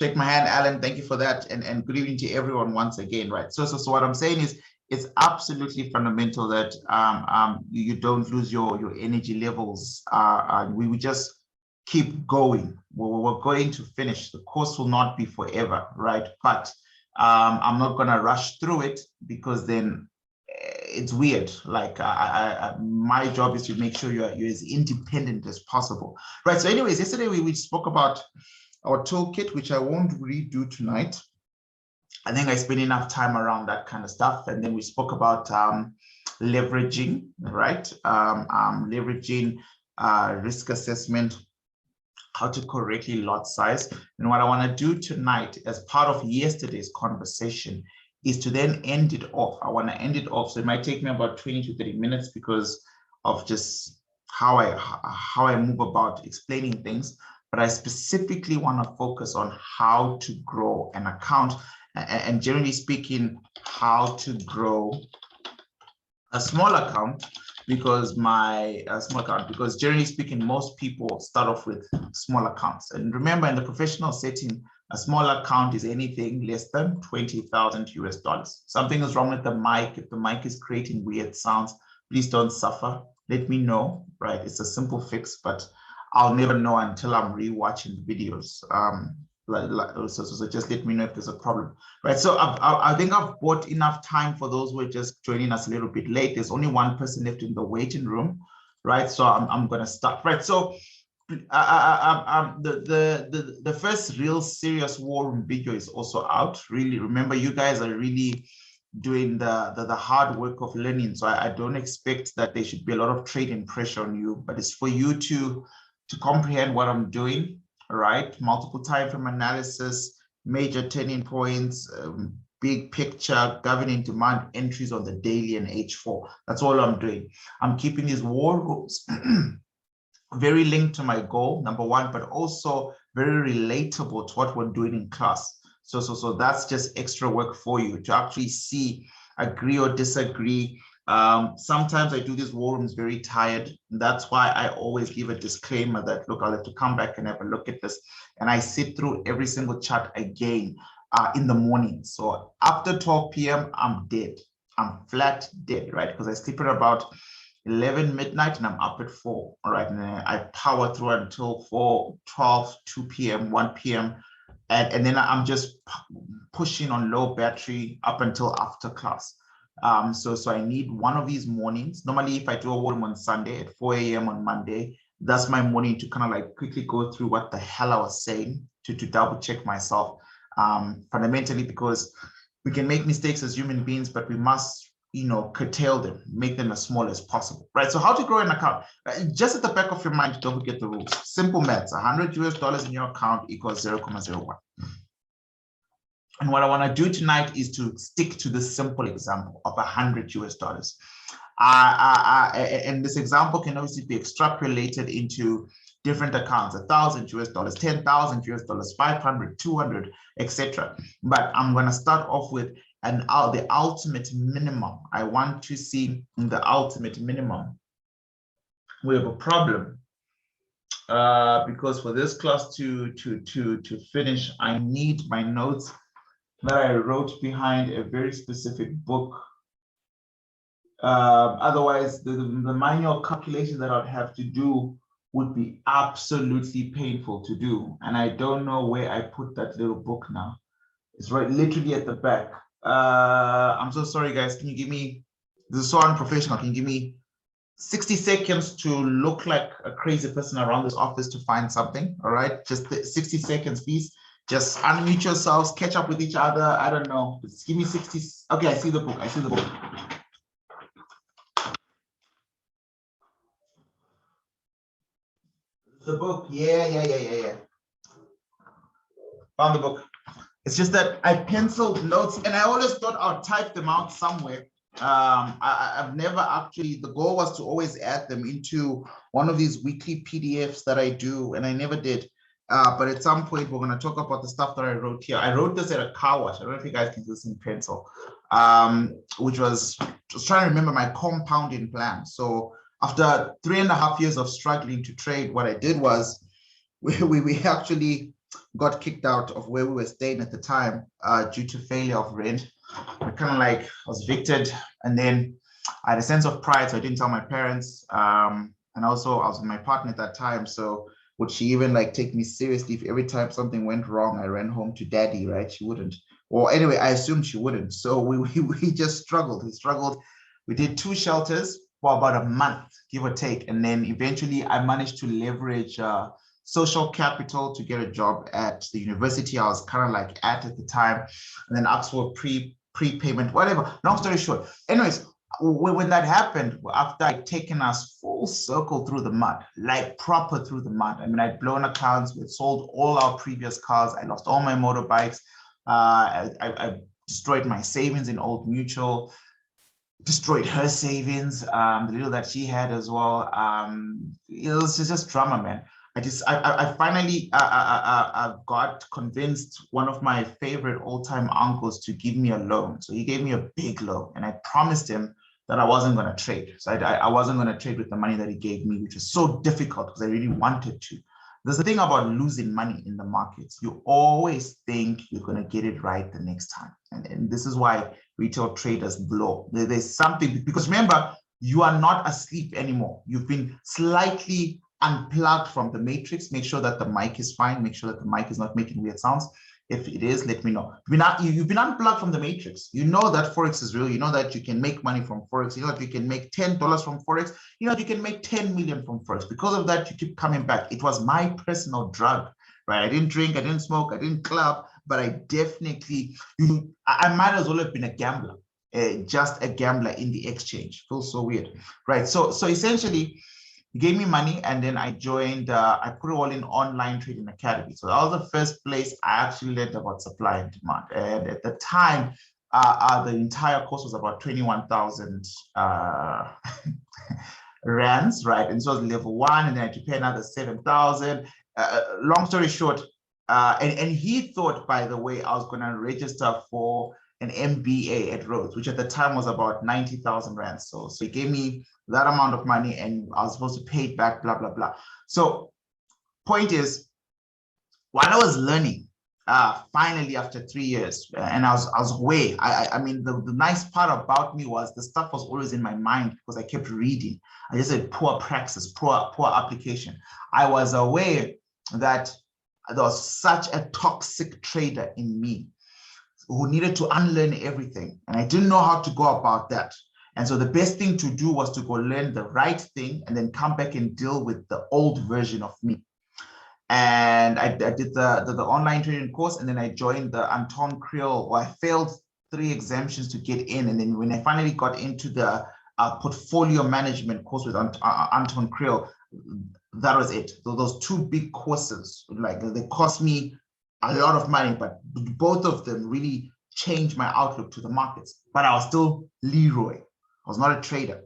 Shake my hand, Alan. Thank you for that. And good evening to everyone once again, right? So what I'm saying is it's absolutely fundamental that you don't lose your energy levels. We will just keep going. We're going to finish. The course will not be forever, right? But I'm not going to rush through it because then it's weird. Like my job is to make sure you're as independent as possible, right? So anyways, yesterday we spoke about our toolkit, which I won't redo tonight. I think I spent enough time around that kind of stuff. And then we spoke about leveraging, right? Leveraging risk assessment, how to correctly lot size. And what I want to do tonight as part of yesterday's conversation is to then end it off. I want to end it off. So it might take me about 20 to 30 minutes because of just how I move about explaining things. But I specifically want to focus on how to grow an account and generally speaking, how to grow a small account because because generally speaking, most people start off with small accounts. And remember, in the professional setting, a small account is anything less than 20,000 US dollars. Something is wrong with the mic. If the mic is creating weird sounds, please don't suffer. Let me know, right? It's a simple fix, but I'll never know until I'm rewatching the videos. So just let me know if there's a problem, right? So I think I've bought enough time for those who are just joining us a little bit late. There's only one person left in the waiting room, right? So I'm going to start, right? So the first real serious war room video is also out. Really, remember, you guys are really doing the hard work of learning. So I don't expect that there should be a lot of trading pressure on you, but it's for you to comprehend what I'm doing, right? Multiple time frame analysis, major turning points, big picture, governing demand entries on the daily and H4. That's all I'm doing. I'm keeping these war rooms very linked to my goal, number one, but also very relatable to what we're doing in class. So that's just extra work for you to actually see, agree or disagree. Sometimes I do these war rooms very tired. And that's why I always give a disclaimer that, look, I'll have to come back and have a look at this. And I sit through every single chart again in the morning. So after 12 p.m., I'm dead. I'm flat dead, right? Because I sleep at about 11 midnight and I'm up at 4, all right? And then I power through until 4, 12, 2 p.m., 1 p.m. And then I'm just pushing on low battery up until after class. So I need one of these mornings. Normally, if I do a war room on Sunday at 4 a.m. on Monday, that's my morning to kind of like quickly go through what the hell I was saying to double check myself, fundamentally, because we can make mistakes as human beings, but we must, curtail them, make them as small as possible, right? So how to grow an account? Just at the back of your mind, don't forget the rules. Simple maths, $100 US in your account equals 0.01. And what I want to do tonight is to stick to this simple example of $100 US. And this example can obviously be extrapolated into different accounts, $1,000 US, 10,000 US, 500, 200, etc. But I'm going to start off with the ultimate minimum. I want to see the ultimate minimum. We have a problem because for this class to finish, I need my notes that I wrote behind a very specific book. Otherwise, the manual calculation that I'd have to do would be absolutely painful to do. And I don't know where I put that little book now. It's right literally at the back. I'm so sorry, guys. Can you give me, this is so unprofessional. Can you give me 60 seconds to look like a crazy person around this office to find something? All right, just 60 seconds, please. Just unmute yourselves, catch up with each other. I don't know. Just give me 60. Okay, I see the book. I see the book. The book. Yeah. Found the book. It's just that I penciled notes and I always thought I'd type them out somewhere. I've never actually, the goal was to always add them into one of these weekly PDFs that I do, and I never did. But at some point, we're going to talk about the stuff that I wrote here. I wrote this at a car wash. I don't know if you guys can do this in pencil, which was just trying to remember my compounding plan. So after 3.5 years of struggling to trade, what I did was we actually got kicked out of where we were staying at the time due to failure of rent. I kind of like was evicted, and then I had a sense of pride, so I didn't tell my parents. And also I was with my partner at that time, so would she even like take me seriously if every time something went wrong I ran home to daddy, right? She wouldn't. Or anyway, I assumed she wouldn't. So we just struggled. We struggled. We did 2 shelters for about a month, give or take, and then eventually I managed to leverage social capital to get a job at the university I was kind of like at the time, and then ask for prepayment, whatever. Long story short, anyways, when that happened, after I'd taken us full circle through the mud, like proper through the mud. I mean, I'd blown accounts, we'd sold all our previous cars, I lost all my motorbikes, I destroyed my savings in Old Mutual, destroyed her savings, the little that she had as well. It was just drama, man. I finally got convinced one of my favorite all-time uncles to give me a loan. So he gave me a big loan, and I promised him that I wasn't going to trade. So I wasn't going to trade with the money that he gave me, which was so difficult because I really wanted to. There's the thing about losing money in the markets. You always think you're going to get it right the next time. And this is why retail traders blow. There's something, because remember, you are not asleep anymore. You've been slightly unplugged from the matrix. Make sure that the mic is fine. Make sure that the mic is not making weird sounds. If it is, let me know. You've been unplugged from the matrix. You know that Forex is real. You know that you can make money from Forex. You know that you can make $10 from Forex. You know that you can make 10 million from Forex. Because of that, you keep coming back. It was my personal drug, right? I didn't drink, I didn't smoke, I didn't club, but I definitely, I might as well have been a gambler, just a gambler in the exchange. Feels so weird, right? So essentially, he gave me money, and then I joined, I put it all in Online Trading Academy. So that was the first place I actually learned about supply and demand. And at the time, the entire course was about 21,000 rands, right? And so it was level 1, and then I had to pay another 7,000. Long story short, and he thought, by the way, I was going to register for an MBA at Rhodes, which at the time was about 90,000 rands. So he gave me that amount of money, and I was supposed to pay it back, blah, blah, blah. So point is, while I was learning, finally after 3 years, and I was away. I mean, the nice part about me was the stuff was always in my mind because I kept reading. I just said poor praxis, poor application. I was aware that there was such a toxic trader in me who needed to unlearn everything. And I didn't know how to go about that. And so the best thing to do was to go learn the right thing and then come back and deal with the old version of me. And I did the online trading course, and then I joined the Anton Creel, or I failed 3 exemptions to get in. And then when I finally got into the portfolio management course with Anton Creel, that was it. So those 2 big courses, like they cost me a lot of money, but both of them really changed my outlook to the markets. But I was still Leroy. I was not a trader.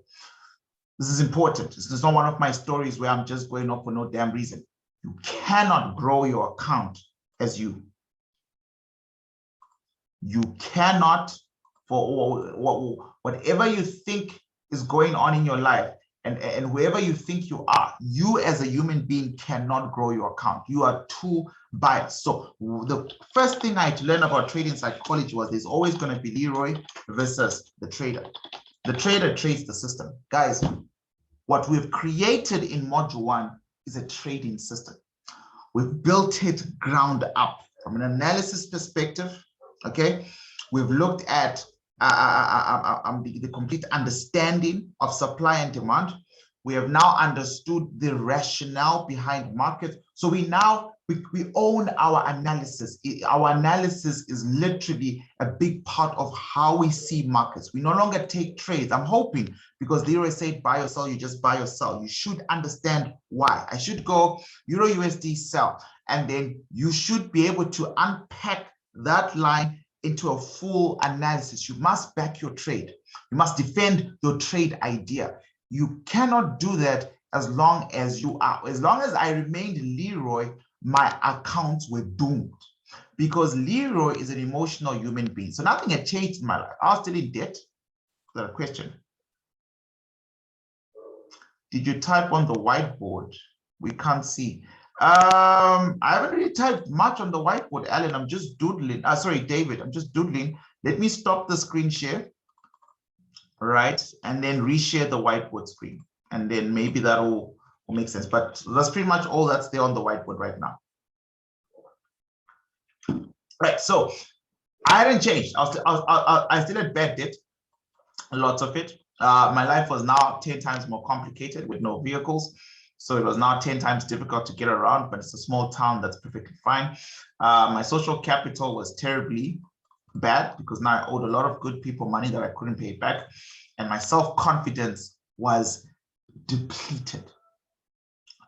This is important. This is not one of my stories where I'm just going up for no damn reason. You cannot grow your account as you. You cannot, for whatever you think is going on in your life, and whoever you think you are, you as a human being cannot grow your account. You are too biased. So the first thing I had to learn about trading psychology was there's always going to be Leroy versus the trader. The trader trades the system. Guys, what we've created in module 1 is a trading system. We've built it ground up from an analysis perspective. Okay, we've looked at the complete understanding of supply and demand. We have now understood the rationale behind markets. So we own our analysis. Our analysis is literally a big part of how we see markets. We no longer take trades. I'm hoping, because Leroy said buy or sell, you just buy or sell. You should understand why. I should go Euro USD sell, and then you should be able to unpack that line into a full analysis. You must back your trade. You must defend your trade idea. You cannot do that as long as you are. As long as I remained Leroy, my accounts were doomed, because Leroy is an emotional human being. So nothing had changed in my life. I was still in debt. Is that a question? Did you type on the whiteboard? We can't see. I haven't really typed much on the whiteboard, Alan. I'm just doodling. Sorry, David, I'm just doodling. Let me stop the screen share, right? And then reshare the whiteboard screen. And then maybe that will make sense. But that's pretty much all that's there on the whiteboard right now. Right, so I hadn't changed. I still had bad debt, lots of it. My life was now 10 times more complicated with no vehicles. So it was now 10 times difficult to get around, but it's a small town that's perfectly fine. My social capital was terribly bad because now I owed a lot of good people money that I couldn't pay back. And my self-confidence was depleted.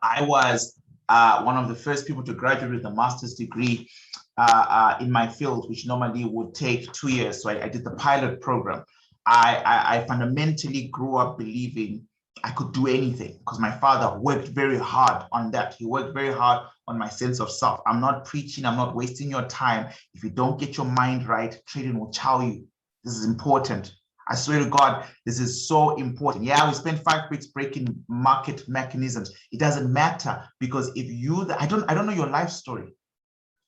I was one of the first people to graduate with a master's degree in my field, which normally would take 2 years. So I did the pilot program. I fundamentally grew up believing I could do anything because my father worked very hard on that. He worked very hard on my sense of self. I'm not preaching. I'm not wasting your time. If you don't get your mind right, trading will chow you. This is important. I swear to God, this is so important. Yeah, we spent 5 weeks breaking market mechanisms. It doesn't matter because if you, I don't know your life story.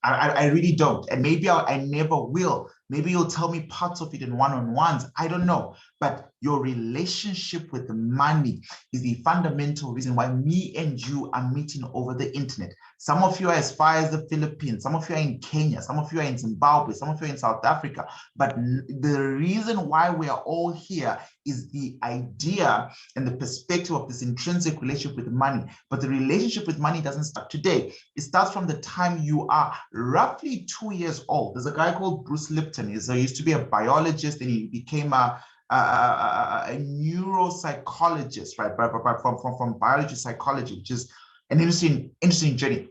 I really don't. And maybe I never will. Maybe you'll tell me parts of it in one-on-ones. I don't know. But your relationship with the money is the fundamental reason why me and you are meeting over the internet. Some of you are as far as the Philippines. Some of you are in Kenya. Some of you are in Zimbabwe. Some of you are in South Africa. But the reason why we are all here is the idea and the perspective of this intrinsic relationship with money. But the relationship with money doesn't start today. It starts from the time you are roughly 2 years old. There's a guy called Bruce Lipton. He used to be a biologist, and he became a neuropsychologist, right? From biology psychology, which is an interesting journey.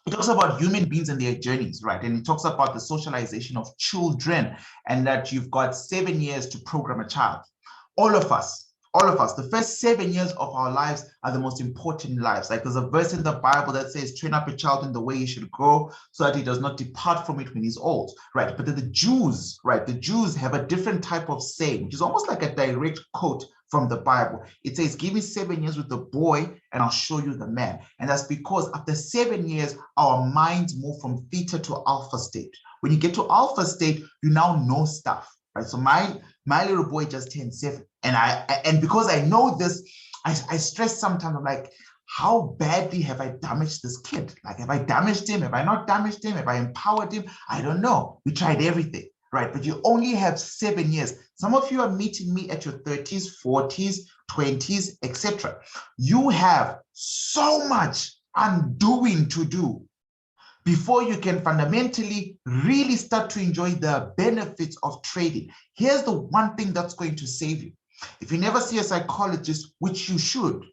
He talks about human beings and their journeys, right? And he talks about the socialization of children, and that you've got 7 years to program a child. All of us, the first 7 years of our lives are the most important lives. Like there's a verse in the Bible that says, train up a child in the way he should go so that he does not depart from it when he's old, right? But the Jews, right? The Jews have a different type of saying, which is almost like a direct quote from the Bible. It says, give me 7 years with the boy and I'll show you the man. And that's because after 7 years, our minds move from theta to alpha state. When you get to alpha state, you now know stuff, right? So my little boy just turned 7. And because I know this, I stress sometimes. I'm like, how badly have I damaged this kid? Like, have I damaged him? Have I not damaged him? Have I empowered him? I don't know. We tried everything, right? But you only have 7 years. Some of you are meeting me at your 30s, 40s, 20s, etc. You have so much undoing to do before you can fundamentally really start to enjoy the benefits of trading. Here's the one thing that's going to save you. If you never see a psychologist, which you should,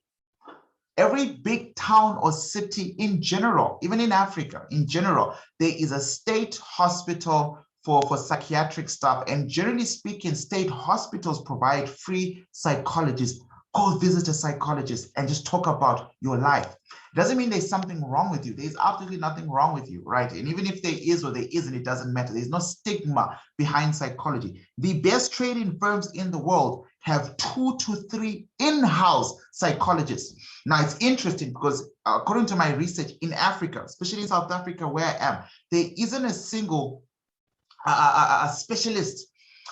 every big town or city in general, even in Africa in general, there is a state hospital for psychiatric stuff. And generally speaking, state hospitals provide free psychologists. Go visit a psychologist and just talk about your life. It doesn't mean there's something wrong with you. There's absolutely nothing wrong with you, right? And even if there is or there isn't, it doesn't matter. There's no stigma behind psychology. The best trading firms in the world have 2 to 3 in-house psychologists. Now, it's interesting because according to my research in Africa, especially in South Africa where I am, there isn't a single a specialist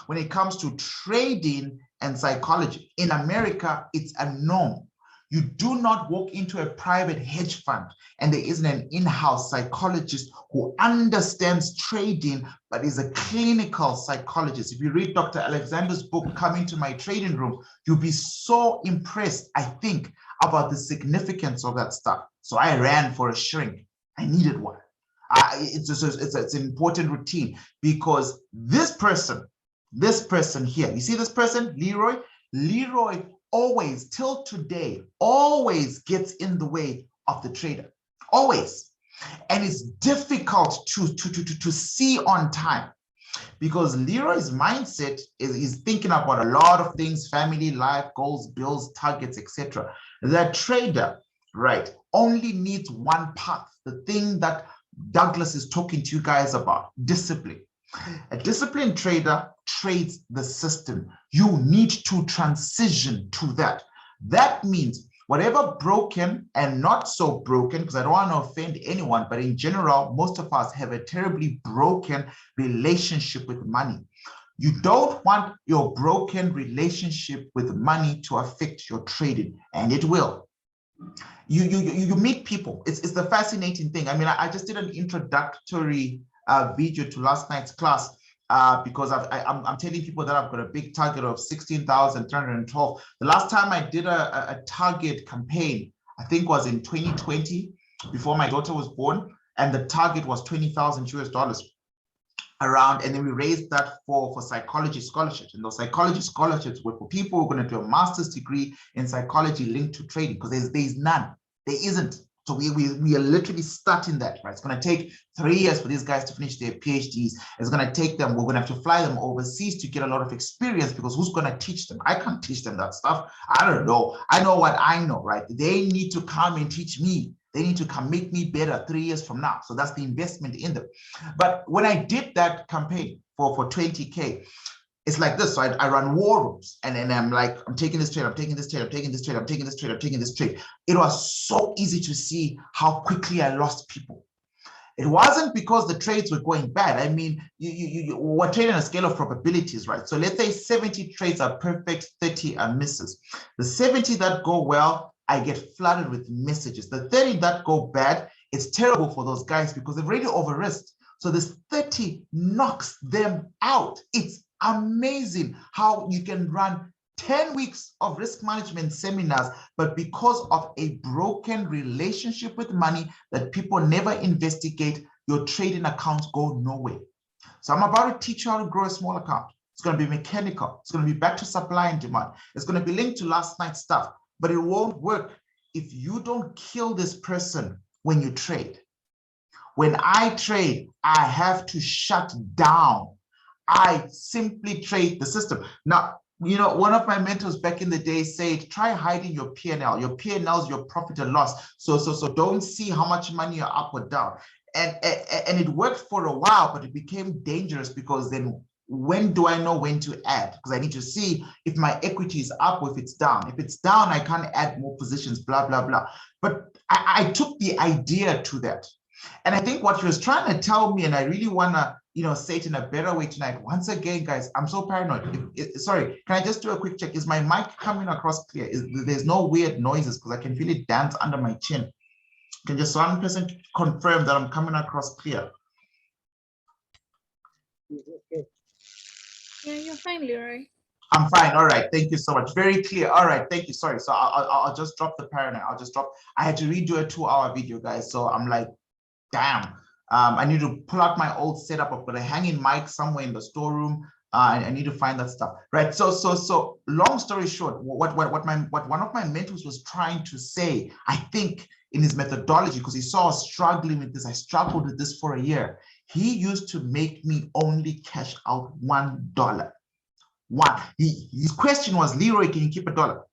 when it comes to trading and psychology. In America, it's a norm. You do not walk into a private hedge fund and there isn't an in-house psychologist who understands trading, but is a clinical psychologist. If you read Dr. Alexander's book, Come Into My Trading Room, you'll be so impressed, I think, about the significance of that stuff. So I ran for a shrink. I needed one. It's an important routine because this person here, you see this person, Leroy always, till today, always gets in the way of the trader, always. And it's difficult to see on time because Leroy's mindset is thinking about a lot of things, family, life, goals, bills, targets, etc. The trader, right, only needs one path, the thing that Douglas is talking to you guys about, discipline. A disciplined trader trades the system. You need to transition to that. That means Whatever broken and not so broken, because I don't want to offend anyone, but in general, most of us have a terribly broken relationship with money. You don't want your broken relationship with money to affect your trading, and it will. You meet people. It's the fascinating thing. I mean, I just did an introductory video to last night's class because I'm telling people that I've got a big target of 16,312. The last time I did a target campaign, I think was in 2020, before my daughter was born, and the target was 20,000 US dollars around, and then we raised that for psychology scholarships. And those psychology scholarships were for people who are going to do a master's degree in psychology linked to trading, because there's none. There isn't. So we are literally starting that, right? It's going to take 3 years for these guys to finish their PhDs. It's going to take them, we're going to have to fly them overseas to get a lot of experience, because who's going to teach them? I can't teach them that stuff. I don't know. I know what I know, right? They need to come and teach me. They need to come make me better 3 years from now. So that's the investment in them. But when I did that campaign for 20K, it's like this. So I run war rooms, and then I'm like, I'm taking this trade, I'm taking this trade, I'm taking this trade, I'm taking this trade, I'm taking this trade. It was so easy to see how quickly I lost people. It wasn't because the trades were going bad. I mean, we're trading on a scale of probabilities, right? So let's say 70 trades are perfect, 30 are misses. The 70 that go well, I get flooded with messages. The 30 that go bad, it's terrible for those guys because they've already over-risked. So this 30 knocks them out. It's amazing how you can run 10 weeks of risk management seminars, but because of a broken relationship with money that people never investigate, your trading accounts go nowhere. So I'm about to teach you how to grow a small account. It's going to be mechanical. It's going to be back to supply and demand. It's going to be linked to last night's stuff, but it won't work if you don't kill this person when you trade. When I trade, I have to shut down. I simply trade the system. Now, you know, one of my mentors back in the day said, try hiding your P&L. Your P&L is your profit and loss. So don't see how much money you're up or down. And it worked for a while, but it became dangerous, because then when do I know when to add? Because I need to see if my equity is up or if it's down. If it's down, I can't add more positions, blah, blah, blah. But I took the idea to that. And I think what he was trying to tell me, and I really want to, you know, say it in a better way tonight. Once again, guys, I'm so paranoid. Sorry, can I just do a quick check? Is my mic coming across clear? There's no weird noises, because I can feel it dance under my chin. Can just one person confirm that I'm coming across clear? Yeah, you're fine, Leroy. I'm fine. All right. Thank you so much. Very clear. All right. Thank you. Sorry. So I'll just drop the paranoid. I had to redo a 2-hour video, guys. So I'm like, damn. I need to pull out my old setup. I've got a hanging mic somewhere in the storeroom. I need to find that stuff, right? So long story short, what one of my mentors was trying to say, I think, in his methodology, because he saw us struggling with this. I struggled with this for a year. He used to make me only cash out $1. His question was, Leroy, can you keep $1?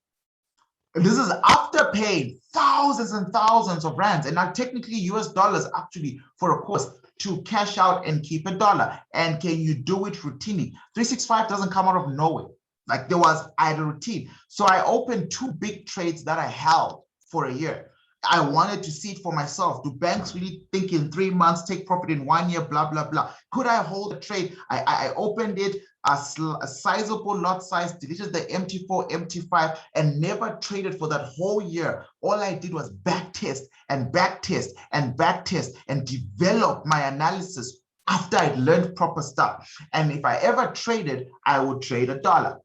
And this is after paying thousands and thousands of rands, and now technically US dollars actually for a course to cash out and keep $1. And can you do it routinely? 365 doesn't come out of nowhere. Like I had a routine. So I opened 2 big trades that I held for a year. I wanted to see it for myself. Do banks really think in 3 months, take profit in 1 year, blah, blah, blah? Could I hold a trade? I opened it, a sizable lot size, deleted the MT4, MT5, and never traded for that whole year. All I did was back test and back test and back test and develop my analysis after I'd learned proper stuff. And if I ever traded, I would trade $1,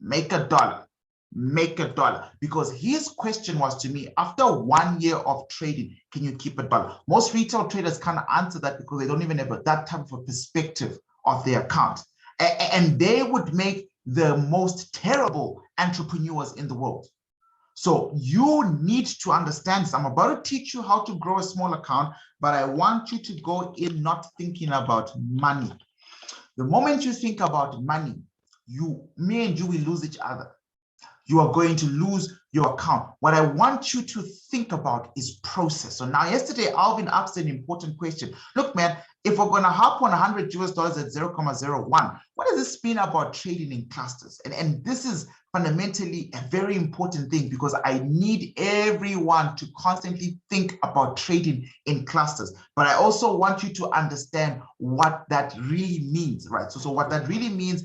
make $1. Make $1, because his question was to me, after 1 year of trading, can you keep $1? Most retail traders can't answer that because they don't even have that type of a perspective of their account. And they would make the most terrible entrepreneurs in the world. So you need to understand this. I'm about to teach you how to grow a small account, but I want you to go in not thinking about money. The moment you think about money, me and you will lose each other. You are going to lose your account. What I want you to think about is process. So now yesterday, Alvin asked an important question. Look, man, if we're going to hop on $100 US at 0.01, what does this mean about trading in clusters? And this is fundamentally a very important thing, because I need everyone to constantly think about trading in clusters. But I also want you to understand what that really means, right? So what that really means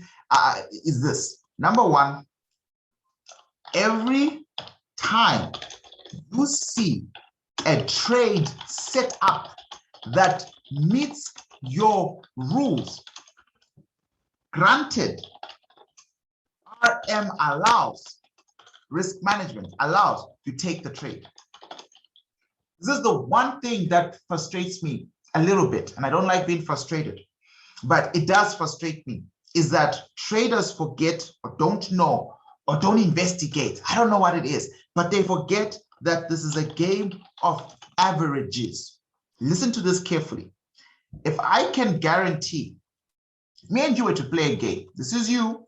is this. Number one, every time you see a trade set up that meets your rules, granted, RM allows, risk management allows, you take the trade. This is the one thing that frustrates me a little bit, and I don't like being frustrated, but it does frustrate me, is that traders forget or don't know or don't investigate. I don't know what it is, but they forget that this is a game of averages. Listen to this carefully. If I can guarantee, me and you were to play a game, this is you,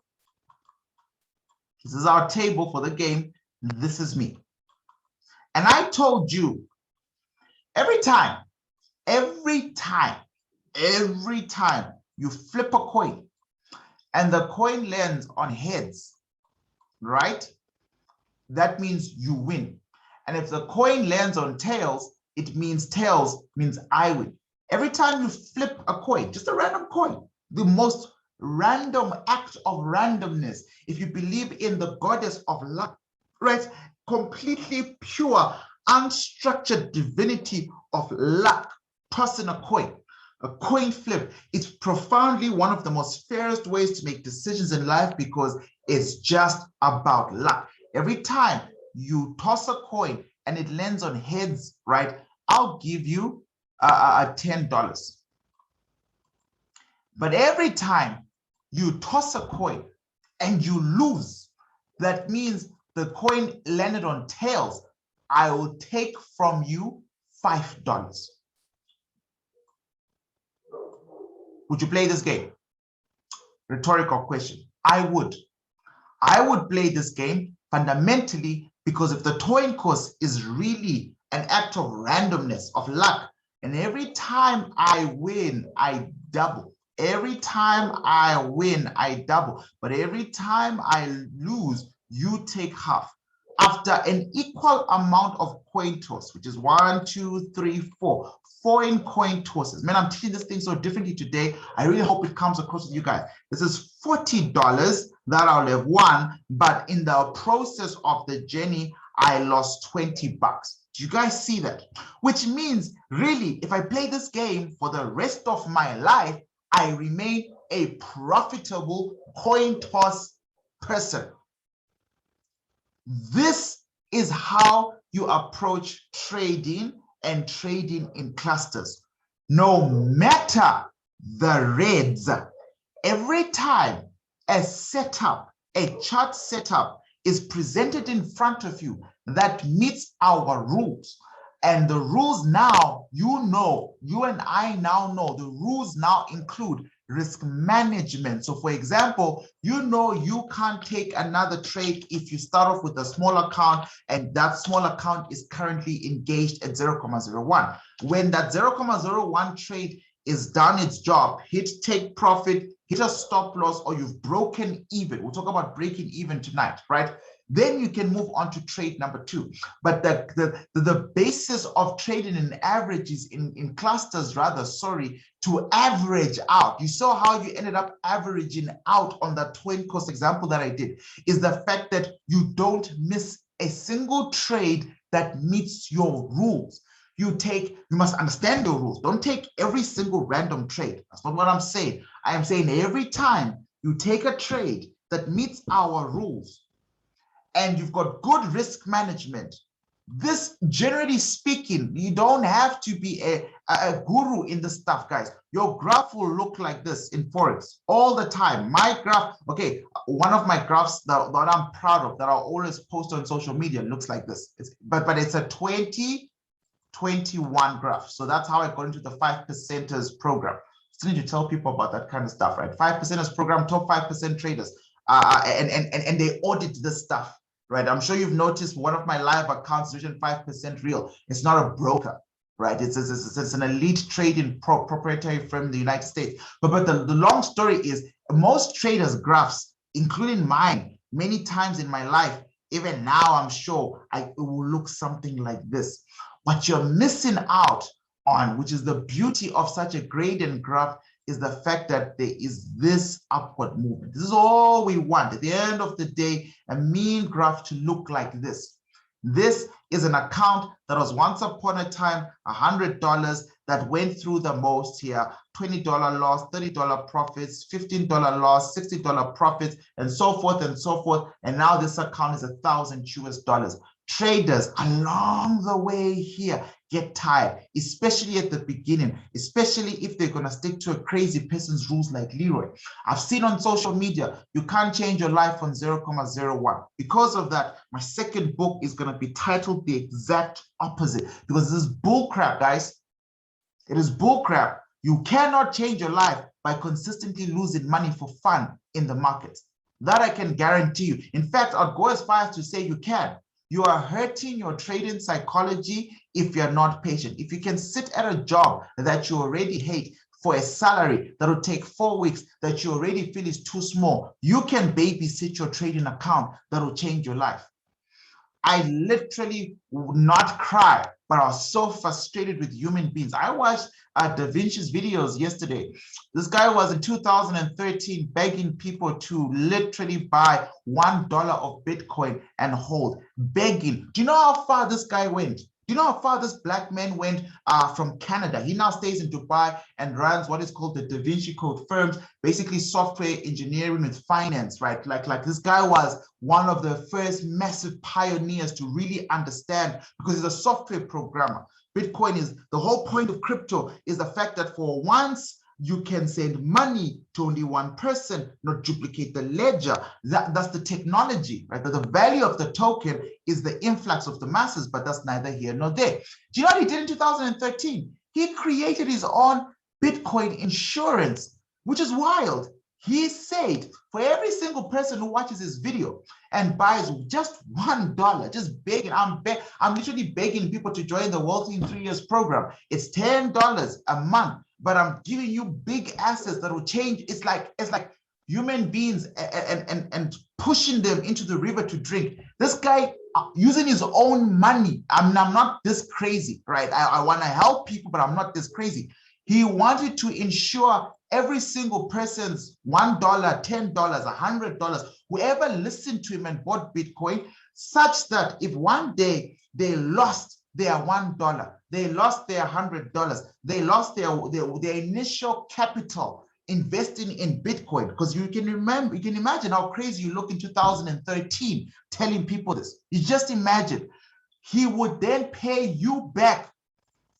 this is our table for the game, this is me. And I told you, every time you flip a coin and the coin lands on heads, right? That means you win. And if the coin lands on tails, it means tails means I win. Every time you flip a coin, just a random coin, the most random act of randomness, if you believe in the goddess of luck, right? Completely pure, unstructured divinity of luck, tossing a coin flip. It's profoundly one of the most fairest ways to make decisions in life, because it's just about luck. Every time you toss a coin and it lands on heads, right, I'll give you $10. But every time you toss a coin and you lose, that means the coin landed on tails, I will take from you $5. Would you play this game? Rhetorical question. I would. I would play this game fundamentally because if the coin toss is really an act of randomness, of luck, and every time I win, I double. Every time I win, I double. But every time I lose, you take half. After an equal amount of coin toss, which is 1, 2, 3, 4, 4 in coin tosses. Man, I'm teaching this thing so differently today. I really hope it comes across with you guys. This is $40 that I'll have won, but in the process of the journey, I lost $20. Do you guys see that? Which means, really, if I play this game for the rest of my life, I remain a profitable coin toss person. This is how you approach trading and trading in clusters. No matter the reds, every time a setup, a chart setup is presented in front of you that meets our rules, and the rules now, you and I now know, the rules now include risk management. So for example, you can't take another trade if you start off with a small account and that small account is currently engaged at 0.01. When that 0.01 trade is done its job, hit take profit, hit a stop loss, or you've broken even. We'll talk about breaking even tonight, right? Then you can move on to trade number 2. But the basis of trading in averages, in clusters rather, to average out. You saw how you ended up averaging out on that coin cost example that I did, is the fact that you don't miss a single trade that meets your rules. You must understand your rules. Don't take every single random trade. That's not what I'm saying. I am saying every time you take a trade that meets our rules, and you've got good risk management, this, generally speaking, you don't have to be a guru in this stuff, guys. Your graph will look like this in Forex all the time. My graph, okay, one of my graphs that I'm proud of, that I'll always post on social media, looks like this. But it's a 2021 graph. So that's how I got into the 5%ers program. Still need to tell people about that kind of stuff, right? 5%ers program, top 5% traders. And they audit this stuff, right? I'm sure you've noticed one of my live accounts written 5% real. It's not a broker, right? It's an elite trading proprietary firm in the United States. But the long story is, most traders' graphs, including mine, many times in my life. Even now, I'm sure it will look something like this. What you're missing out on, which is the beauty of such a gradient graph, is the fact that there is this upward movement. This is all we want. At the end of the day, a mean graph to look like this. This is an account that was once upon a time $100 that went through the most here, $20 loss, $30 profits, $15 loss, $60 profits, and so forth and so forth. And now this account is $1,000 US. Traders along the way here get tired, especially at the beginning, especially if they're going to stick to a crazy person's rules like Leroy. I've seen on social media, you can't change your life on 0.01. Because of that, my second book is going to be titled the exact opposite, because this is bullcrap, guys. It is bullcrap. You cannot change your life by consistently losing money for fun in the markets. That I can guarantee you. In fact, I'd go as far as to say you can. You are hurting your trading psychology if you're not patient. If you can sit at a job that you already hate for a salary that will take 4 weeks that you already feel is too small, you can babysit your trading account that will change your life. I literally would not cry, but I was so frustrated with human beings. I watched Davinci's videos yesterday. This guy was in 2013 begging people to literally buy $1 of Bitcoin and hold, begging. Do you know how far this guy went? Do you know how far this black man went from Canada? He now stays in Dubai and runs what is called the Davinci Code firms, basically software engineering with finance, right? Like this guy was one of the first massive pioneers to really understand, because he's a software programmer. Bitcoin is, the whole point of crypto is the fact that for once, you can send money to only one person, not duplicate the ledger. That's the technology, right? But the value of the token is the influx of the masses, but that's neither here nor there. Do you know what he did in 2013? He created his own Bitcoin insurance, which is wild. He said for every single person who watches this video and buys just $1, just begging, I'm literally begging people to join the Wealthy in 3 Years program. It's $10 a month, but I'm giving you big assets that will change. It's like human beings and pushing them into the river to drink. This guy using his own money. I'm not this crazy, right? I want to help people, but I'm not this crazy. He wanted to ensure every single person's $1, $10, $100, whoever listened to him and bought Bitcoin, such that if one day they lost their $1, they lost their $100, they lost their initial capital investing in Bitcoin, because you can imagine how crazy you look in 2013 telling people this. You just imagine. He would then pay you back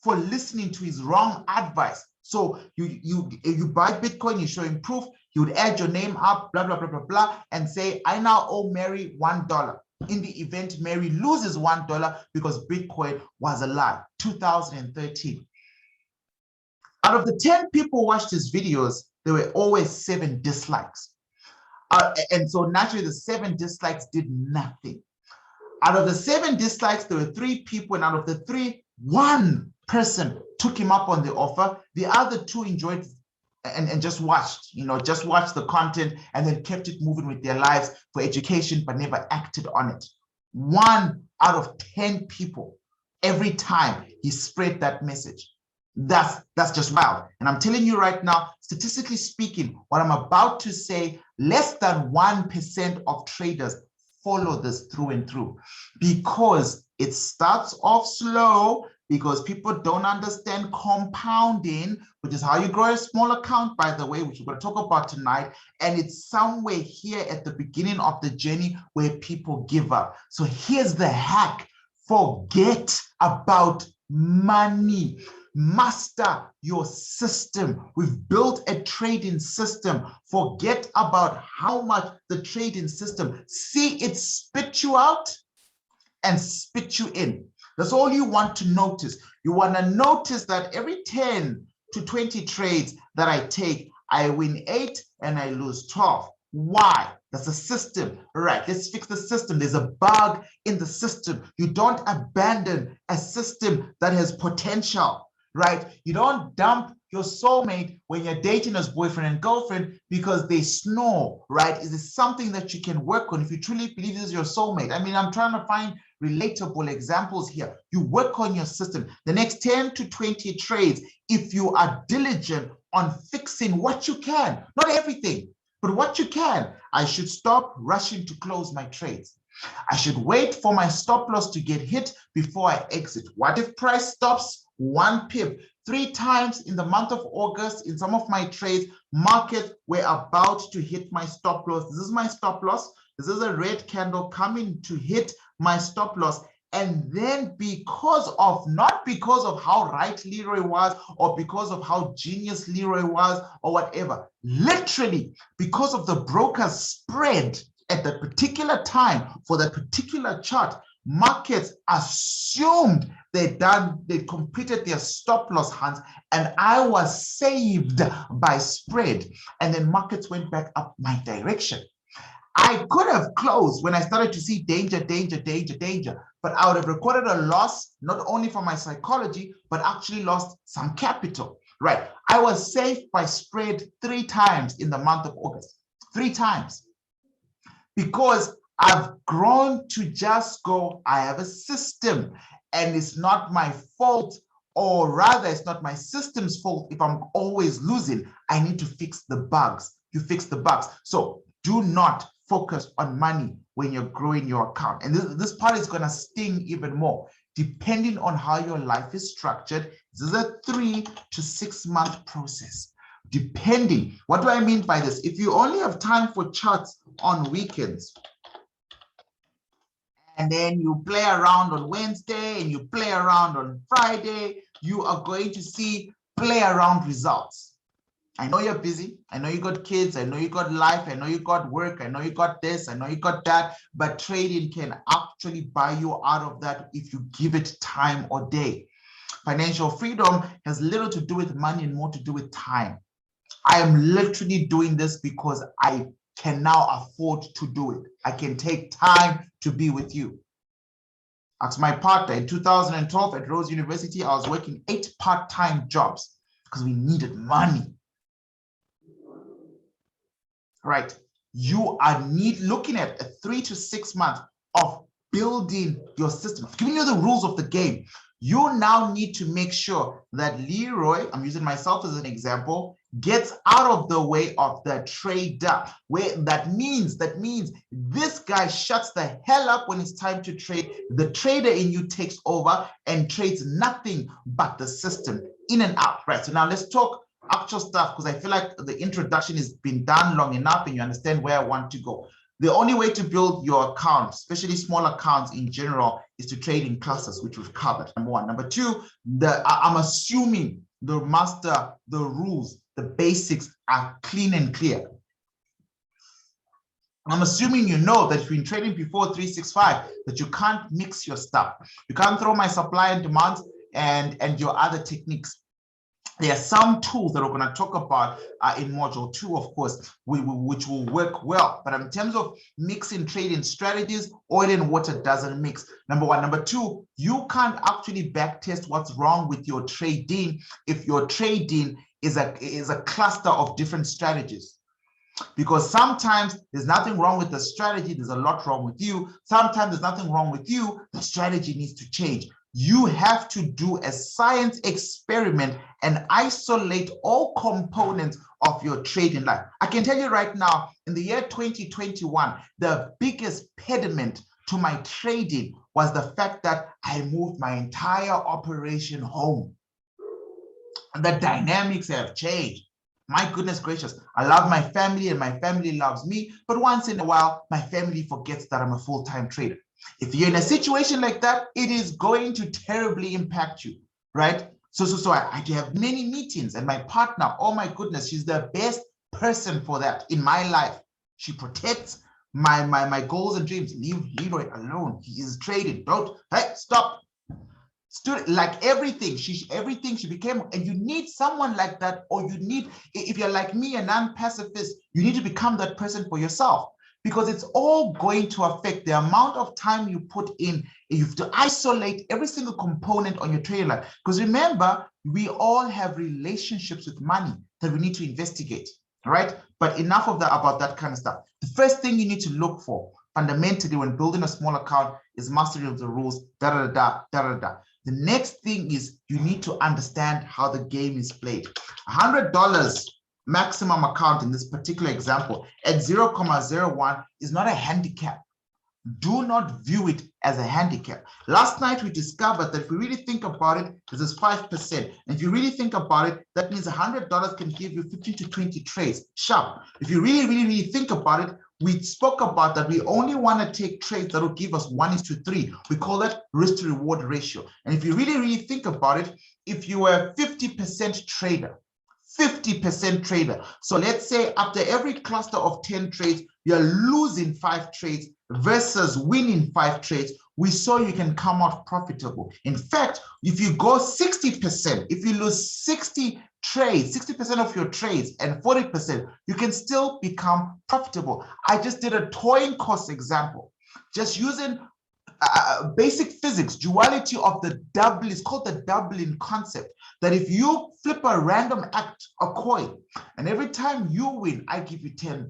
for listening to his wrong advice. So you buy Bitcoin, you show him proof, he would add your name up, blah, blah, blah, blah, blah, and say, I now owe Mary $1. In the event Mary loses $1 because Bitcoin was a lie. 2013. Out of the 10 people who watched his videos, there were always 7 dislikes. And so naturally the 7 dislikes did nothing. Out of the 7 dislikes, there were 3 people, and out of the 3, 1 person took him up on the offer. The other 2 enjoyed and just watched, just watched the content and then kept it moving with their lives for education, but never acted on it. 1 out of 10 people, every time he spread that message. That's just wild. And I'm telling you right now, statistically speaking, what I'm about to say, less than 1% of traders follow this through and through, because it starts off slow, because people don't understand compounding, which is how you grow a small account, by the way, which we're going to talk about tonight. And it's somewhere here at the beginning of the journey where people give up. So here's the hack. Forget about money. Master your system. We've built a trading system. Forget about how much the trading system, see it spit you out and spit you in. That's all you want to notice. You want to notice that every 10 to 20 trades that I take, I win 8 and I lose 12. Why? That's a system. All right, let's fix the system. There's a bug in the system. You don't abandon a system that has potential, right? You don't dump your soulmate when you're dating as boyfriend and girlfriend because they snore, right? Is it something that you can work on if you truly believe this is your soulmate? I mean, I'm trying to find relatable examples here. You work on your system. The next 10 to 20 trades, if you are diligent on fixing what you can, not everything, but what you can. I should stop rushing to close my trades. I should wait for my stop loss to get hit before I exit. What if price stops 1 pip? 3 times in the month of August, in some of my trades, markets were about to hit my stop loss. This is my stop loss. This is a red candle coming to hit my stop loss. And then not because of how right Leroy was or because of how genius Leroy was or whatever, literally because of the broker's spread at that particular time for that particular chart, markets assumed they completed their stop loss hunts, and I was saved by spread. And then markets went back up my direction. I could have closed when I started to see danger, danger, danger, danger, but I would have recorded a loss, not only for my psychology, but actually lost some capital, right? I was saved by spread 3 times in the month of August, 3 times, because I've grown to just go, I have a system and it's not my fault, or rather it's not my system's fault if I'm always losing. I need to fix the bugs. You fix the bugs. So do not focus on money when you're growing your account. And this part is going to sting even more. Depending on how your life is structured, this is a 3 to 6 month process. Depending, what do I mean by this? If you only have time for charts on weekends, and then you play around on Wednesday and you play around on Friday, you are going to see play around results. I know you're busy. I know you got kids. I know you got life. I know you got work. I know you got this. I know you got that. But trading can actually buy you out of that if you give it time or day. Financial freedom has little to do with money and more to do with time. I am literally doing this because I can now afford to do it. I can take time to be with you. As my partner in 2012 at Rose University, I was working 8 part-time jobs because we needed money. Right? You are looking at a 3 to 6 months of building your system, giving you the rules of the game. You now need to make sure that Leroy, I'm using myself as an example, gets out of the way of the trader. That means this guy shuts the hell up when it's time to trade. The trader in you takes over and trades nothing but the system in and out. Right. So now let's talk actual stuff, because I feel like the introduction has been done long enough and you understand where I want to go. The only way to build your account, especially small accounts in general, is to trade in clusters, which we've covered. Number 1. Number 2, I'm assuming the rules, the basics are clean and clear. I'm assuming you know that you've been trading before 365, that you can't mix your stuff. You can't throw my supply and demand and your other techniques. There are some tools that we're going to talk about in module 2, of course, which will work well. But in terms of mixing trading strategies, oil and water doesn't mix. Number 1. Number 2, you can't actually backtest what's wrong with your trading if your trading is a cluster of different strategies. Because sometimes there's nothing wrong with the strategy, there's a lot wrong with you. Sometimes there's nothing wrong with you, the strategy needs to change. You have to do a science experiment and isolate all components of your trading life. I can tell you right now, in the year 2021, the biggest pediment to my trading was the fact that I moved my entire operation home. And the dynamics have changed. My goodness gracious, I love my family and my family loves me, but once in a while, my family forgets that I'm a full-time trader. If you're in a situation like that, it is going to terribly impact you, right? So I have many meetings, and my partner, oh my goodness, she's the best person for that in my life. She protects my goals and dreams. Leave Leroy alone. He is trading. Don't, hey, stop. Like everything she became, and you need someone like that, or you need, if you're like me, a non-pacifist, you need to become that person for yourself. because it's all going to affect the amount of time you put in. You have to isolate every single component on your trading line. Because remember, we all have relationships with money that we need to investigate, all right? But enough of that about that kind of stuff. The first thing you need to look for fundamentally when building a small account is mastery of the rules, da-da-da-da. The next thing is you need to understand how the game is played. $100 maximum account in this particular example at 0.01 is not a handicap. Do not view it as a handicap. Last night we discovered that if we really think about it, this is 5%. And if you really think about it, that means $100 can give you 15 to 20 trades sharp. If you really think about it, we spoke about that we only want to take trades that will give us 1:3. We call that risk to reward ratio. And if you really think about it, if you were a 50% trader, 50% trader. So let's say after every cluster of 10 trades, you're losing 5 trades versus winning 5 trades. We saw you can come out profitable. In fact, if you go 60%, if you lose 60 trades, 60% of your trades and 40%, you can still become profitable. I just did a toying cost example, just using basic physics, duality of the double. It's called the doubling concept, that if you flip a random act, a coin, and every time you win, I give you $10,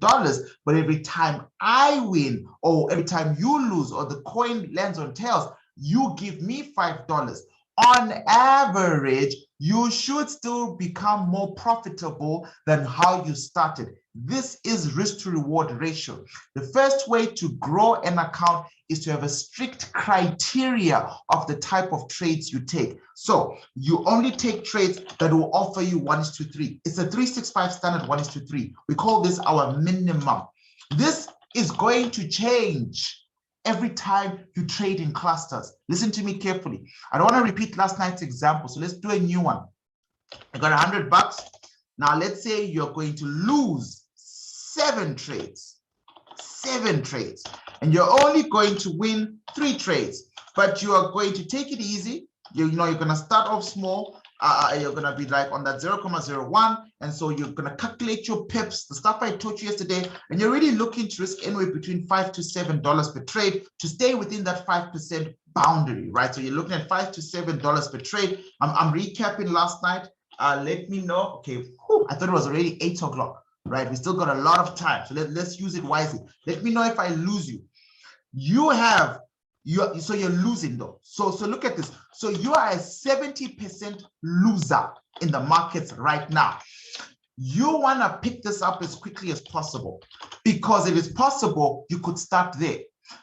but every time I win, or every time you lose, or the coin lands on tails, you give me $5. On average, you should still become more profitable than how you started. This is risk to reward ratio. The first way to grow an account is to have a strict criteria of the type of trades you take. So you only take trades that will offer you 1:3. It's a 365 standard 1:3. We call this our minimum. This is going to change every time you trade in clusters. Listen to me carefully. I don't want to repeat last night's example, so let's do a new one. I got $100. Now let's say you're going to lose 7 trades, and you're only going to win 3 trades, but you are going to take it easy. You're going to start off small. You're going to be like on that 0.01, and so you're going to calculate your pips, the stuff I taught you yesterday, and you're really looking to risk anywhere between $5 to $7 per trade to stay within that 5% boundary, right? So you're looking at $5 to $7 per trade. I'm recapping last night. Let me know. Okay, I thought it was already 8 o'clock, right? We still got a lot of time, so let's use it wisely. Let me know if I lose you. So you're losing though. So look at this. So you are a 70% loser in the markets right now. You want to pick this up as quickly as possible, because if it's possible, you could start there.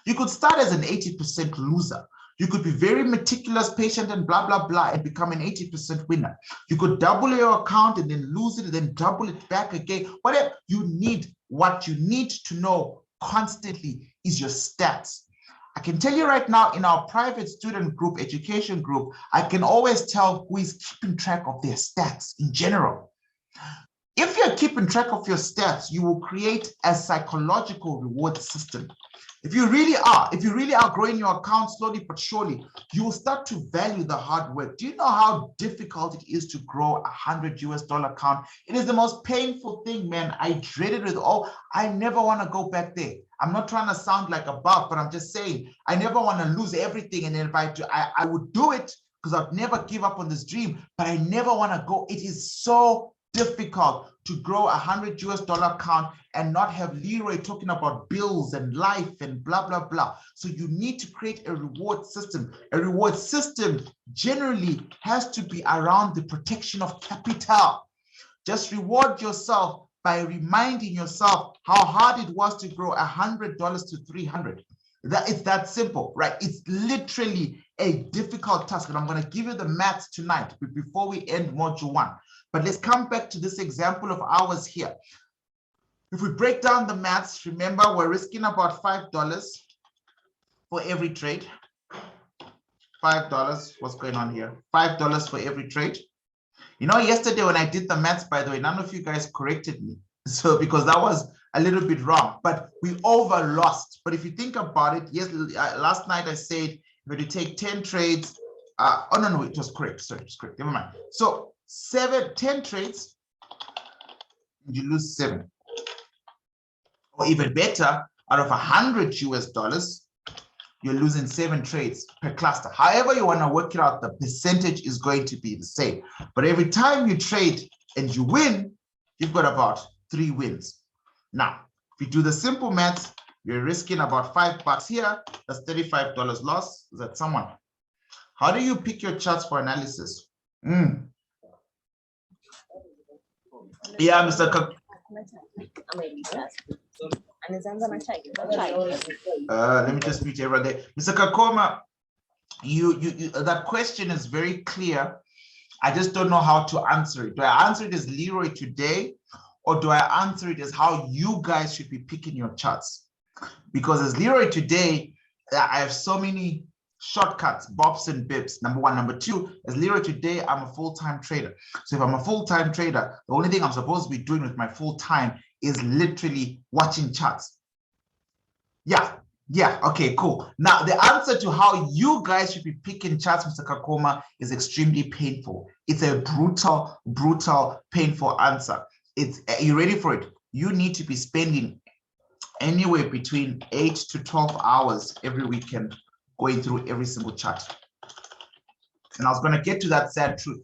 You could start as an 80% loser. You could be very meticulous, patient, and blah, blah, blah, and become an 80% winner. You could double your account and then lose it and then double it back again. Whatever you need, what you need to know constantly is your stats. I can tell you right now, in our private student group, education group, I can always tell who is keeping track of their stats in general. If you're keeping track of your stats, you will create a psychological reward system. If you really are growing your account slowly but surely, you will start to value the hard work. Do you know how difficult it is to grow $100 account? It is the most painful thing, man. I dread it with all. I never want to go back there. I'm not trying to sound like a buff, but I'm just saying, I never want to lose everything. And then if I do, I would do it because I'd never give up on this dream, but I never want to go. It is so difficult to grow $100 account and not have Leroy talking about bills and life and blah, blah, blah. So you need to create a reward system. A reward system generally has to be around the protection of capital. Just reward yourself by reminding yourself how hard it was to grow $100 to $300. It's that simple, right? It's literally a difficult task. And I'm going to give you the maths tonight before we end module 1. But let's come back to this example of ours here. If we break down the maths, remember we're risking about $5 for every trade. $5, what's going on here? $5 for every trade. You know, yesterday when I did the maths, by the way, none of you guys corrected me. So because that was a little bit wrong, but we over lost. But if you think about it, yes, last night I said we're going to take 10 trades. Oh, no, it was correct. Sorry, it was correct. Never mind. So 10 trades, you lose 7. Or even better, Out of 100 US dollars, you're losing 7 trades per cluster. However you want to work it out, the percentage is going to be the same. But every time you trade and you win, you've got about 3 wins. Now, if you do the simple maths, you're risking about $5 here. That's $35 loss. Is that someone? How do you pick your charts for analysis? Yeah, Mr. Let me just mute everyone there. Mr. Kakoma, you that question is very clear. I just don't know how to answer it. Do I answer it as Leroy today, or do I answer it as how you guys should be picking your charts? Because as Leroy today, I have so many shortcuts, bops and bips, number one. Number two, as Leroy today, I'm a full-time trader. So if I'm a full-time trader, the only thing I'm supposed to be doing with my full-time is literally watching charts. Yeah, okay, cool. Now, the answer to how you guys should be picking charts, Mr. Kakoma, is extremely painful. It's a brutal, painful answer. Are you ready for it? You need to be spending anywhere between 8 to 12 hours every weekend going through every single chart. And I was going to get to that sad truth.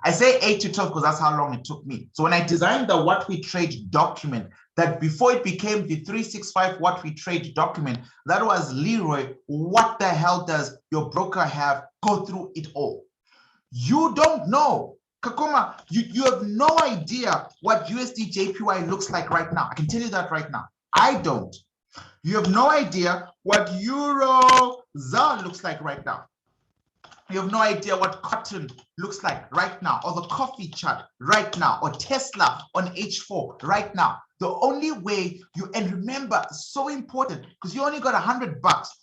I say 8 to 12 because that's how long it took me. So when I designed the What We Trade document, that before it became the 365 What We Trade document, that was Leroy, what the hell does your broker have? Go through it all. You don't know. Kakoma, you have no idea what USD JPY looks like right now. I can tell you that right now. I don't. You have no idea what Euro ZAR looks like right now. You have no idea what cotton looks like right now, or the coffee chart right now, or Tesla on H4 right now. The only way you, and remember, so important, because you only got $100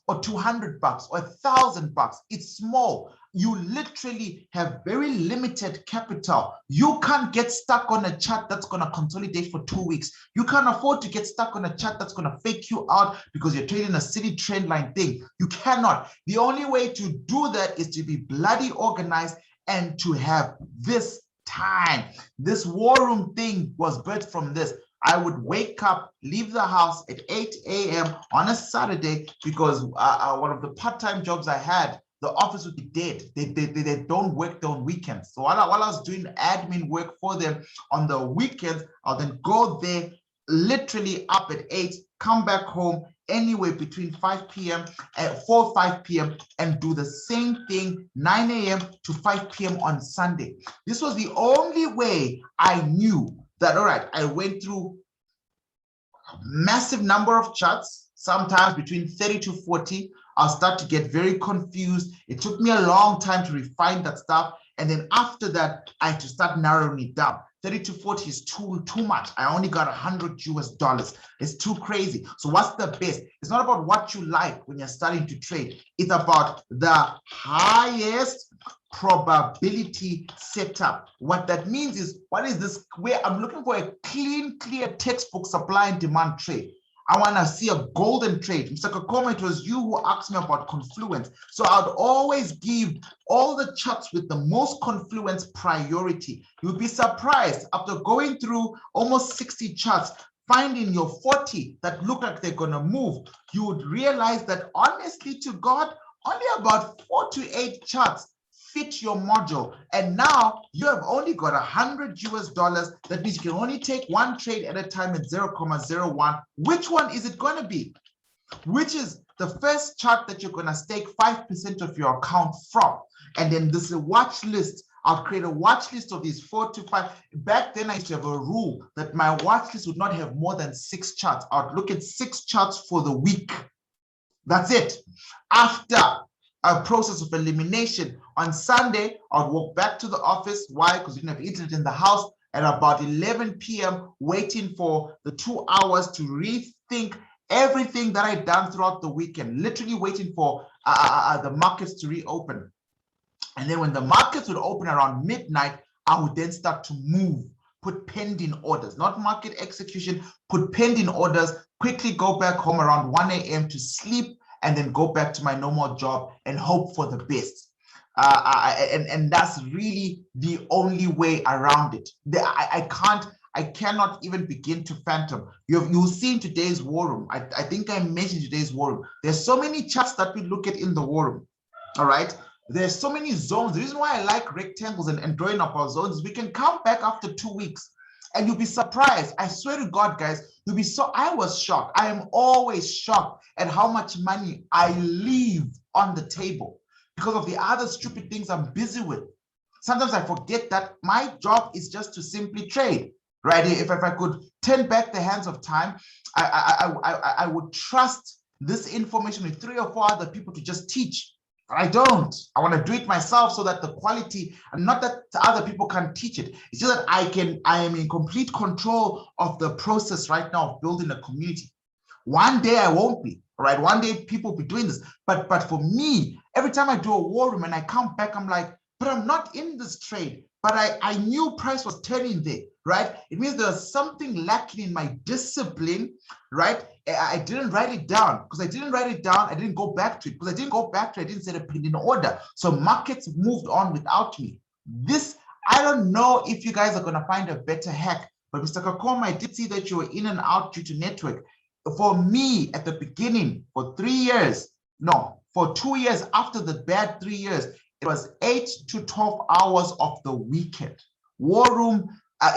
or $200 or $1,000. It's small. You literally have very limited capital. You can't get stuck on a chart that's going to consolidate for 2 weeks. You can't afford to get stuck on a chart that's going to fake you out because you're trading a city trend line thing. You cannot. The only way to do that is to be bloody organized and to have this time. This war room thing was birthed from this. I would wake up, leave the house at 8 a.m. on a Saturday because one of the part-time jobs I had, the office would be dead. They don't work on weekends. So while I was doing admin work for them on the weekends, I'll then go there literally up at 8, come back home anywhere between 5 p.m. and 4 5 p.m. and do the same thing 9 a.m. to 5 p.m. on Sunday. This was the only way I knew that, all right, I went through a massive number of charts, sometimes between 30 to 40. I'll start to get very confused. It took me a long time to refine that stuff. And then after that, I had to start narrowing it down. 30 to 40 is too much. I only got $100. It's too crazy. So what's the best? It's not about what you like when you're starting to trade. It's about the highest probability setup. What that means is, what is this? Where I'm looking for a clean, clear textbook supply and demand trade. I want to see a golden trade. Mr. Kakoma, it was you who asked me about Confluence. So I'd always give all the charts with the most Confluence priority. You'd be surprised after going through almost 60 charts, finding your 40 that look like they're going to move. You would realize that honestly to God, only about 4 to 8 charts fit your module, and now you have only got $100. That means you can only take one trade at a time at 0.01. Which one is it going to be? Which is the first chart that you're going to stake 5% of your account from? And then this is a watch list. I'll create a watch list of these 4 to 5. Back then, I used to have a rule that my watch list would not have more than 6 charts. I would look at 6 charts for the week. That's it. After a process of elimination, on Sunday, I would walk back to the office. Why? Because we didn't have internet in the house. At about 11 p.m., waiting for the 2 hours to rethink everything that I'd done throughout the weekend, literally waiting for the markets to reopen. And then when the markets would open around midnight, I would then start to move, put pending orders, not market execution, put pending orders, quickly go back home around 1 a.m. to sleep, and then go back to my normal job and hope for the best. And that's really the only way around it. I I cannot even begin to fathom. You'll see in today's war room, I think I mentioned today's war room, there's so many charts that we look at in the war room, all right? There's so many zones. The reason why I like rectangles and drawing up our zones is we can come back after 2 weeks and you'll be surprised. I swear to God, guys, I was shocked. I am always shocked at how much money I leave on the table because of the other stupid things I'm busy with. Sometimes I forget that my job is just to simply trade, right? If I could turn back the hands of time, I would trust this information with 3 or 4 other people to just teach. But I don't. I want to do it myself so that the quality, and not that other people can teach it. It's just that I am in complete control of the process right now of building a community. One day I won't be, right? One day people will be doing this. But for me, every time I do a war room and I come back, I'm like, but I'm not in this trade. But I knew price was turning there, right? It means there was something lacking in my discipline, right? I didn't write it down. Because I didn't write it down, I didn't go back to it. Because I didn't go back to it, I didn't set a pin in order. So markets moved on without me. This, I don't know if you guys are going to find a better hack. But Mr. Kakoma, I did see that you were in and out due to network. For me, at the beginning, for 3 years, no, for 2 years after the bad 3 years, it was 8 to 12 hours of the weekend. War room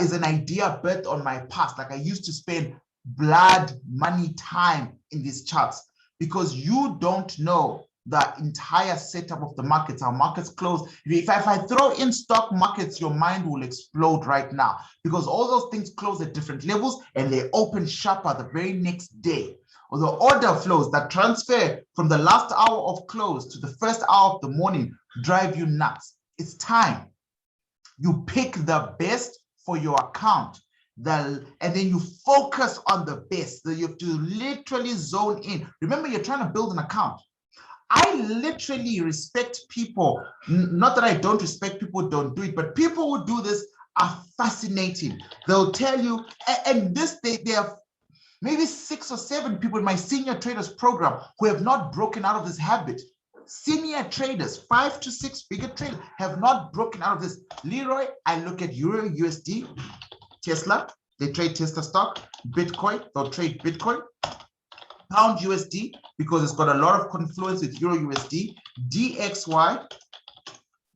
is an idea birthed on my past. Like I used to spend blood, money, time in these charts because you don't know the entire setup of the markets, how markets close. If I throw in stock markets, your mind will explode right now because all those things close at different levels and they open sharper the very next day. Or the order flows that transfer from the last hour of close to the first hour of the morning drive you nuts. It's time. You pick the best for your account, and then you focus on the best. So you have to literally zone in. Remember, you're trying to build an account. I literally respect people. Not that I don't respect people who don't do it, but people who do this are fascinating. They'll tell you, and this, they have maybe 6 or 7 people in my senior traders program who have not broken out of this habit. Senior traders, 5 to 6 figure traders have not broken out of this. Leroy, I look at Euro USD, Tesla, they trade Tesla stock, Bitcoin, they'll trade Bitcoin, Pound USD, because it's got a lot of confluence with Euro USD, DXY,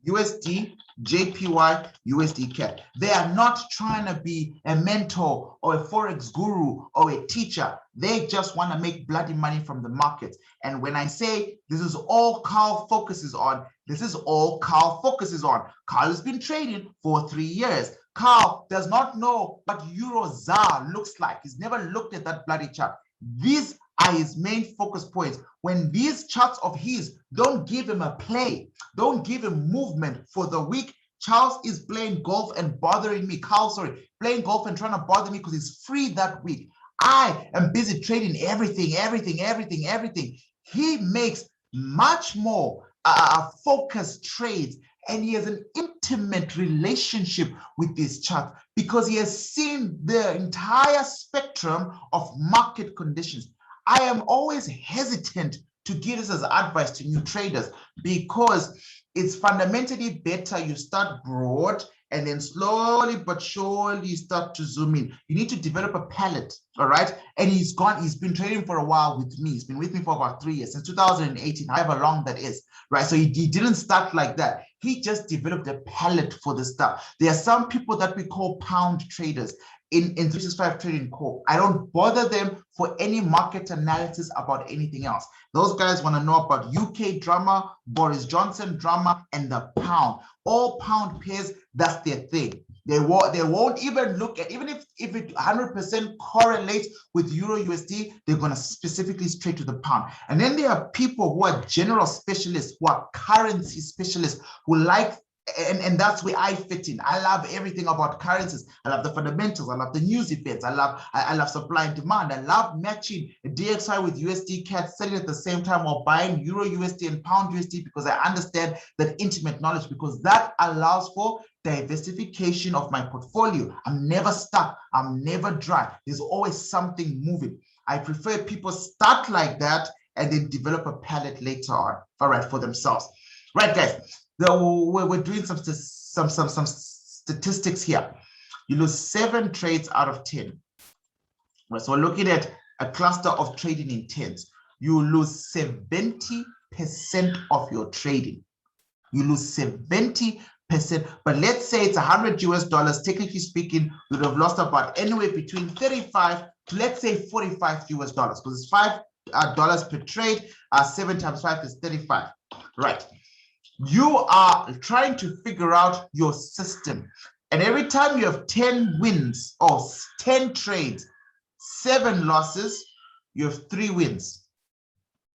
USD, JPY, USD CAD. They are not trying to be a mentor or a Forex guru or a teacher. They just want to make bloody money from the market. And when I say this is all Carl focuses on, this is all Carl focuses on. Carl has been trading for 3 years. Carl does not know what Euro ZAR looks like. He's never looked at that bloody chart. These are his main focus points. When these charts of his don't give him a play, don't give him movement for the week, Charles is playing golf and bothering me. Carl, sorry, playing golf and trying to bother me because he's free that week. I am busy trading everything. He makes much more focused trades, and he has an intimate relationship with this chart because he has seen the entire spectrum of market conditions. I am always hesitant to give this as advice to new traders because it's fundamentally better you start broad and then slowly but surely you start to zoom in. You need to develop a palette, all right? And he's been trading for a while with me. He's been with me for about 3 years, since 2018, however long that is, right? So he didn't start like that. He just developed a palette for the stuff. There are some people that we call pound traders in 365 Trading Corp. I don't bother them for any market analysis about anything else. Those guys want to know about UK drama, Boris Johnson drama, and the pound. All pound pairs, that's their thing. They won't even look at, even if it 100% correlates with Euro USD, they're going to specifically straight to the pound. And then there are people who are general specialists, who are currency specialists, who like, and that's where I fit in. I love everything about currencies. I love the fundamentals. I love the news events. I love supply and demand. I love matching DXY with USD CAD, selling at the same time, or buying Euro USD and Pound USD because I understand that intimate knowledge, because that allows for diversification of my portfolio. I'm never stuck. I'm never dry. There's always something moving. I prefer people start like that and then develop a palette later on, all right, for themselves. Right, guys. We're doing some statistics here. you lose 7 trades out of 10. Right, so we're looking at a cluster of trading intents. You lose 70% of your trading. You lose 70%. But let's say it's $100 technically speaking, you would have lost about anywhere between 35 to, let's say, $45 because it's $5 per trade. 7 times 5 is 35. Right. You are trying to figure out your system. And every time you have 10 wins or 10 trades, 7 losses, you have 3 wins.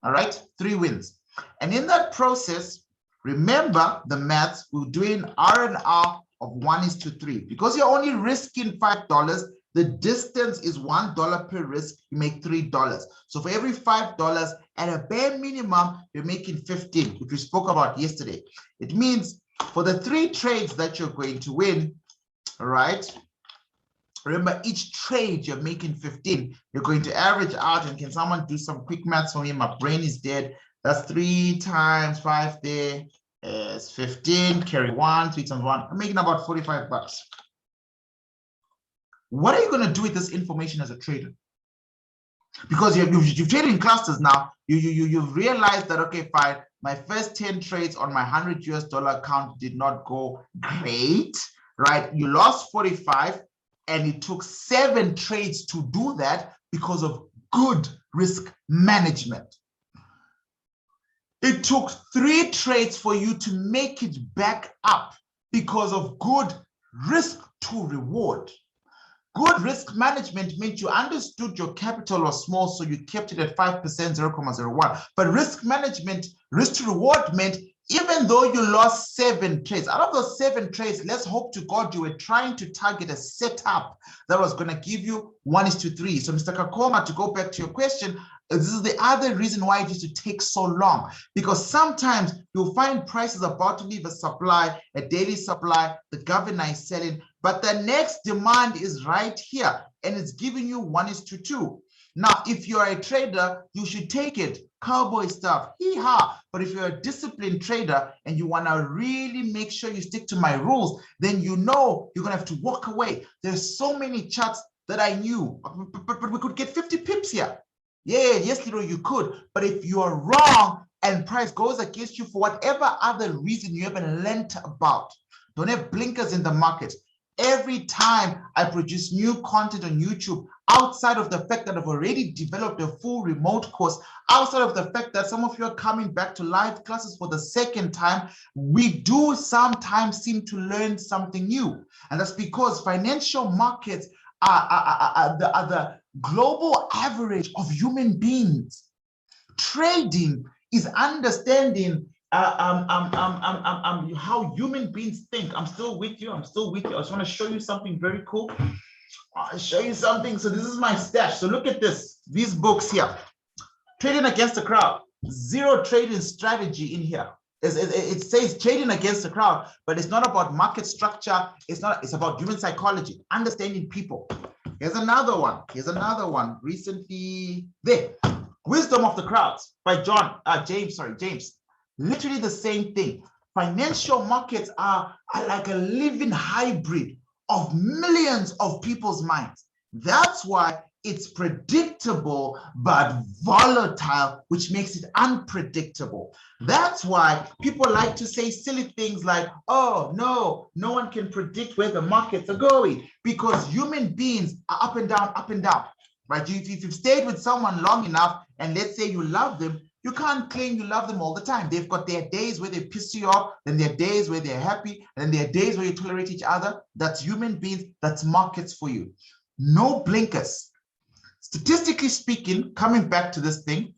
All right, 3 wins. And in that process, remember the maths, we're doing R&R of 1:3. Because you're only risking $5, the distance is $1 per risk, you make $3. So for every $5, at a bare minimum, you're making 15, which we spoke about yesterday. It means for the 3 trades that you're going to win, all right, remember each trade you're making 15, you're going to average out. And can someone do some quick maths for me? My brain is dead. That's 3 times 5 there is 15, carry 1, 3 times 1. I'm making about $45. What are you going to do with this information as a trader? Because you've traded in clusters now. You've realized that, okay, fine, my first 10 trades on my $100 account did not go great, right? You lost 45, and it took 7 trades to do that because of good risk management. It took 3 trades for you to make it back up because of good risk to reward. Good risk management meant you understood your capital was small, so you kept it at 5%, 0.01. But risk management, risk to reward meant even though you lost 7 trades, out of those 7 trades, let's hope to God you were trying to target a setup that was going to give you 1:3. So Mr. Kakoma, to go back to your question, this is the other reason why it used to take so long, because sometimes you'll find prices about to leave a supply, a daily supply, the governor is selling, but the next demand is right here and it's giving you 1:2. Now, if you're a trader, you should take it, cowboy stuff, hee-haw. But if you're a disciplined trader and you want to really make sure you stick to my rules, then you know you're going to have to walk away. There's so many charts that I knew, but we could get 50 pips here. Yeah, yes, Leroy, you could. But if you are wrong and price goes against you for whatever other reason you haven't learned about, don't have blinkers in the market. Every time I produce new content on YouTube, outside of the fact that I've already developed a full remote course, outside of the fact that some of you are coming back to live classes for the second time, we do sometimes seem to learn something new. And that's because financial markets are the global average of human beings. Trading is understanding how human beings think. I'm still with you. I just want to show you something very cool. I'll show you something. So this is my stash. So look at this, these books here. Trading Against the Crowd, Zero Trading Strategy in here. It says trading against the crowd, but it's not about market structure. It's about human psychology, understanding people. Here's another one. Recently there, Wisdom of the Crowds by James. Literally the same thing. Financial markets are like a living hybrid of millions of people's minds. That's why it's predictable but volatile, which makes it unpredictable. That's why people like to say silly things like, oh, no one can predict where the markets are going, because human beings are up and down, right? If you've stayed with someone long enough, and let's say you love them, you can't claim you love them all the time. They've got their days where they piss you off, then there are days where they're happy, and then there are days where you tolerate each other. That's human beings, that's markets for you. No blinkers. Statistically speaking, coming back to this thing,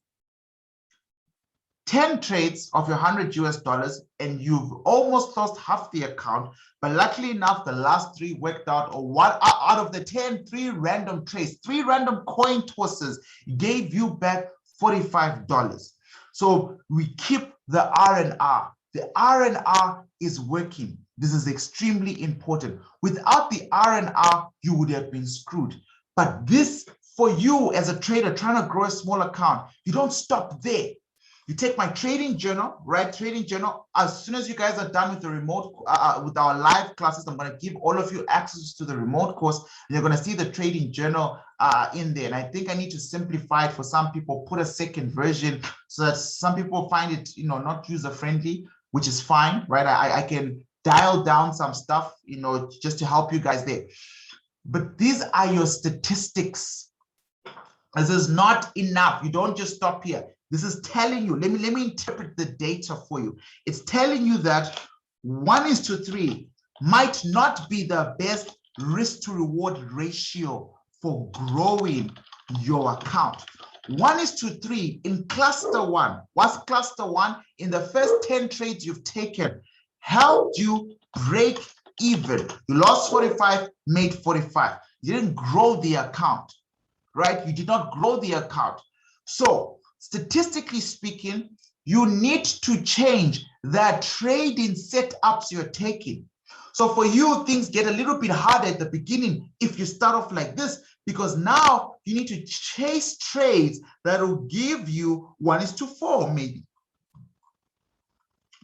10 trades of your $100 and you've almost lost half the account, but luckily enough, the last 3 worked out, or what out of the 10, 3 random trades, 3 random coin tosses gave you back $45. So we keep the R&R. The R&R is working. This is extremely important. Without the R&R, you would have been screwed. But this, for you as a trader trying to grow a small account, you don't stop there. You take my trading journal, right? Trading journal. As soon as you guys are done with the remote, with our live classes, I'm going to give all of you access to the remote course. And you're going to see the trading journal in there. And I think I need to simplify it for some people, put a second version so that some people find it, not user friendly, which is fine, right? I can dial down some stuff, just to help you guys there. But these are your statistics. This is not enough. You don't just stop here. This is telling you, let me interpret the data for you. It's telling you that 1:3 might not be the best risk to reward ratio for growing your account. 1:3 in cluster one. What's cluster one? In the first 10 trades you've taken, helped you break even. You lost 45, made 45. You didn't grow the account, right? You did not grow the account. So statistically speaking, you need to change the trading setups you're taking. So for you, things get a little bit harder at the beginning if you start off like this, because now you need to chase trades that will give you 1:4 maybe.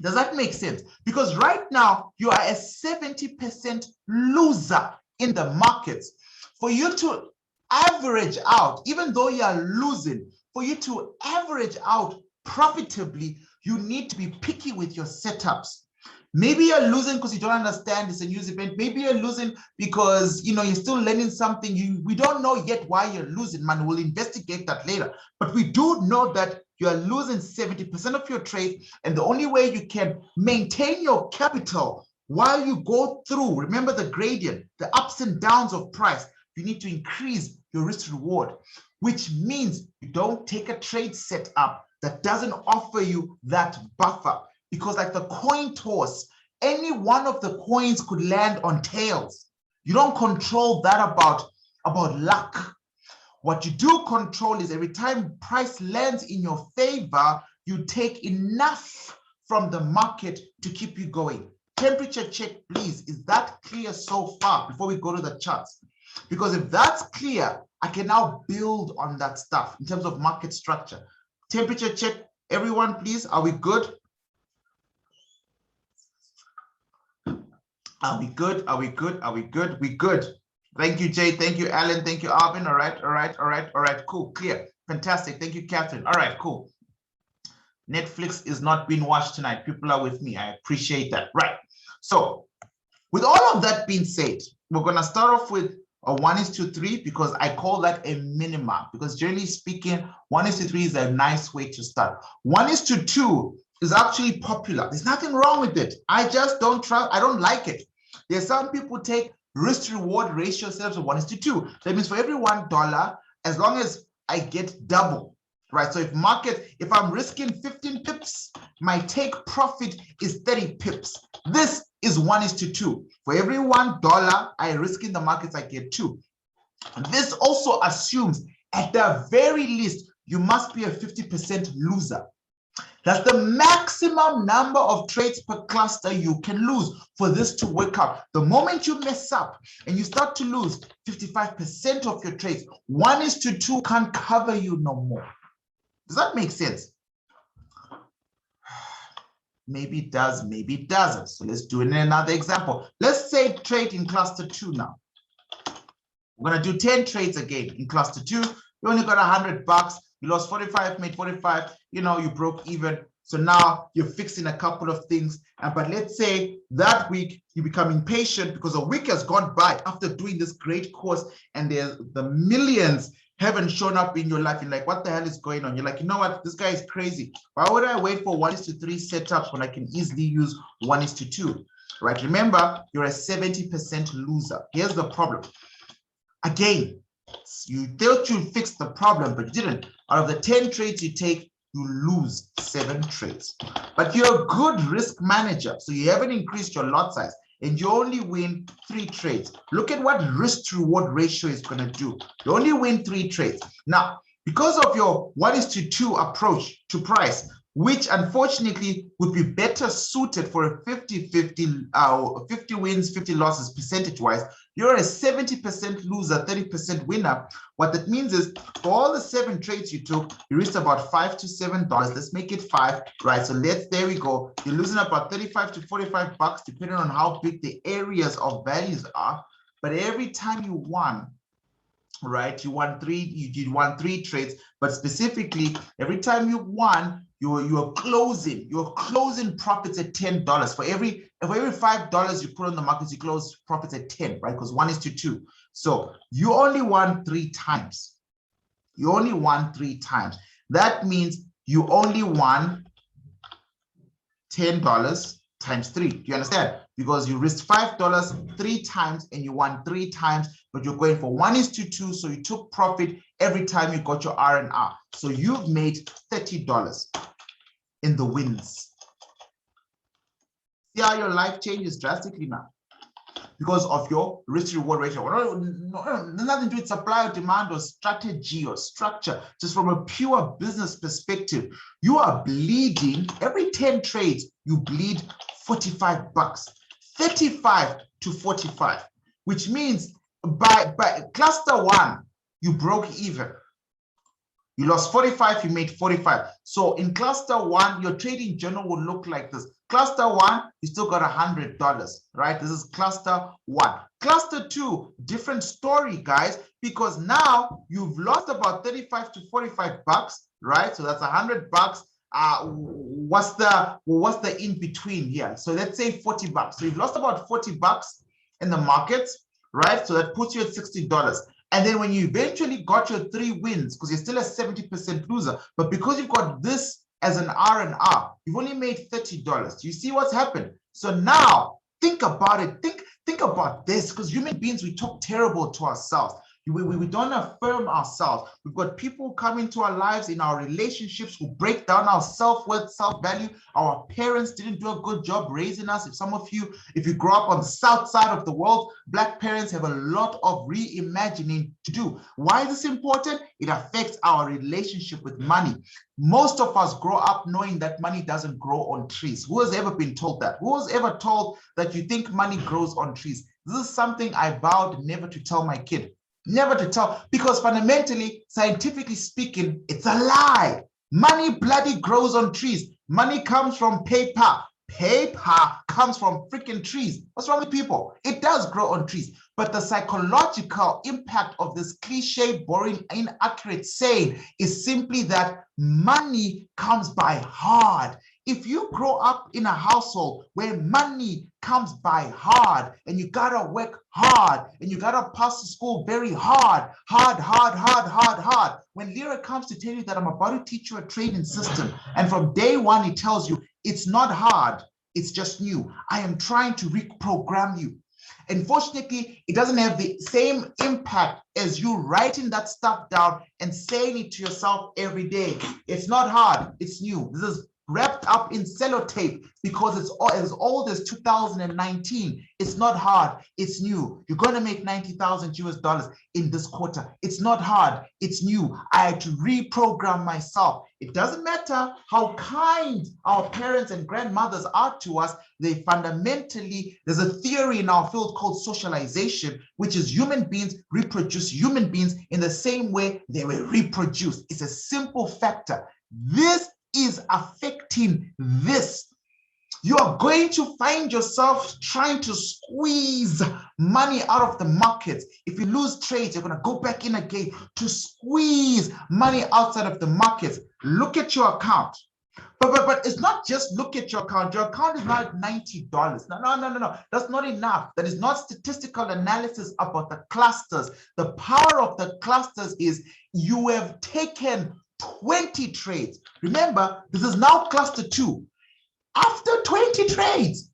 Does that make sense? Because right now you are a 70% loser in the markets. For you to average out, even though you are losing, for you to average out profitably, you need to be picky with your setups. Maybe you're losing because you don't understand it's a news event. Maybe you're losing because you're still learning something. We don't know yet why you're losing, man. We'll investigate that later. But we do know that you are losing 70% of your trade, and the only way you can maintain your capital while you go through, remember the gradient, the ups and downs of price, you need to increase your risk reward, which means you don't take a trade setup that doesn't offer you that buffer. Because like the coin toss, any one of the coins could land on tails. You don't control that about luck. What you do control is every time price lands in your favor, you take enough from the market to keep you going. Temperature check, please. Is that clear so far before we go to the charts? Because if that's clear, I can now build on that stuff in terms of market structure. Temperature check, everyone, please. Are we good? Are we good? Are we good? Are we good? We good. Thank you, Jay. Thank you, Alan. Thank you, Arvin. All right. Cool, clear. Fantastic. Thank you, Catherine. All right, cool. Netflix is not being watched tonight. People are with me. I appreciate that. Right. So with all of that being said, we're going to start off with a 1:3 because I call that a minima, because generally speaking, 1:3 is a nice way to start. 1:2 is actually popular. There's nothing wrong with it. I just don't trust. I don't like it. There's some people take risk reward ratio setups of 1:2. That means for every $1, as long as I get double, right? So if I'm risking 15 pips, my take profit is 30 pips. This is 1:2. For every $1 I risk in the markets, I get 2. And this also assumes at the very least, you must be a 50% loser. That's the maximum number of trades per cluster you can lose for this to work out. The moment you mess up and you start to lose 55% of your trades, 1:2 can't cover you no more. Does that make sense? Maybe it does, maybe it doesn't. So let's do it in another example. Let's say trade in cluster 2 now. We're going to do 10 trades again in cluster 2. You only got $100. You lost 45, made 45, you broke even. So now you're fixing a couple of things. But let's say that week you become impatient because a week has gone by after doing this great course and the millions haven't shown up in your life. You're like, what the hell is going on? You're like, you know what? This guy is crazy. Why would I wait for 1:3 setups when I can easily use 1:2, right? Remember, you're a 70% loser. Here's the problem. Again, you thought you fixed the problem, but you didn't. Out of the 10 trades you take, you lose 7 trades. But you're a good risk manager, so you haven't increased your lot size, and you only win 3 trades. Look at what risk to reward ratio is going to do. You only win 3 trades. Now, because of your 1:2 approach to price, which unfortunately would be better suited for a 50-50, 50 wins, 50 losses percentage-wise. You're a 70% loser, 30% winner. What that means is for all the 7 trades you took, you risked about $5 to $7. Let's make it 5, right? So there we go. You're losing about 35 to 45 bucks, depending on how big the areas of values are. But every time you won, right, you won 3 trades, but specifically every time you won, you're closing profits at $10. For every $5 you put on the markets, you close profits at 10, right? Because 1:2. So you only won 3 times. You only won 3 times. That means you only won $10 times 3. Do you understand? Because you risked $5 3 times and you won 3 times, but you're going for 1:2, so you took profit every time you got your R&R. So you've made $30 in the wins. See how your life changes drastically now because of your risk reward ratio. Nothing to do with supply or demand or strategy or structure. Just from a pure business perspective, you are bleeding every 10 trades. You bleed 45 bucks, 35 to 45, which means by cluster 1, you broke even. You lost 45, you made 45. So in cluster 1, your trading journal will look like this. Cluster 1, you still got $100, right? This is cluster 1. Cluster 2, different story, guys, because now you've lost about 35 to 45 bucks, right? So that's 100 bucks. What's the in between here? So let's say 40 bucks. So you've lost about 40 bucks in the markets, right? So that puts you at $60. And then when you eventually got your 3 wins, because you're still a 70% loser, but because you've got this as an R&R, you've only made $30. Do you see what's happened? So now think about it. Think about this, because human beings, we talk terrible to ourselves. We don't affirm ourselves. We've got people come into our lives in our relationships who break down our self-worth, self-value. Our parents didn't do a good job raising us. If you grow up on the south side of the world, Black parents have a lot of reimagining to do. Why is this important? It affects our relationship with money. Most of us grow up knowing that money doesn't grow on trees. Who has ever been told that? Who was ever told that you think money grows on trees? This is something I vowed never to tell my kid. Never to tell, because fundamentally, scientifically speaking, it's a lie. Money bloody grows on trees. Money comes from paper. Paper comes from freaking trees. What's wrong with people? It does grow on trees. But the psychological impact of this cliche, boring, inaccurate saying is simply that money comes by hard. If you grow up in a household where money comes by hard, and you gotta work hard, and you gotta pass the school very hard. When Lyra comes to tell you that I'm about to teach you a trading system, and from day 1, he tells you it's not hard, it's just new. I am trying to reprogram you. Unfortunately, it doesn't have the same impact as you writing that stuff down and saying it to yourself every day. It's not hard, it's new. This is wrapped up in sellotape because it's as old as 2019. It's not hard, it's new. You're going to make $90,000 in this quarter. It's not hard, it's new. I had to reprogram myself. It doesn't matter how kind our parents and grandmothers are to us. They fundamentally, there's a theory in our field called socialization, which is human beings reproduce human beings in the same way they were reproduced. It's a simple factor. This is affecting this. You are going to find yourself trying to squeeze money out of the markets. If you lose trades, you're going to go back in again to squeeze money outside of the markets. Look at your account. But it's not just look at your account. Your account is not $90. No. That's not enough. That is not statistical analysis about the clusters. The power of the clusters is you have taken 20 trades. Remember, this is now cluster 2. After 20 trades,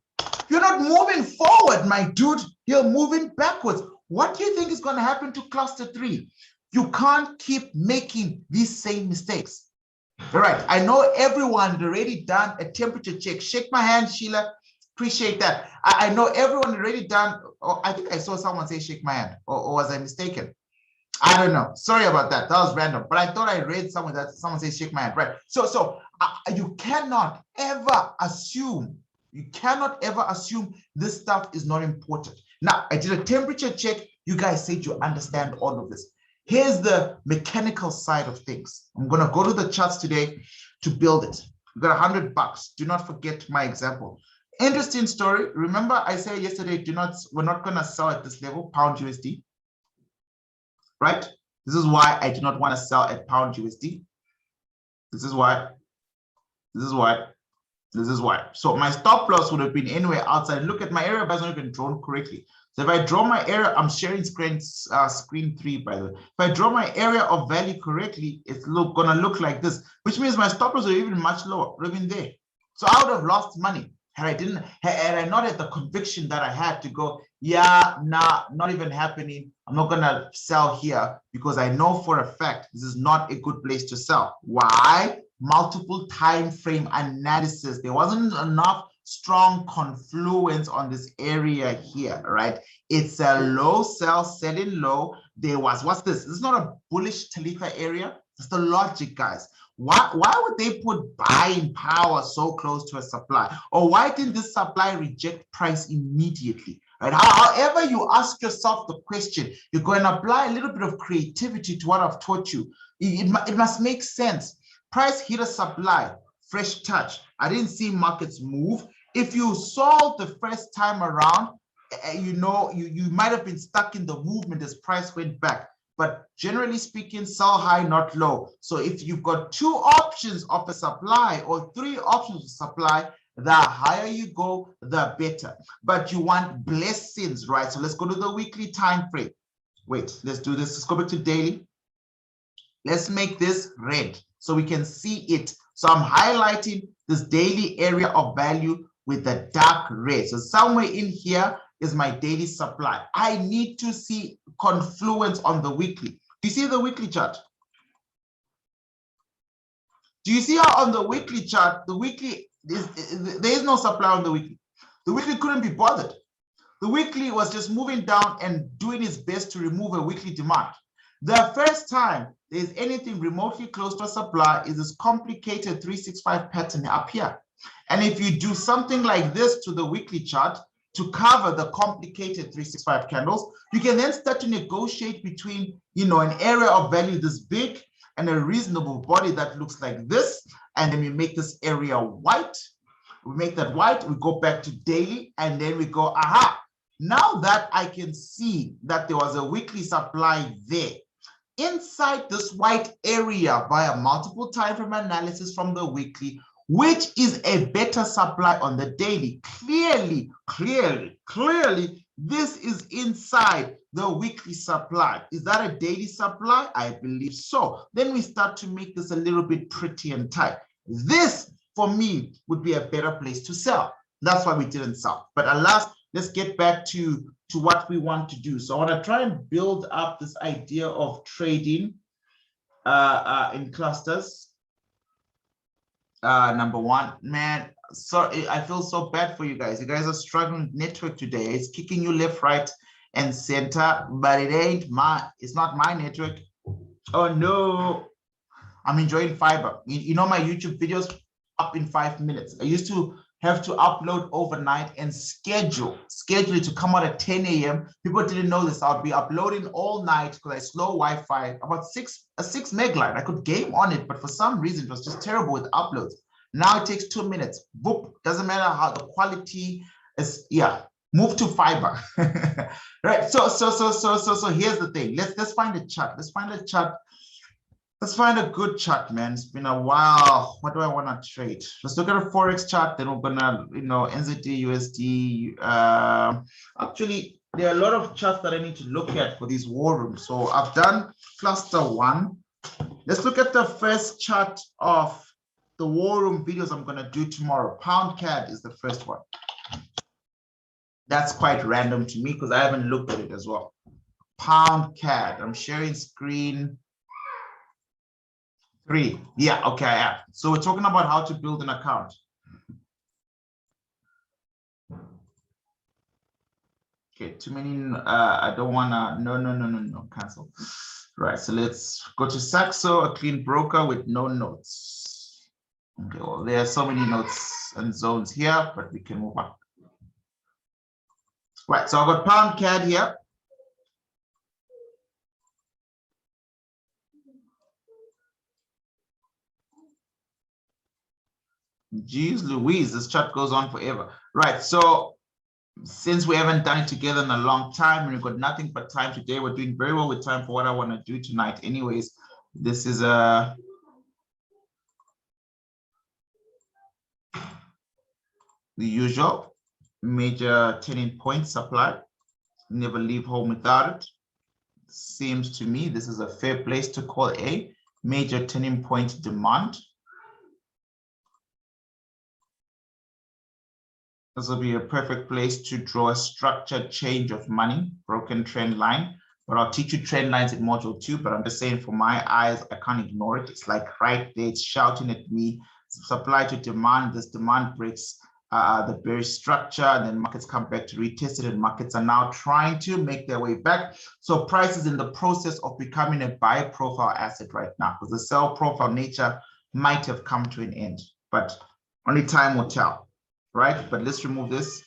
you're not moving forward, my dude. You're moving backwards. What do you think is going to happen to cluster 3? You can't keep making these same mistakes. All right. I know everyone had already done a temperature check. Shake my hand, Sheila. Appreciate that. I know everyone had already done, I think I saw someone say shake my hand, or was I mistaken? I don't know. Sorry about that. That was random. But I thought I read somewhere that someone says shake my hand. Right. So you cannot ever assume, this stuff is not important. Now, I did a temperature check. You guys said you understand all of this. Here's the mechanical side of things. I'm going to go to the charts today to build it. You got $100. Do not forget my example. Interesting story. Remember I said yesterday, we're not going to sell at this level, pound USD, right? This is why I do not want to sell at pound USD. This is why. So my stop loss would have been anywhere outside. Look at my area, but it's not even drawn correctly. So if I draw my area, I'm sharing screen 3, by the way. If I draw my area of value correctly, it's gonna look like this, which means my stop loss are even much lower, even there. So I would have lost money had I not had the conviction that I had to go, yeah, nah, not even happening. I'm not gonna sell here because I know for a fact this is not a good place to sell. Why? Multiple time frame analysis. There wasn't enough strong confluence on this area here, right? It's a low sell, selling low. There was, what's this? This is not a bullish Talitha area. It's the logic, guys. Why would they put buying power so close to a supply? Or why didn't this supply reject price immediately? Right? However you ask yourself the question, you're going to apply a little bit of creativity to what I've taught you. It must make sense. Price hit a supply, fresh touch. I didn't see markets move. If you saw the first time around, you might have been stuck in the movement as price went back. But generally speaking, sell high, not low. So if you've got 2 options of a supply or 3 options of supply, the higher you go, the better. But you want blessings, right? So let's go to the weekly time frame. Wait, let's do this. Let's go back to daily. Let's make this red so we can see it. So I'm highlighting this daily area of value with the dark red. So somewhere in here is my daily supply. I need to see confluence on the weekly. Do you see the weekly chart? Do you see how on the weekly chart, there is no supply on the weekly. The weekly couldn't be bothered. The weekly was just moving down and doing its best to remove a weekly demand. The first time there's anything remotely close to a supply is this complicated 365 pattern up here. And if you do something like this to the weekly chart to cover the complicated 365 candles, you can then start to negotiate between, an area of value this big and a reasonable body that looks like this. And then we make this area white. We make that white, we go back to daily, and then we go, aha, now that I can see that there was a weekly supply there, inside this white area via multiple time frame analysis from the weekly, which is a better supply on the daily. Clearly, this is inside the weekly supply. Is that a daily supply? I believe so. Then we start to make this a little bit pretty and tight. This, for me, would be a better place to sell. That's why we didn't sell. But alas, let's get back to what we want to do. So I want to try and build up this idea of trading in clusters. Number one, man, sorry, I feel so bad for you guys. You guys are struggling with network today. It's kicking you left, right, and center, but it's not my network. Oh no, I'm enjoying fiber. You know my YouTube videos up in 5 minutes. I used to have to upload overnight and schedule it to come out at 10 a.m. People didn't know this. I'll be uploading all night because I slow Wi-Fi, about a 6 meg line. I could game on it, but for some reason it was just terrible with uploads. Now it takes 2 minutes. Boop, doesn't matter how the quality is. Yeah, move to fiber. Right. So here's the thing. Let's find a chart. Let's find a chart. Let's find a good chart, man. It's been a while. What do I want to trade? Let's look at a Forex chart. Then we're gonna, NZD, USD. Actually, there are a lot of charts that I need to look at for these war rooms. So I've done cluster 1. Let's look at the first chart of the war room videos I'm gonna do tomorrow. Pound CAD is the first one. That's quite random to me because I haven't looked at it as well. Pound CAD. I'm sharing screen 3. Yeah, okay, I have. So we're talking about how to build an account. Okay, too many, I don't wanna, no, cancel. Right, so let's go to Saxo, a clean broker with no notes. Okay, well, there are so many notes and zones here, but we can move on. Right, so I've got pound CAD here. Jeez Louise, this chat goes on forever. Right, so since we haven't done it together in a long time and we've got nothing but time today, we're doing very well with time for what I want to do tonight anyways. This is the usual major turning point supply. Never leave home without it. Seems to me this is a fair place to call a major turning point demand. This will be a perfect place to draw a structured change of money, broken trend line. But I'll teach you trend lines in module 2, but I'm just saying for my eyes, I can't ignore it. It's like right there, it's shouting at me, supply to demand, this demand breaks the bearish structure, and then markets come back to retest it, and markets are now trying to make their way back. So price is in the process of becoming a buy profile asset right now, because the sell profile nature might have come to an end, but only time will tell. Right, but let's remove this.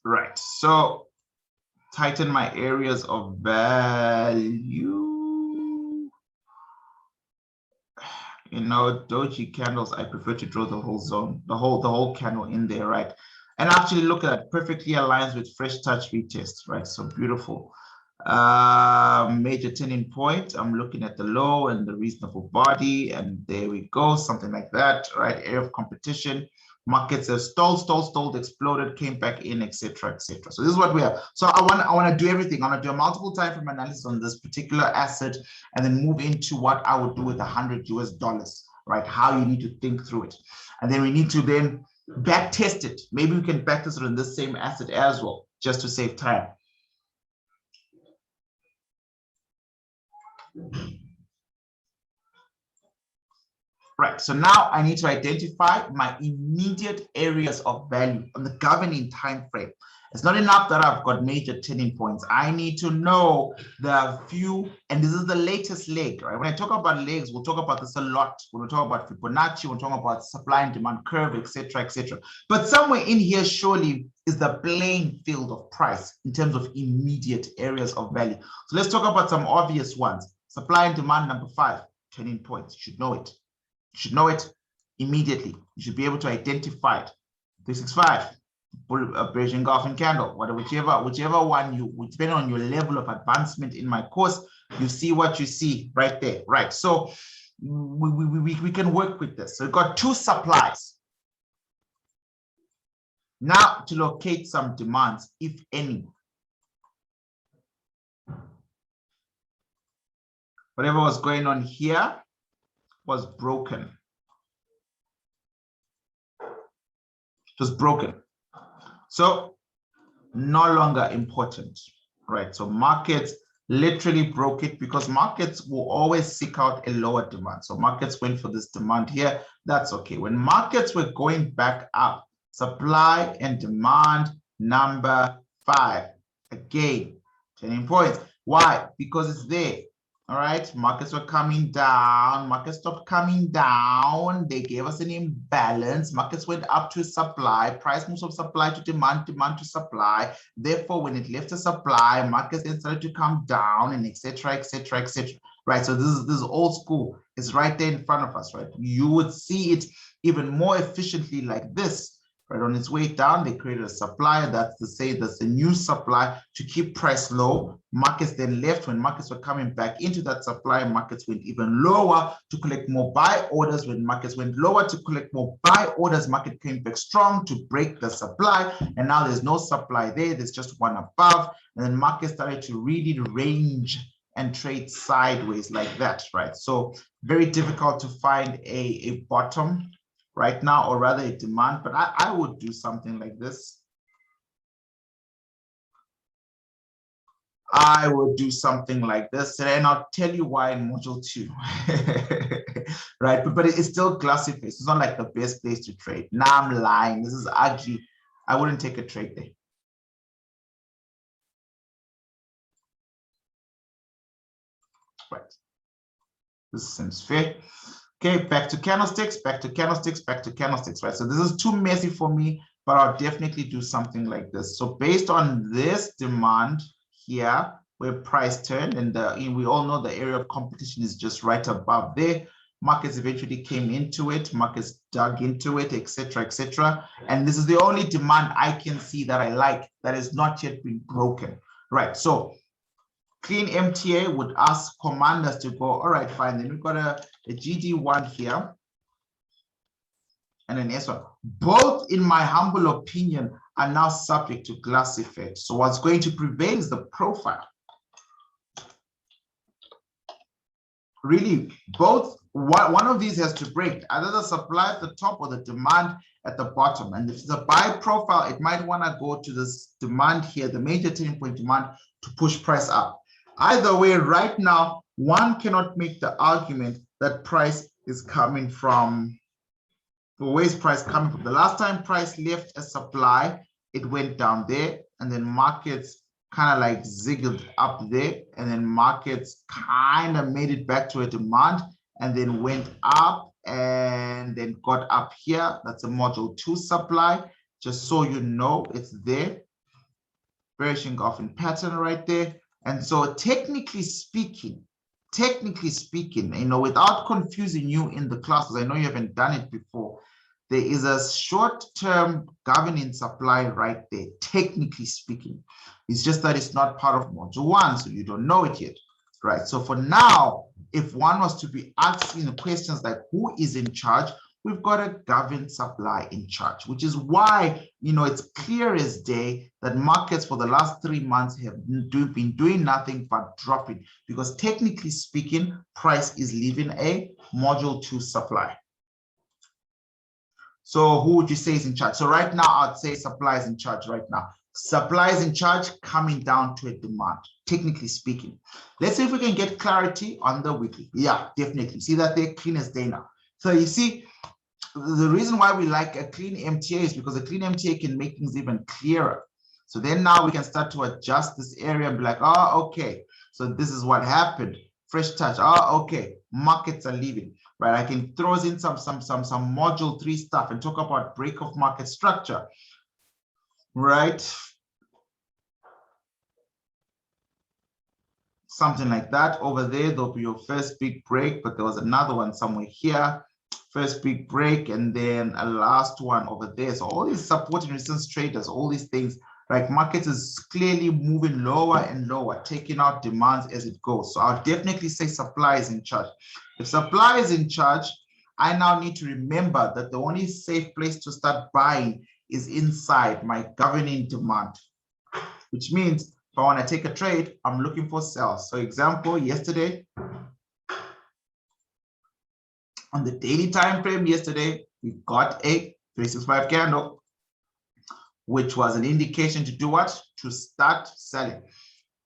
Right, so tighten my areas of value. You know, doji candles, I prefer to draw the whole zone, the whole candle in there, right? And actually look at it, perfectly aligns with fresh touch retest, right? So beautiful. Major turning point, I'm looking at the low and the reasonable body, and there we go, something like that, right? Area of competition, markets have stalled, exploded, came back in, etc., etc. So this is what we have. So I want to do everything. I want to do a multiple time frame analysis on this particular asset, and then move into what I would do with $100 US, right? How you need to think through it, and then we need to then back test it. Maybe we can back test it on this same asset as well, just to save time. Right, so now I need to identify my immediate areas of value on the governing time frame. It's not enough that I've got major turning points. I need to know the few, and this is the latest leg, right? When I talk about legs, we'll talk about this a lot. When we talk about Fibonacci, we'll talk about supply and demand curve, etc., etc. But somewhere in here, surely, is the playing field of price in terms of immediate areas of value. So let's talk about some obvious ones. Supply and demand, number 5, turning points. You should know it. You should know it immediately. You should be able to identify it. 365, bearish engulfing candle, whichever one you, depending on your level of advancement in my course, you see what you see right there, right? So we can work with this. So we've got 2 supplies. Now to locate some demands, if any. Whatever was going on here was broken. It was broken. So no longer important, right? So markets literally broke it, because markets will always seek out a lower demand. So markets went for this demand here. That's okay. When markets were going back up, supply and demand, number 5. Again, turning points. Why? Because it's there. All right, markets were coming down, markets stopped coming down, they gave us an imbalance, markets went up to supply, price moves from supply to demand, demand to supply. Therefore, when it left the supply, markets then started to come down, and etc., etc., etc. Right, so this is old school. It's right there in front of us, right? You would see it even more efficiently like this. Right, on its way down, they created a supply. That's to say that's a new supply to keep price low. Markets then left. When markets were coming back into that supply, markets went even lower to collect more buy orders. When markets went lower to collect more buy orders, market came back strong to break the supply. And now there's no supply there. There's just one above. And then markets started to really range and trade sideways like that, right? So very difficult to find a bottom right now, or rather a demand, but I would do something like this. I would do something like this, and I'll tell you why in module 2. Right, but it's still glassy face. It's not like the best place to trade. Now I'm lying. This is ugly. I wouldn't take a trade there. right? This seems fair. Okay, back to candlesticks, back to candlesticks, back to candlesticks, right? So this is too messy for me, but I'll definitely do something like this. So based on this demand here, where price turned, and we all know the area of competition is just right above there. Markets eventually came into it, markets dug into it, etc., etc. And this is the only demand I can see that I like that has not yet been broken, right? So clean MTA would ask commanders to go, all right, fine. Then we've got a GD1 here and an S1. Both, in my humble opinion, are now subject to glass effect. So what's going to prevail is the profile. Really, both, one of these has to break, either the supply at the top or the demand at the bottom. And if it's a buy profile, it might want to go to this demand here, the major turning point demand, to push price up. Either way, right now, one cannot make the argument that price is coming from, where is price coming from? The last time price left a supply, it went down there, and then markets kind of like ziggled up there, and then markets kind of made it back to a demand, and then went up and then got up here. That's a module 2 supply. Just so you know, it's there. Bearish engulfing pattern right there. And so technically speaking, you know, without confusing you in the class, because I know you haven't done it before, there is a short-term governing supply right there, technically speaking. It's just that it's not part of module 1, so you don't know it yet, right? So for now, if one was to be asking questions like who is in charge, we've got a governed supply in charge, which is why, you know, it's clear as day that markets for the last 3 months have been doing nothing but dropping, because technically speaking, price is leaving a module 2 supply. So who would you say is in charge? So right now, I'd say supply is in charge right now. Supply is in charge, coming down to a demand, technically speaking. Let's see if we can get clarity on the weekly. Yeah, definitely. See that they're clean as day now. So you see, the reason why we like a clean MTA is because a clean MTA can make things even clearer. So then now we can start to adjust this area and be like, oh, okay, so this is what happened. Fresh touch. Oh, okay, markets are leaving, right? I can throw in some module 3 stuff and talk about break of market structure, right? Something like that. Over there, there'll be your first big break, but there was another one somewhere here. First big break, and then a last one over there. So all these support and resistance traders, all these things, like market is clearly moving lower and lower, taking out demands as it goes. So I'll definitely say supply is in charge. If supply is in charge, I now need to remember that the only safe place to start buying is inside my governing demand, which means if I want to take a trade, I'm looking for sales. So example, yesterday, on the daily time frame yesterday, we got a 365 candle, which was an indication to do what? To start selling.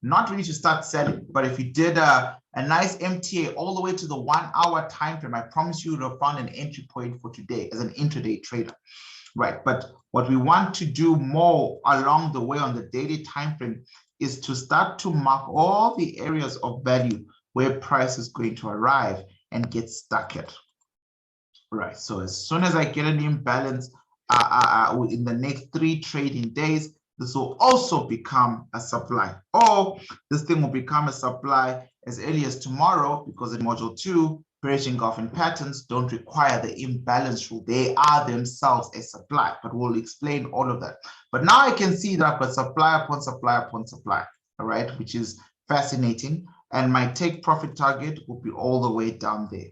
Not really to start selling, but if you did a nice MTA all the way to the 1 hour time frame, I promise you would have found an entry point for today as an intraday trader, right? But what we want to do more along the way on the daily time frame is to start to mark all the areas of value where price is going to arrive and get stuck at. Right, so as soon as I get an imbalance in the next 3 trading days, this will also become a supply. Or this thing will become a supply as early as tomorrow, because in module 2, bearish engulfing patterns don't require the imbalance rule. They are themselves a supply, but we'll explain all of that. But now I can see that I've got supply upon supply upon supply, all right, which is fascinating. And my take profit target will be all the way down there.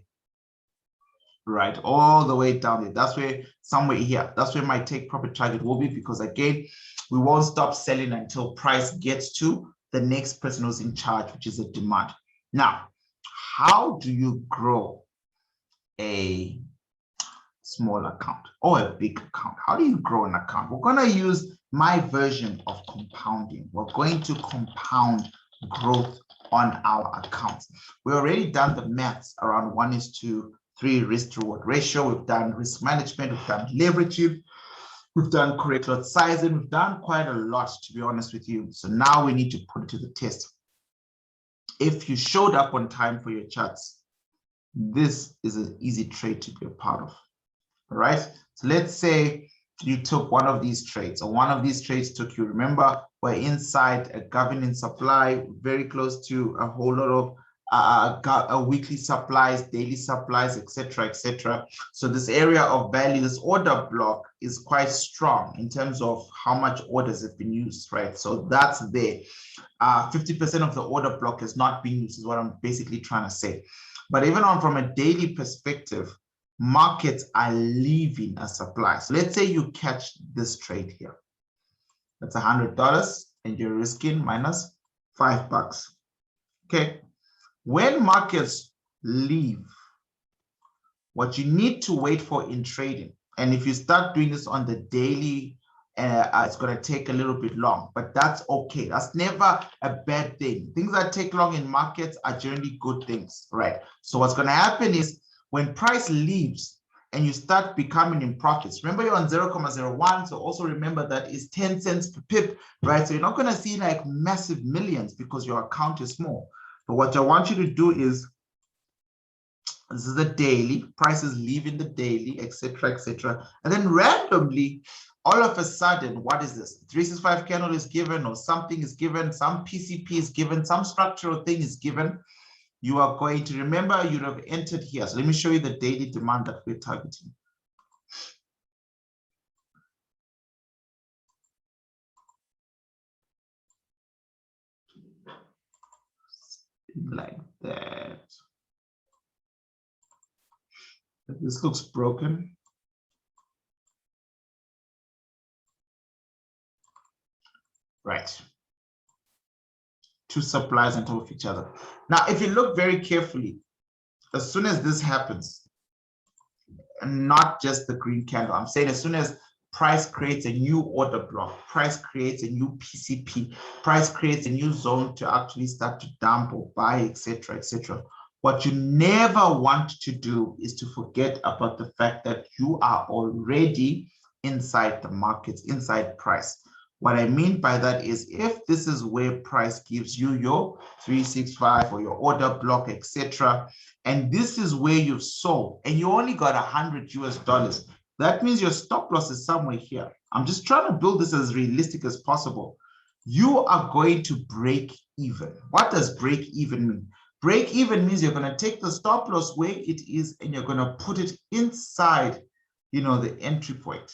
Right, all the way down there. That's where, somewhere here, that's where my take profit target will be, because again, we won't stop selling until price gets to the next person who's in charge, which is a demand. Now, how do you grow a small account or a big account? How do you grow an account? We're going to use my version of compounding. We're going to compound growth on our accounts. We already done the maths around 1:3 risk to reward ratio. We've done risk management, we've done leveraging, we've done correct lot sizing, we've done quite a lot, to be honest with you. So now we need to put it to the test. if you showed up on time for your charts, this is an easy trade to be a part of. All right. So let's say you took one of these trades, or one of these trades took you. Remember, we're inside a governing supply, very close to a whole lot of weekly supplies, daily supplies, etc., etc. So this area of value, this order block is quite strong in terms of how much orders have been used, right? So that's there. 50% of the order block has not been used, is what I'm basically trying to say. But even on from a daily perspective, markets are leaving a supply. So let's say you catch this trade here. That's $100 and you're risking minus $5. Okay. When markets leave, what you need to wait for in trading, and if you start doing this on the daily, it's going to take a little bit long, but that's okay. That's never a bad thing. Things that take long in markets are generally good things, right? So what's going to happen is when price leaves and you start becoming in profits, remember you're on 0.01, so also remember that is 10 cents per pip, right? So you're not going to see like massive millions because your account is small. But what I want you to do is, this is the daily, prices leaving the daily, etc., etc. And then randomly, all of a sudden, what is this? 365 candle is given, or something is given, some PCP is given, some structural thing is given. You are going to remember you'd have entered here. So let me show you the daily demand that we're targeting. Like that. This looks broken. Right. Two supplies on top of each other. Now, if you look very carefully, as soon as this happens, and not just the green candle, I'm saying as soon as price creates a new order block, price creates a new PCP, price creates a new zone to actually start to dump or buy, etc., etc. What you never want to do is to forget about the fact that you are already inside the markets, inside price. What I mean by that is, if this is where price gives you your 365 or your order block, etc., and this is where you've sold and you only got $100, that means your stop loss is somewhere here. I'm just trying to build this as realistic as possible. You are going to break even. What does break even mean? Break even means you're going to take the stop loss where it is and you're going to put it inside, the entry point,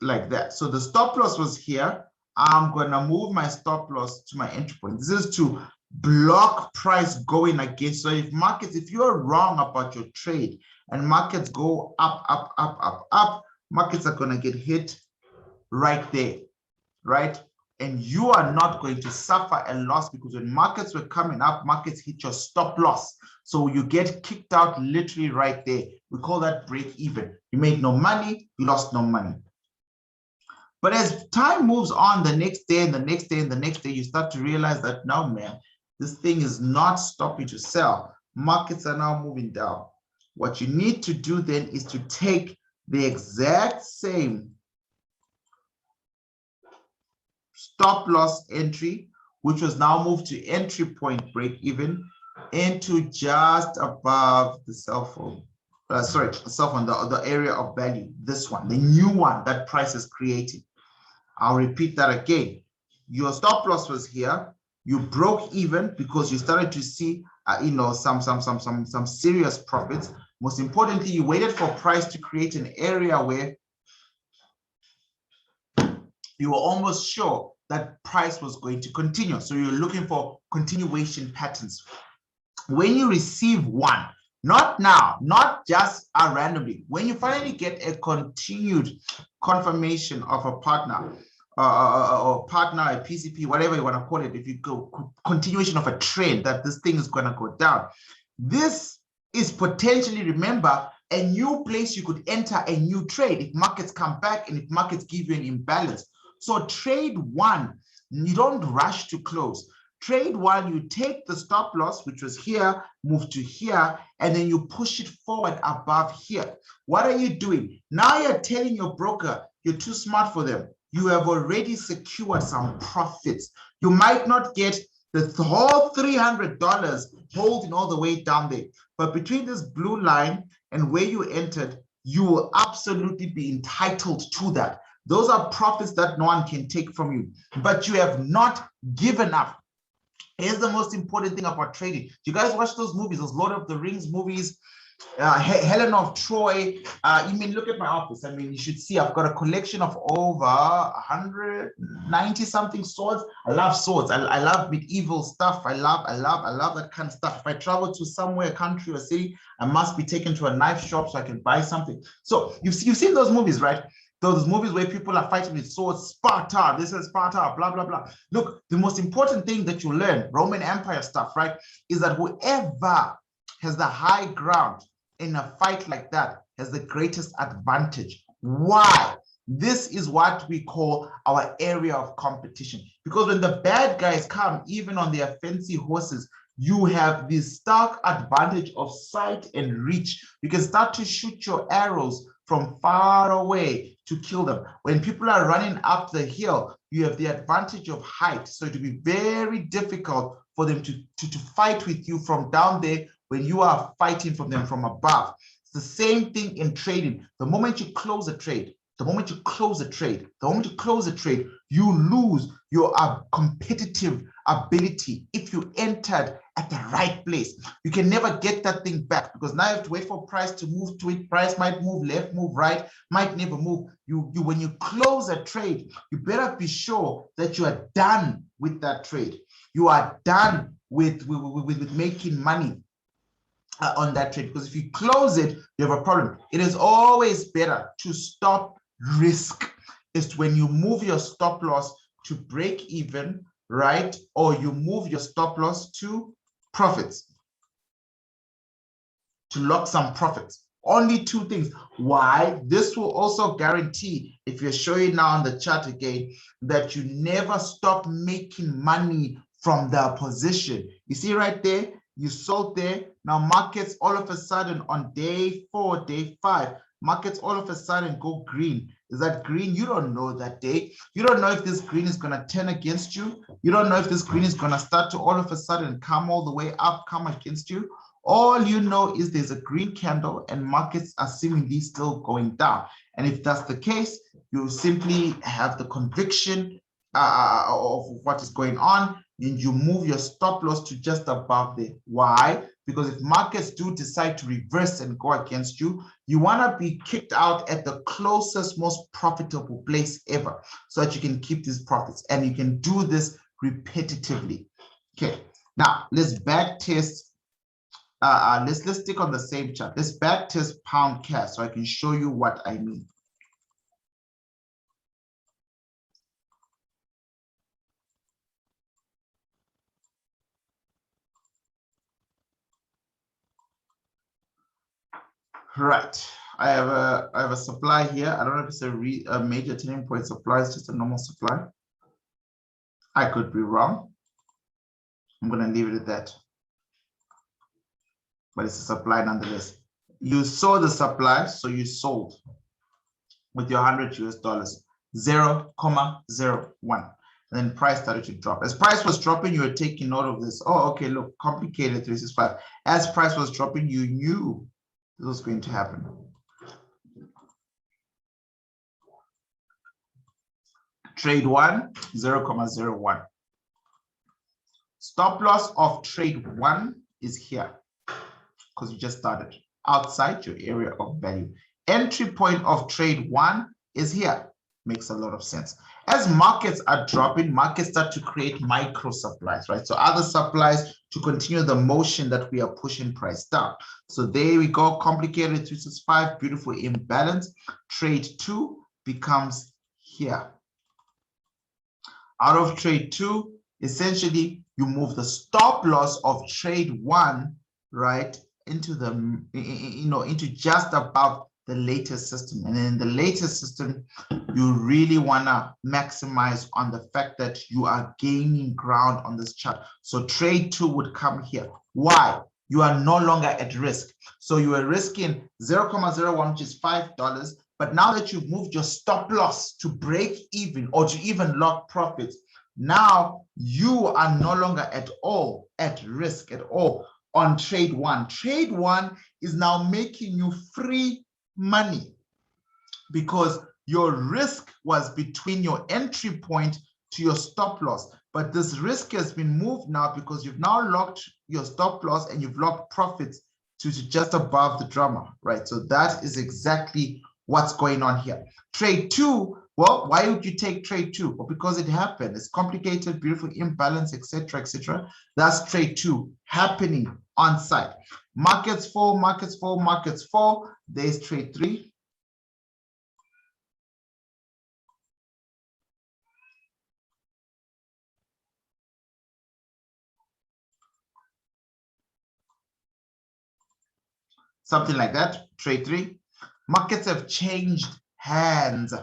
like that. So the stop loss was here. I'm going to move my stop loss to my entry point. This is to block price going against. So if you're wrong about your trade and markets go up, up, up, up, up, markets are going to get hit right there, right? And you are not going to suffer a loss, because when markets were coming up, markets hit your stop loss. So you get kicked out literally right there. We call that break even. You made no money, you lost no money. But as time moves on, the next day and the next day and the next day, you start to realize that, no, man, this thing is not stopping to sell. Markets are now moving down. What you need to do then is to take the exact same stop loss entry, which was now moved to entry point break even, into just above the cell phone. The area of value, this one, the new one that price is creating. I'll repeat that again. Your stop loss was here. You broke even because you started to see, some serious profits. Most importantly, you waited for price to create an area where you were almost sure that price was going to continue. So you're looking for continuation patterns. When you receive one, not now, not just randomly, when you finally get a continued confirmation of a partner, or partner, a PCP, whatever you want to call it, if you go continuation of a trend that this thing is going to go down, this is potentially, remember, a new place you could enter a new trade if markets come back and if markets give you an imbalance. So trade one, you don't rush to close. Trade one, you take the stop loss, which was here, move to here, and then you push it forward above here. What are you doing? Now you're telling your broker you're too smart for them. You have already secured some profits. You might not get The whole $300 holding all the way down there. But between this blue line and where you entered, you will absolutely be entitled to that. Those are profits that no one can take from you, but you have not given up. Here's the most important thing about trading. Do you guys watch those movies, those Lord of the Rings movies? Helen of Troy. You mean, look at my office. I mean, you should see I've got a collection of over 190 something swords. I love swords. I love medieval stuff. I love that kind of stuff. If I travel to somewhere, country or city, I must be taken to a knife shop so I can buy something. So you've seen those movies, right? Those movies where people are fighting with swords, Sparta, this is Sparta, blah, blah, blah. Look, the most important thing that you learn, Roman Empire stuff, right, is that whoever has the high ground in a fight like that has the greatest advantage. Why? This is what we call our area of competition. Because when the bad guys come, even on their fancy horses, you have this stark advantage of sight and reach. You can start to shoot your arrows from far away to kill them. When people are running up the hill, you have the advantage of height. So it will be very difficult for them to fight with you from down there when you are fighting from them from above. It's the same thing in trading. The moment you close a trade, you lose your competitive ability if you entered at the right place. You can never get that thing back because now you have to wait for price to move to it. Price might move left, move right, might never move. When you close a trade, you better be sure that you are done with that trade. You are done with making money on that trade, because if you close it, you have a problem. It is always better to stop risk. It's when you move your stop loss to break even, right? Or you move your stop loss to profits, to lock some profits. Only two things. Why? This will also guarantee, if you're showing now on the chart again, that you never stop making money from the position. You see right there, you sold there. Now markets all of a sudden on day 4, day 5, markets all of a sudden go green. Is that green? You don't know that day. You don't know if this green is going to turn against you. You don't know if this green is going to start to all of a sudden come all the way up, come against you. All you know is there's a green candle and markets are seemingly still going down. And if that's the case, you simply have the conviction of what is going on, and you move your stop loss to just above there. Why? Because if markets do decide to reverse and go against you, you want to be kicked out at the closest, most profitable place ever so that you can keep these profits. And you can do this repetitively. Okay, now let's back test. Let's stick on the same chart. Let's back test pound cash so I can show you what I mean. Right, I have a supply here. I don't know if it's a major turning point supply. It's just a normal supply. I could be wrong. I'm going to leave it at that. But it's a supply nonetheless. You saw the supply, so you sold with your $100 US, 0.01. And then price started to drop. As price was dropping, you were taking note of this. Oh, okay, look, complicated 365. As price was dropping, you knew this was going to happen. Trade 1, 0.01. Stop loss of trade 1 is here because you just started outside your area of value. Entry point of trade 1 is here. Makes a lot of sense. As markets are dropping, markets start to create micro supplies, right? So other supplies to continue the motion that we are pushing price down. So there we go, complicated 365, beautiful imbalance. Trade 2 becomes here. Out of trade 2, essentially you move the stop loss of trade 1, right, into the, into just above the latest system. And in the latest system, you really want to maximize on the fact that you are gaining ground on this chart. So trade 2 would come here. Why? You are no longer at risk. So you are risking 0.01, which is $5. But now that you've moved your stop loss to break even or to even lock profits, Now you are no longer at all at risk at all on trade one. Trade one is now making you free money because your risk was between your entry point to your stop loss. But this risk has been moved now because you've now locked your stop loss and you've locked profits to just above the drama, right? So that is exactly what's going on here. Trade two, well, why would you take trade two? Well, because it happened. It's complicated, beautiful imbalance, etc., etc. That's trade two happening on site. Markets fall, markets fall, markets fall. There's trade three. Something like that, trade three. Markets have changed hands.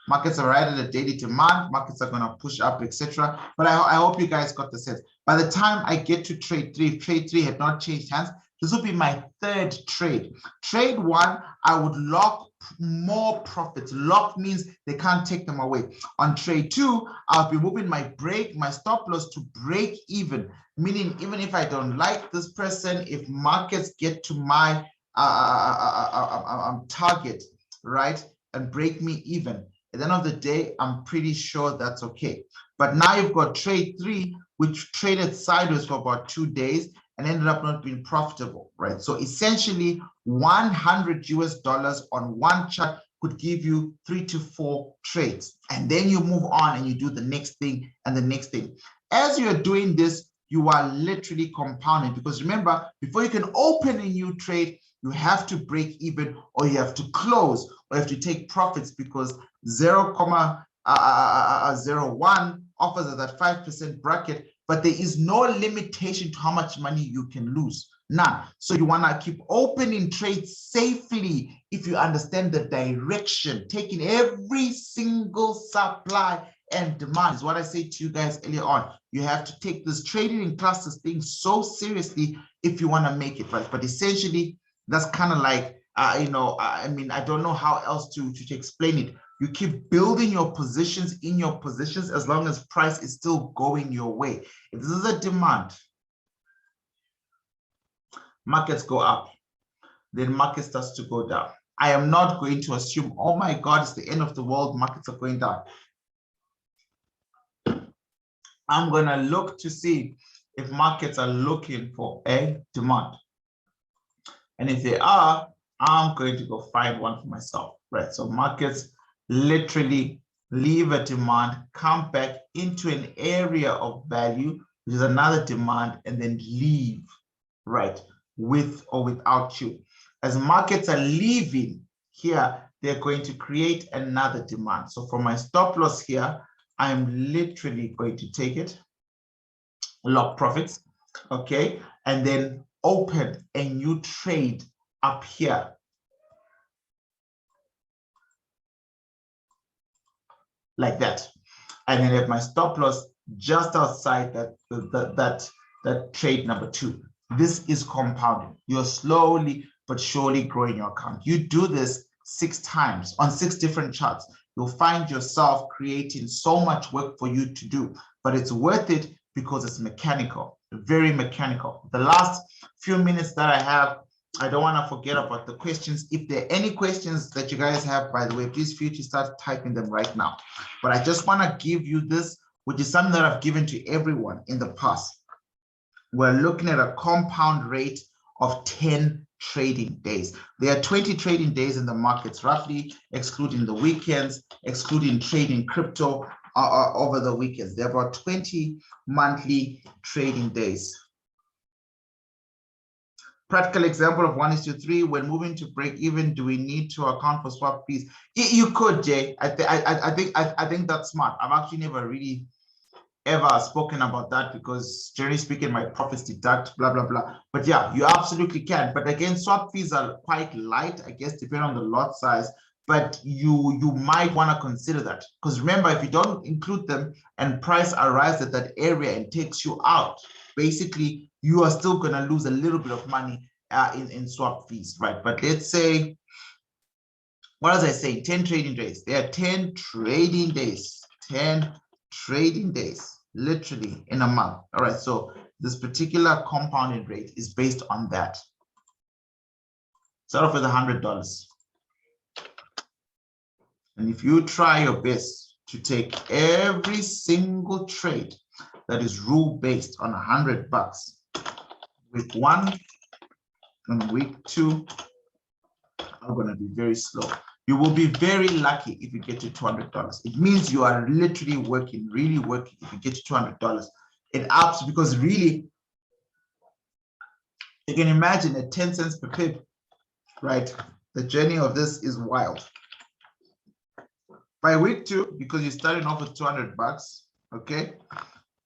Markets are right at a daily demand. Markets are going to push up, etc. But I hope you guys got the sense. By the time I get to trade three, if trade three had not changed hands, this will be my third trade. Trade one, I would lock more profits. Lock means they can't take them away. On trade two, I'll be moving my stop loss to break even, meaning even if I don't like this person, if markets get to my target, right, and break me even, at the end of the day, I'm pretty sure that's okay. But now you've got trade three, which traded sideways for about 2 days and ended up not being profitable, right? So essentially, $100 on one chart could give you 3 to 4 trades. And then you move on and you do the next thing and the next thing. As you're doing this, you are literally compounding, because remember, before you can open a new trade, you have to break even, or you have to close, or you have to take profits, because 0.01 offers at that 5% bracket, but there is no limitation to how much money you can lose. None. So you want to keep opening trades safely if you understand the direction, taking every single supply and demand is what I say to you guys earlier on. You have to take this trading in clusters thing so seriously if you want to make it, right? But essentially, that's kind of like, I mean, I don't know how else to explain it. You keep building your positions in your positions as long as price is still going your way. If this is a demand, markets go up, then market starts to go down. I am not going to assume, oh my God, it's the end of the world, markets are going down. I'm going to look to see if markets are looking for a demand. And if they are, I'm going to go find one for myself, right? So markets literally leave a demand, come back into an area of value, which is another demand, and then leave, right, with or without you. As markets are leaving here, they're going to create another demand. So for my stop loss here, I'm literally going to take it, lock profits, okay, and then open a new trade up here. Like that. And then have my stop loss just outside that trade number 2. This is compounding. You're slowly but surely growing your account. You do this 6 times on 6 different charts. You'll find yourself creating so much work for you to do, but it's worth it because it's mechanical, very mechanical. The last few minutes that I have, I don't want to forget about the questions. If there are any questions that you guys have, by the way, please feel free to start typing them right now. But I just want to give you this, which is something that I've given to everyone in the past. We're looking at a compound rate of 10 trading days. There are 20 trading days in the markets, roughly, excluding the weekends, excluding trading crypto over the weekends. There are about 20 monthly trading days. Practical example of 1:3. When moving to break even, do we need to account for swap fees? You could, Jay. I think that's smart. I've actually never really ever spoken about that because generally speaking, my profits deduct, blah, blah, blah. But yeah, you absolutely can. But again, swap fees are quite light, I guess, depending on the lot size. But you might want to consider that. Because remember, if you don't include them and price arrives at that area and takes you out, basically, you are still going to lose a little bit of money in swap fees, right? But let's say, what was I saying? 10 trading days. There are 10 trading days. 10 trading days. literally in a month. All right, so this particular compounded rate is based on that. Start off with $100. And if you try your best to take every single trade that is rule-based on $100, week 1 and week 2 are going to be very slow. You will be very lucky if you get to $200. It means you are literally working, really working if you get to $200. It helps because really, you can imagine at 10 cents per pip, right? The journey of this is wild. By week 2, because you're starting off with $200, okay?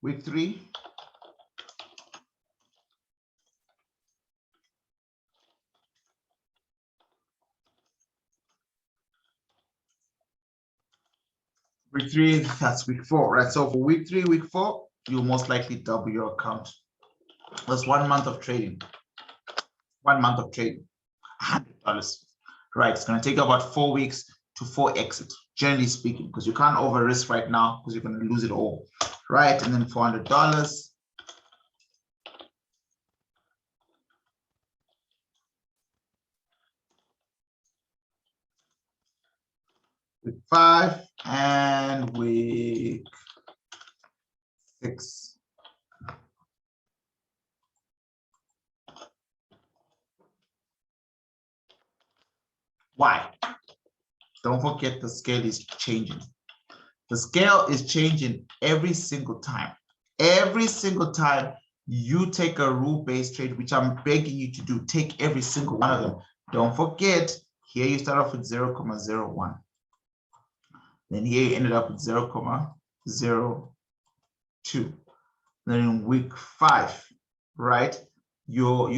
Week 3, week 3, that's week 4, right? So for week 3, week 4, you'll most likely double your account. That's 1 month of trading. 1 month of trading, $100, right? It's going to take about 4 weeks to 4 exit, generally speaking, because you can't over risk right now because you're going to lose it all, right? And then $400. Week 5 and week 6. Why? Don't forget the scale is changing. The scale is changing every single time. Every single time you take a rule-based trade, which I'm begging you to do, take every single one of them. Don't forget, here you start off with 0.01. Then here you ended up with 0.02. Then in week 5, right? You're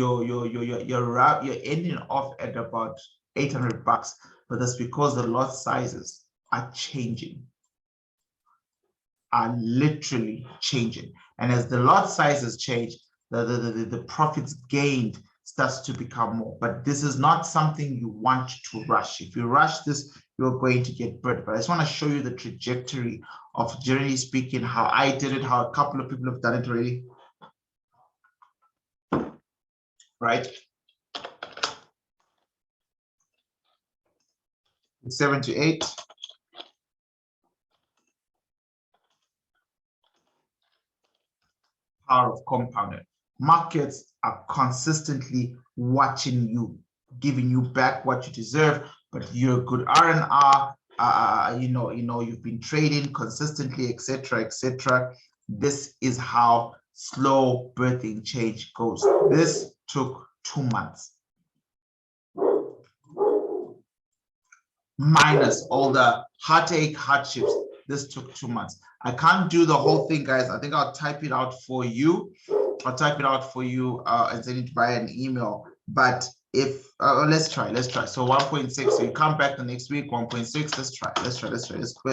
ending off at about $800, but that's because the lot sizes are changing, are literally changing. And as the lot sizes change, the profits gained starts to become more. But this is not something you want to rush. If you rush this, you're going to get burned. But I just want to show you the trajectory of, generally speaking, how I did it, how a couple of people have done it already. Right? 7 to 8. Power of compounding. Markets are consistently watching you, giving you back what you deserve, but you're a good R&R, you've been trading consistently, etc., etc. This is how slow birthing change goes. This took 2 months. Minus all the heartache, hardships, this took 2 months. I can't do the whole thing, guys. I think I'll type it out for you. I'll type it out for you and send it via an email. But if let's try. So 1.6. So you come back the next week. 1.6. Let's try as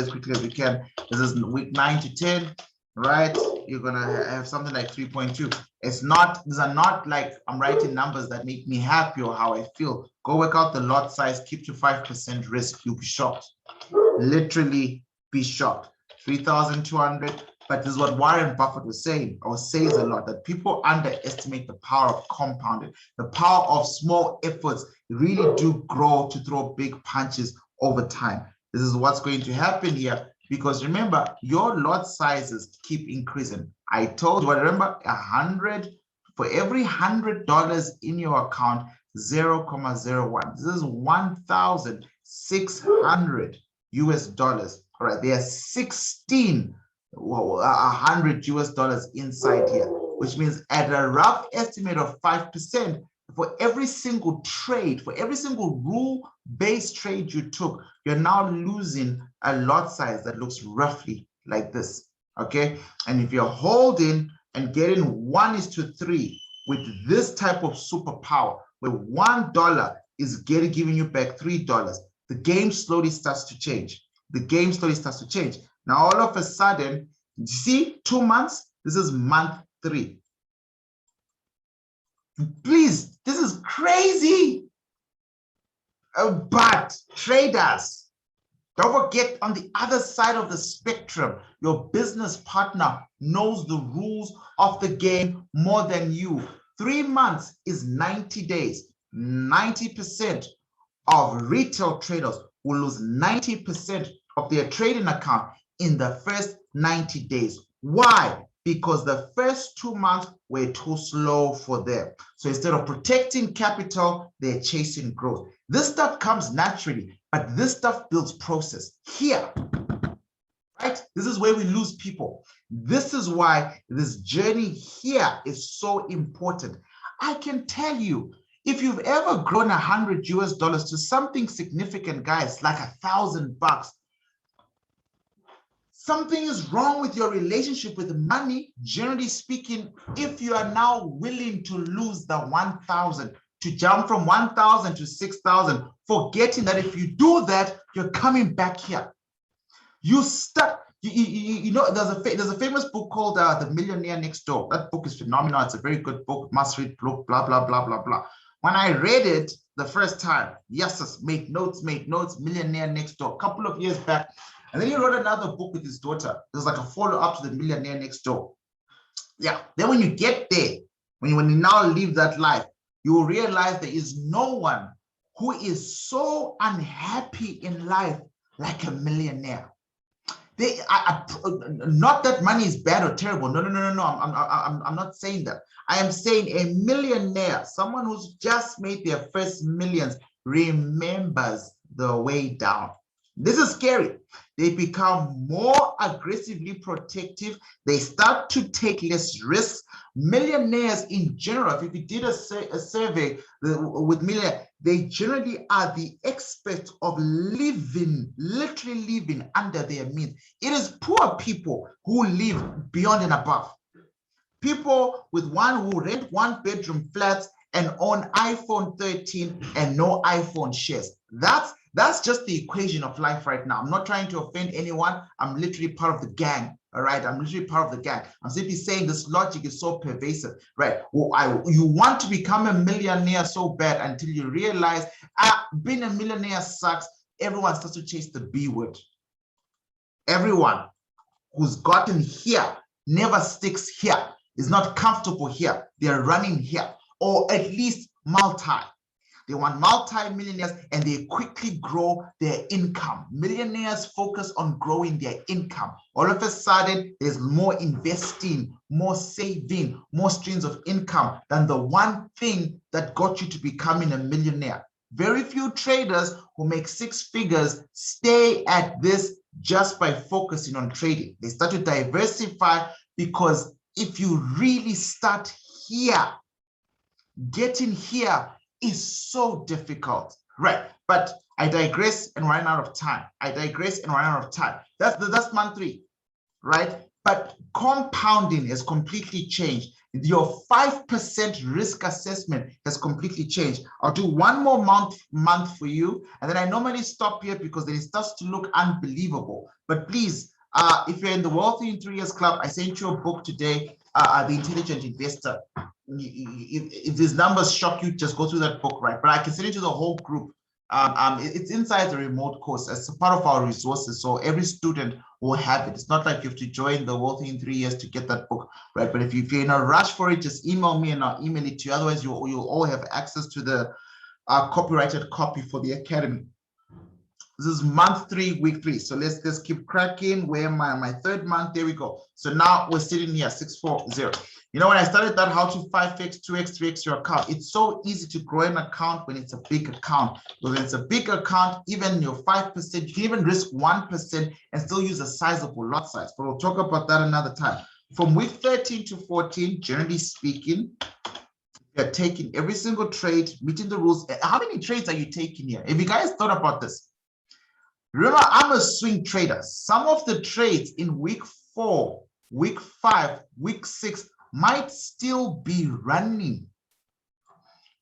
quickly as we can. This is week 9 to 10, right? You're gonna have something like 3.2. It's not. These are not like I'm writing numbers that make me happy or how I feel. Go work out the lot size. Keep to 5% risk. You'll be shocked. Literally be shocked. 3,200. But this is what Warren Buffett was saying, or says a lot, that people underestimate the power of compounding. The power of small efforts really do grow to throw big punches over time. This is what's going to happen here, because remember, your lot sizes keep increasing. I told you, remember, 100, for every $100 in your account, 0.01. This is 1,600 US dollars. All right, there are 100 US dollars inside here, which means at a rough estimate of 5%, for every single trade, for every single rule-based trade you took, you're now losing a lot size that looks roughly like this, okay? And if you're holding and getting 1:3 with this type of superpower, where $1 is giving you back $3, the game slowly starts to change. The game slowly starts to change. Now, all of a sudden, you see, 2 months, this is month 3. Please, this is crazy. But traders, Don't forget, on the other side of the spectrum, your business partner knows the rules of the game more than you. 3 months is 90 days. 90% of retail traders will lose 90% of their trading account in the first 90 days. Why? Because the first 2 months were too slow for them. So instead of protecting capital, they're chasing growth. This stuff comes naturally, but this stuff builds process. Here, right? This is where we lose people. This is why this journey here is so important. I can tell you, if you've ever grown $100 to something significant, guys, like $1,000, something is wrong with your relationship with money, generally speaking, if you are now willing to lose the 1,000, to jump from 1,000 to 6,000, forgetting that if you do that, you're coming back here. You start, you know, there's a famous book called The Millionaire Next Door. That book is phenomenal. It's a very good book, must read book, blah, blah, blah, blah, blah. When I read it the first time, yes, make notes, Millionaire Next Door, a couple of years back. And then he wrote another book with his daughter. There's like a follow-up to The Millionaire Next Door. Yeah, then when you get there, when you now live that life, you will realize there is no one who is so unhappy in life like a millionaire. Not that money is bad or terrible. No. I'm not saying that. I am saying a millionaire, someone who's just made their first millions, remembers the way down. This is scary. They become more aggressively protective. They start to take less risks. Millionaires in general, if you did a survey with millionaires, they generally are the experts of living, literally living under their means. It is poor people who live beyond and above. People who rent 1-bedroom flats and own iPhone 13 and no iPhone shares. That's just the equation of life right now. I'm not trying to offend anyone. I'm literally part of the gang, all right? I'm literally part of the gang. I'm simply saying this logic is so pervasive, right? Well, you want to become a millionaire so bad until you realize, being a millionaire sucks. Everyone starts to chase the B word. Everyone who's gotten here never sticks here, is not comfortable here. They're running here, or at least multi. They want multi-millionaires and they quickly grow their income. Millionaires focus on growing their income. All of a sudden, there's more investing, more saving, more streams of income than the one thing that got you to becoming a millionaire. Very few traders who make 6 figures stay at this just by focusing on trading. They start to diversify, because if you really start here, getting here is so difficult, right? But I digress and run out of time. That's month 3, right? But compounding has completely changed. Your 5% risk assessment has completely changed. I'll do one more month for you, and then I normally stop here because then it starts to look unbelievable. But please, if you're in the Wealthy in 3 Years Club, I sent you a book today, The Intelligent Investor. If these numbers shock you, just go through that book, right? But I can send it to the whole group. It's inside the remote course as a part of our resources, so every student will have it. It's not like you have to join the Wealthy in 3 Years to get that book, right? But if you're in a rush for it, just email me and I'll email it to you. Otherwise, you'll all have access to the copyrighted copy for the academy. This is month 3, week 3. So let's keep cracking. Where am I? My 3rd month. There we go. So now we're sitting here, 640. You know, when I started that, how to 5x, 2x, 3x your account, it's so easy to grow an account when it's a big account. When it's a big account, even your 5%, you can even risk 1% and still use a sizable lot size. But we'll talk about that another time. From week 13 to 14, generally speaking, you're taking every single trade, meeting the rules. How many trades are you taking here? Have you guys thought about this? Remember, I'm a swing trader. Some of the trades in week 4, week 5, week 6 might still be running.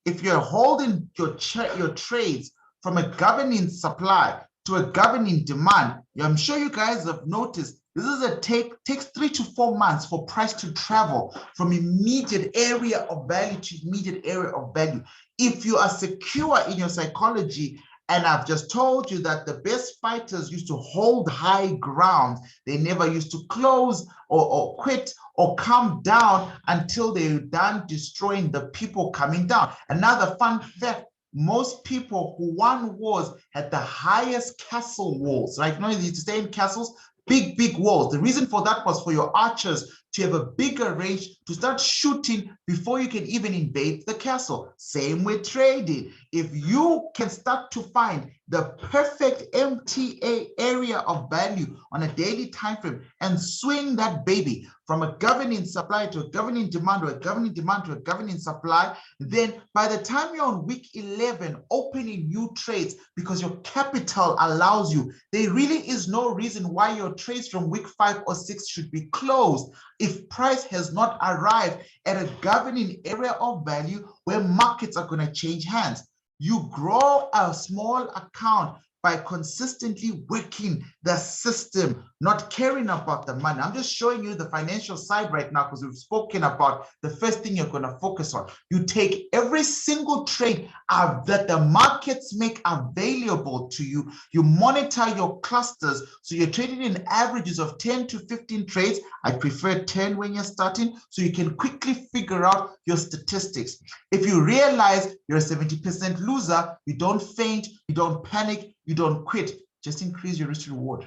If you're holding your trades from a governing supply to a governing demand, I'm sure you guys have noticed this is takes 3 to 4 months for price to travel from immediate area of value to immediate area of value. If you are secure in your psychology And I've just told you that the best fighters used to hold high ground. They never used to close or quit or come down until they're done destroying the people coming down. Another fun fact, most people who won wars had the highest castle walls, right? You know, you used to stay in castles, big walls. The reason for that was for your archers to have a bigger range to start shooting before you can even invade the castle. Same with trading. If you can start to find the perfect MTA area of value on a daily time frame and swing that baby from a governing supply to a governing demand, or a governing demand to a governing supply, then by the time you're on week 11 opening new trades because your capital allows you, there really is no reason why your trades from week 5 or 6 should be closed if price has not arrived at a governing area of value where markets are going to change hands. You grow a small account by consistently working the system, not caring about the money. I'm just showing you the financial side right now because we've spoken about the first thing you're going to focus on. You take every single trade that the markets make available to you. You monitor your clusters. So you're trading in averages of 10 to 15 trades. I prefer 10 when you're starting, so you can quickly figure out your statistics. If you realize you're a 70% loser, you don't faint, you don't panic, you don't quit. Just increase your risk reward.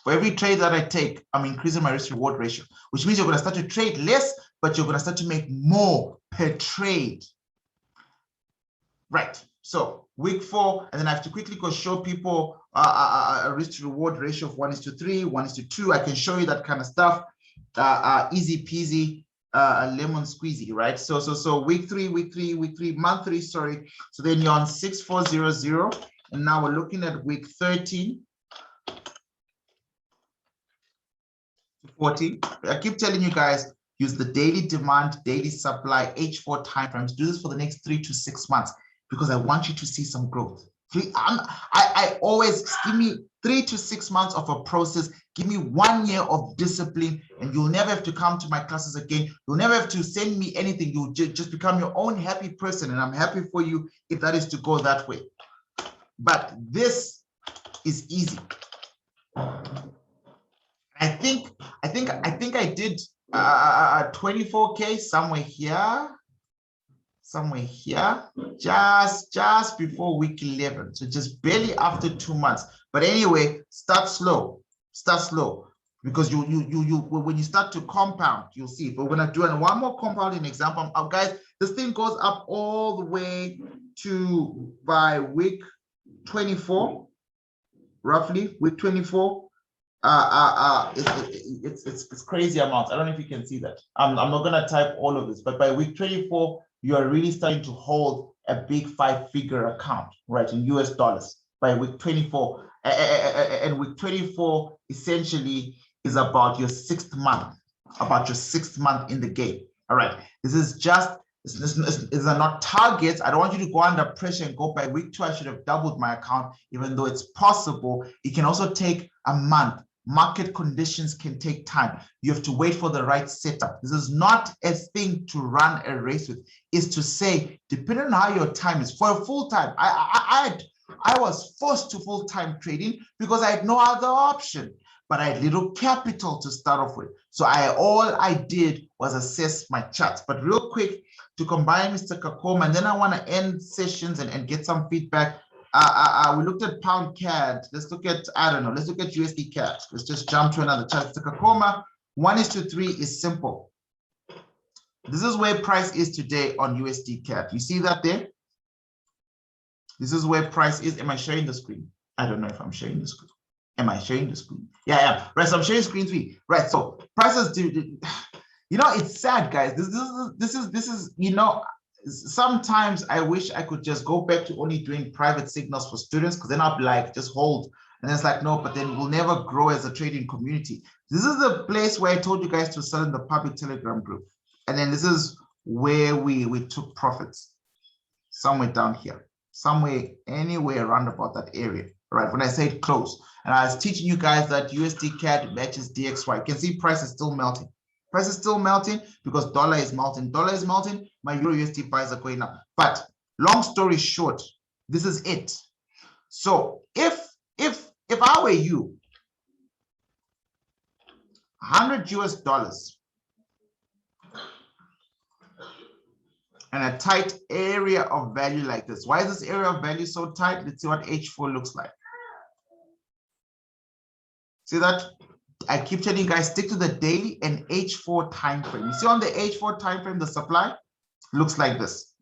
For every trade that I take, I'm increasing my risk reward ratio, which means you're going to start to trade less, but you're going to start to make more per trade. Right. So week 4, and then I have to quickly go show people a risk reward ratio of 1:3, 1:2. I can show you that kind of stuff. Easy peasy. Lemon squeezy, right? So week 3, month 3, sorry. So then you're on 6400, and now we're looking at week 13 to 14. I keep telling you guys, use the daily demand, daily supply, H4 timeframes. Do this for the next 3 to 6 months because I want you to see some growth. I always give me 3 to 6 months of a process. Give me 1 year of discipline, and you'll never have to come to my classes again. You'll never have to send me anything. You'll just become your own happy person, and I'm happy for you if that is to go that way. But this is easy. I think I did 24K somewhere here, just before week 11, so just barely after 2 months. But anyway, start slow, because you when you start to compound, you'll see. But we're gonna do one more compounding example. Guys, this thing goes up all the way to by week 24, roughly week 24. It's crazy amounts. I don't know if you can see that. I'm not gonna type all of this, but by week 24, you are really starting to hold a big 5-figure account, right, in US dollars by week 24. And week 24 essentially is about your 6th month, in the game. All right, these are not targets. I don't want you to go under pressure and go by week 2, I should have doubled my account, even though it's possible. It can also take a month. Market conditions can take time. You have to wait for the right setup. This is not a thing to run a race with. It's to say, depending on how your time is, for a full time, I was forced to full-time trading because I had no other option, but I had little capital to start off with. So all I did was assess my charts. But real quick, to combine Mr. Kakoma, and then I want to end sessions and get some feedback. We looked at pound CAD. Let's look at, I don't know, let's look at USD CAD. Let's just jump to another chart. Mr. Kakoma, 1:3 is simple. This is where price is today on USD CAD. You see that there? This is where price is. Am I sharing the screen? I don't know if I'm sharing the screen. Am I sharing the screen? Yeah, I am. Right, so I'm sharing screen 3. Right, so prices do, you know, it's sad, guys. This is, you know, sometimes I wish I could just go back to only doing private signals for students, because then I'll be like, just hold. And it's like, no, but then we'll never grow as a trading community. This is the place where I told you guys to sell in the public Telegram group. And then this is where we took profits. Somewhere down here. Somewhere, anywhere around about that area. Right, when I said close. And I was teaching you guys that USD CAD matches DXY. You can see price is still melting. Price is still melting because dollar is melting. Dollar is melting, my Euro USD buys are going up. But Long story short, this is it. So if I were you, $100 and a tight area of value like this. Why is this area of value so tight? Let's see what H4 looks like. See that? I keep telling you guys, stick to the daily and H4 time frame. You see on the H4 time frame, the supply looks like this,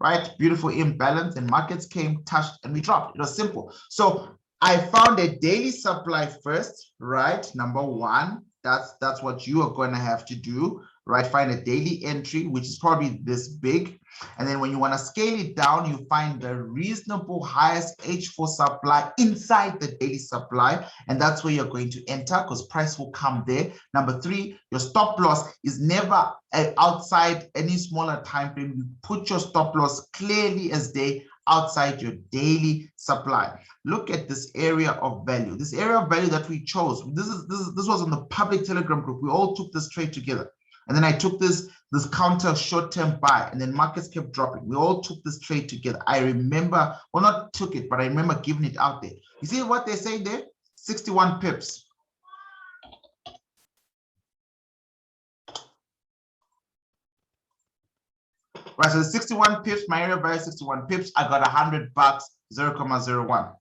right? Beautiful imbalance, and markets came, touched, and we dropped. It was simple. So I found a daily supply first, right? Number one, that's what you are going to have to do, right? Find a daily entry, which is probably this big. And then when you want to scale it down, you find the reasonable highest H4 supply inside the daily supply. And that's where you're going to enter, because price will come there. Number three, your stop loss is never outside any smaller time frame. You put your stop loss clearly as day outside your daily supply. Look at this area of value. This area of value that we chose. This was on the public Telegram group. We all took this trade together. And then I took this counter short-term buy, and then markets kept dropping. We all took this trade together. I remember, well, not took it, but I remember giving it out there. You see what they say there? 61 pips. Right, so the 61 pips, my area value 61 pips. I got $100, 0.01.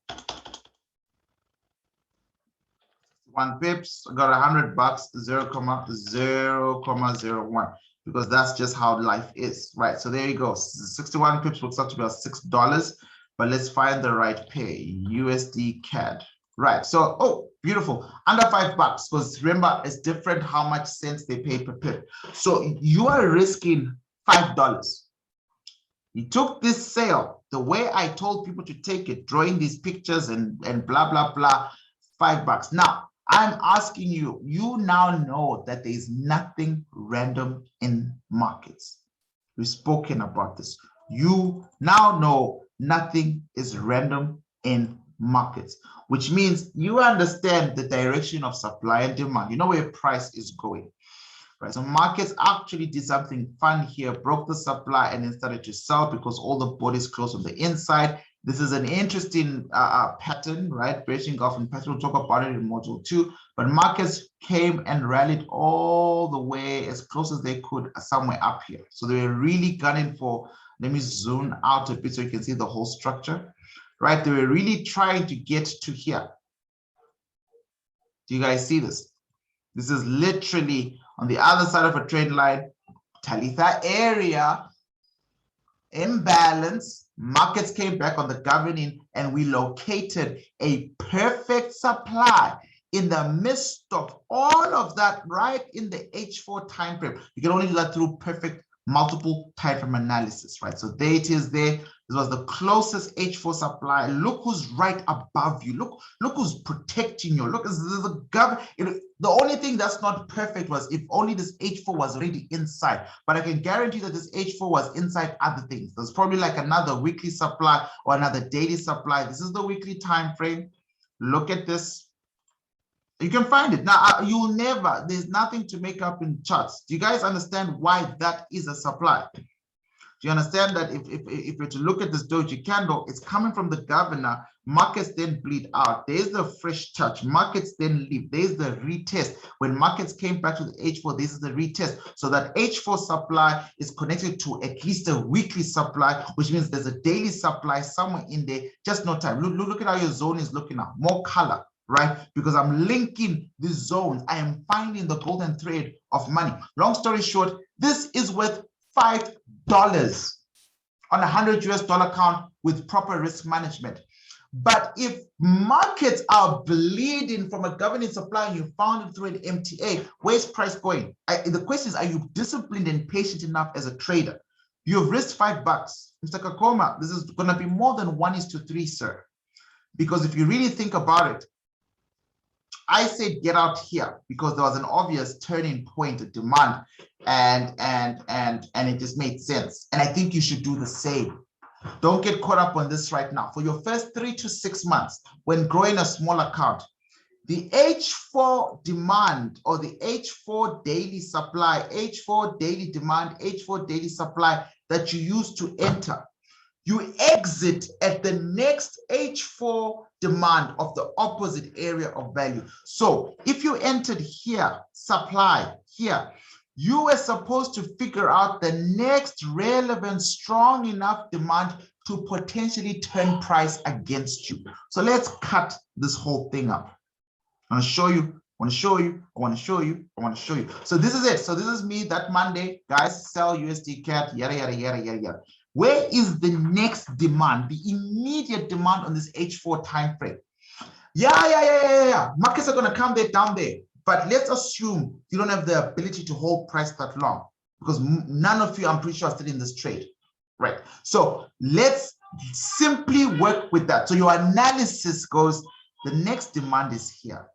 1 pips, I got $100, 0.01, because that's just how life is, right? So there you go. 61 pips works out to be about $6, but let's find the right pair, USD CAD. Right, so, oh, beautiful, under $5, because remember, it's different how much cents they pay per pip. So you are risking $5. You took this sale the way I told people to take it, drawing these pictures and blah, blah, blah, $5. Now, I'm asking you, you now know that there is nothing random in markets. We've spoken about this. You now know nothing is random in markets, which means you understand the direction of supply and demand. You know where price is going. Right, so markets actually did something fun here, broke the supply and then started to sell because all the bodies closed on the inside. This is an interesting pattern, right? Breaching off and pattern, we'll talk about it in module 2, but markets came and rallied all the way as close as they could somewhere up here. So they were really gunning for, let me zoom out a bit so you can see the whole structure, right? They were really trying to get to here. Do you guys see this? This is literally on the other side of a trend line, Talitha area, imbalance, markets came back on the governing, and we located a perfect supply in the midst of all of that, right in the H4 time frame. You can only do that through perfect multiple time frame analysis, right? So there it is there. This was the closest H4 supply. Look who's right above you. Look who's protecting you. Look, the only thing that's not perfect was if only this H4 was already inside. But I can guarantee that this H4 was inside other things. There's probably like another weekly supply or another daily supply. This is the weekly time frame. Look at this. You can find it. Now, you'll never, there's nothing to make up in charts. Do you guys understand why that is a supply? Do you understand that if you're to look at this doji candle, it's coming from the governor, markets then bleed out. There's the fresh touch, markets then leave. There's the retest. When markets came back to the H4, this is the retest. So that H4 supply is connected to at least a weekly supply, which means there's a daily supply somewhere in there, just no time. Look at how your zone is looking now, more color, right? Because I'm linking these zones. I am finding the golden thread of money. Long story short, this is worth $5 on $100 count with proper risk management. But if markets are bleeding from a governing supply and you found it through an MTA, where's price going? The question is, are you disciplined and patient enough as a trader? You've risked $5. Mr. Kakoma, this is going to be more than 1:3, sir. Because if you really think about it, I said get out here because there was an obvious turning point of demand and it just made sense. And I think you should do the same. Don't get caught up on this right now. For your first 3 to 6 months, when growing a small account, the H4 demand or the H4 daily supply, H4 daily demand, H4 daily supply that you use to enter you exit at the next H4 demand of the opposite area of value. So if you entered here, supply here, you were supposed to figure out the next relevant strong enough demand to potentially turn price against you. So let's cut this whole thing up. I want to show you, I want to show you, I want to show you, I want to show you. So this is it. So this is me that Monday, guys, sell USD CAD, yada, yada, yada, yada, yada. Where is the next demand, the immediate demand on this H4 time frame? Yeah. Markets are going to come there, down there. But let's assume you don't have the ability to hold price that long, because none of you, I'm pretty sure, are still in this trade, right? So let's simply work with that. So your analysis goes, the next demand is here.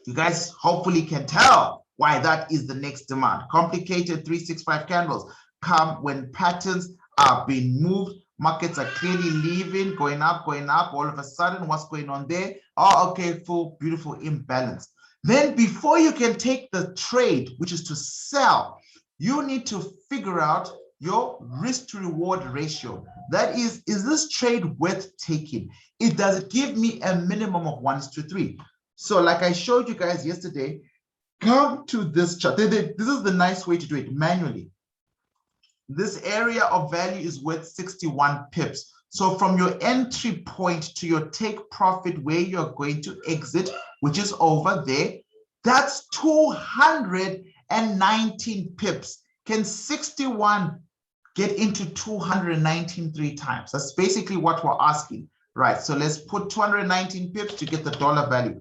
You guys hopefully can tell why that is the next demand. Complicated 365 candles come when patterns are being moved. Markets are clearly leaving, going up. All of a sudden, what's going on there? Oh, okay, full, beautiful imbalance. Then before you can take the trade, which is to sell, you need to figure out your risk to reward ratio. That is this trade worth taking? Does it give me a minimum of 1:3? So like I showed you guys yesterday, come to this chart. This is the nice way to do it manually. This area of value is worth 61 pips. So from your entry point to your take profit where you're going to exit, which is over there, that's 219 pips. Can 61 get into 219 3 times? That's basically what we're asking, right? So let's put 219 pips to get the dollar value.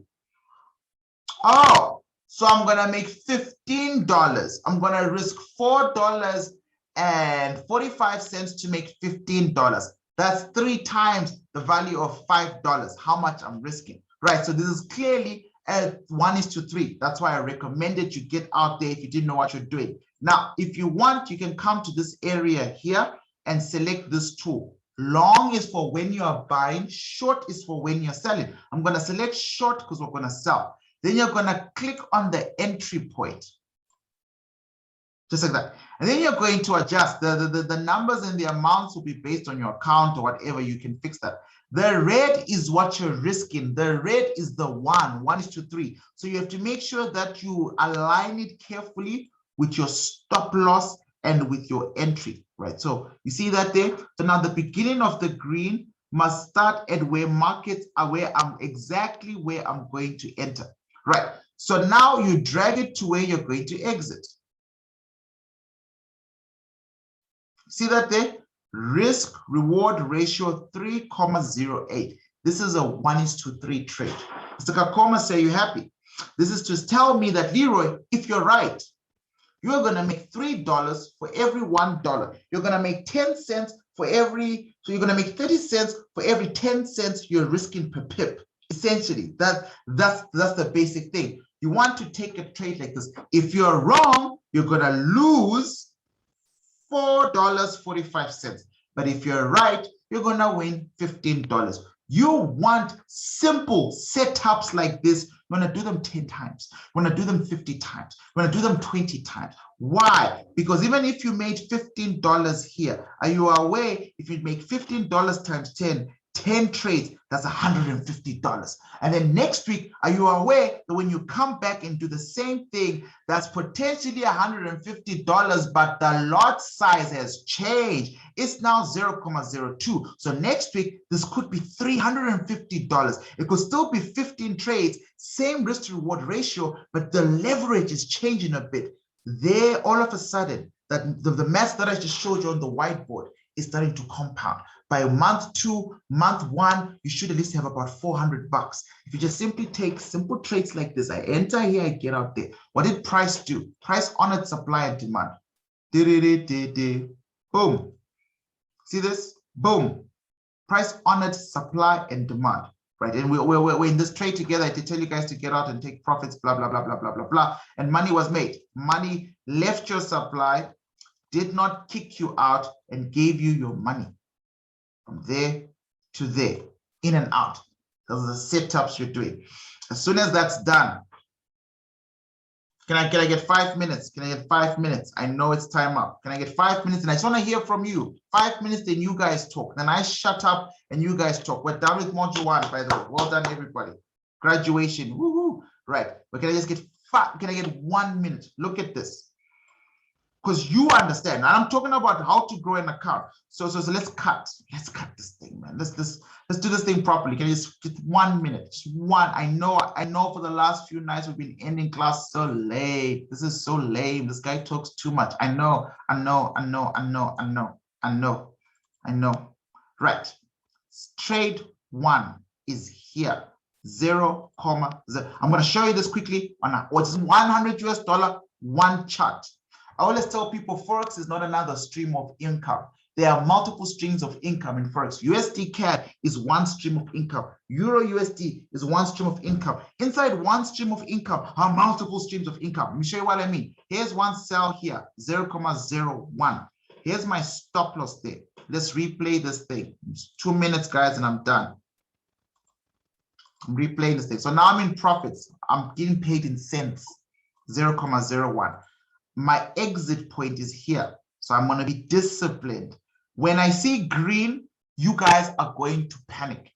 Oh, so I'm going to make $15. I'm going to risk $4.45 to make $15. That's 3 times the value of $5, how much I'm risking, right? So this is clearly a 1:3. That's why I recommended you get out there if you didn't know what you're doing. Now, if you want, you can come to this area here and select this tool. Long is for when you are buying, short is for when you're selling. I'm going to select short because we're going to sell. Then you're going to click on the entry point. Just like that. And then you're going to adjust. The numbers and the amounts will be based on your account or whatever. You can fix that. The red is what you're risking. The red is the 1:3. So you have to make sure that you align it carefully with your stop loss and with your entry, right? So you see that there? So now the beginning of the green must start at where markets are, where I'm exactly where I'm going to enter, right? So now you drag it to where you're going to exit. See that there? Risk reward ratio 3,08. This is a 1:3 trade. Mr. Kakoma, say you happy? This is to tell me that, Leroy, if you're right, you're going to make $3 for every $1. You're going to make 10 cents for every, so you're going to make 30 cents for every 10 cents you're risking per pip. Essentially, that's the basic thing. You want to take a trade like this. If you're wrong, you're going to lose $4.45. But if you're right, you're going to win $15. You want simple setups like this. You want to do them 10 times. You want to do them 50 times. You want to do them 20 times. Why? Because even if you made $15 here, are you aware if you make $15 times 10 trades, that's $150. And then next week, are you aware that when you come back and do the same thing, that's potentially $150, but the lot size has changed. It's now 0.02. So next week, this could be $350. It could still be 15 trades, same risk to reward ratio, but the leverage is changing a bit. There, all of a sudden, that the math that I just showed you on the whiteboard is starting to compound. By month 2, month 1, you should at least have about $400. If you just simply take simple trades like this, I enter here, I get out there. What did price do? Price honored supply and demand. Boom. See this? Boom. Price honored supply and demand. Right, and we're in this trade together. I did tell you guys to get out and take profits, blah, blah, blah, blah, blah, blah, blah. And money was made. Money left your supply, did not kick you out, and gave you your money. From there to there, in and out. Those are the setups you're doing. As soon as that's done, Can I get 5 minutes? Can I get 5 minutes? I know it's time up. Can I get 5 minutes? And I just want to hear from you. 5 minutes, then you guys talk. Then I shut up and you guys talk. We're done with module 1, by the way. Well done, everybody. Graduation. Woohoo. Right. But can I just get 5? Can I get 1 minute? Look at this. Because you understand. I'm talking about how to grow an account. So let's cut this thing, man. Let's do this thing properly. Can you just get 1 minute? Just one. I know for the last few nights we've been ending class so late. This is so lame. This guy talks too much. I know. Right. Trade 1 is here. 0, 0. I'm going to show you this quickly on what's $100 US, one chart. I always tell people Forex is not another stream of income. There are multiple streams of income in Forex. USD CAD is one stream of income. Euro USD is one stream of income. Inside one stream of income are multiple streams of income. Let me show you what I mean. Here's one cell here, 0.01. Here's my stop loss there. Let's replay this thing. It's 2 minutes, guys, and I'm done. I'm replaying this thing. So now I'm in profits. I'm getting paid in cents, 0.01. My exit point is here. So I'm going to be disciplined. When I see green, you guys are going to panic.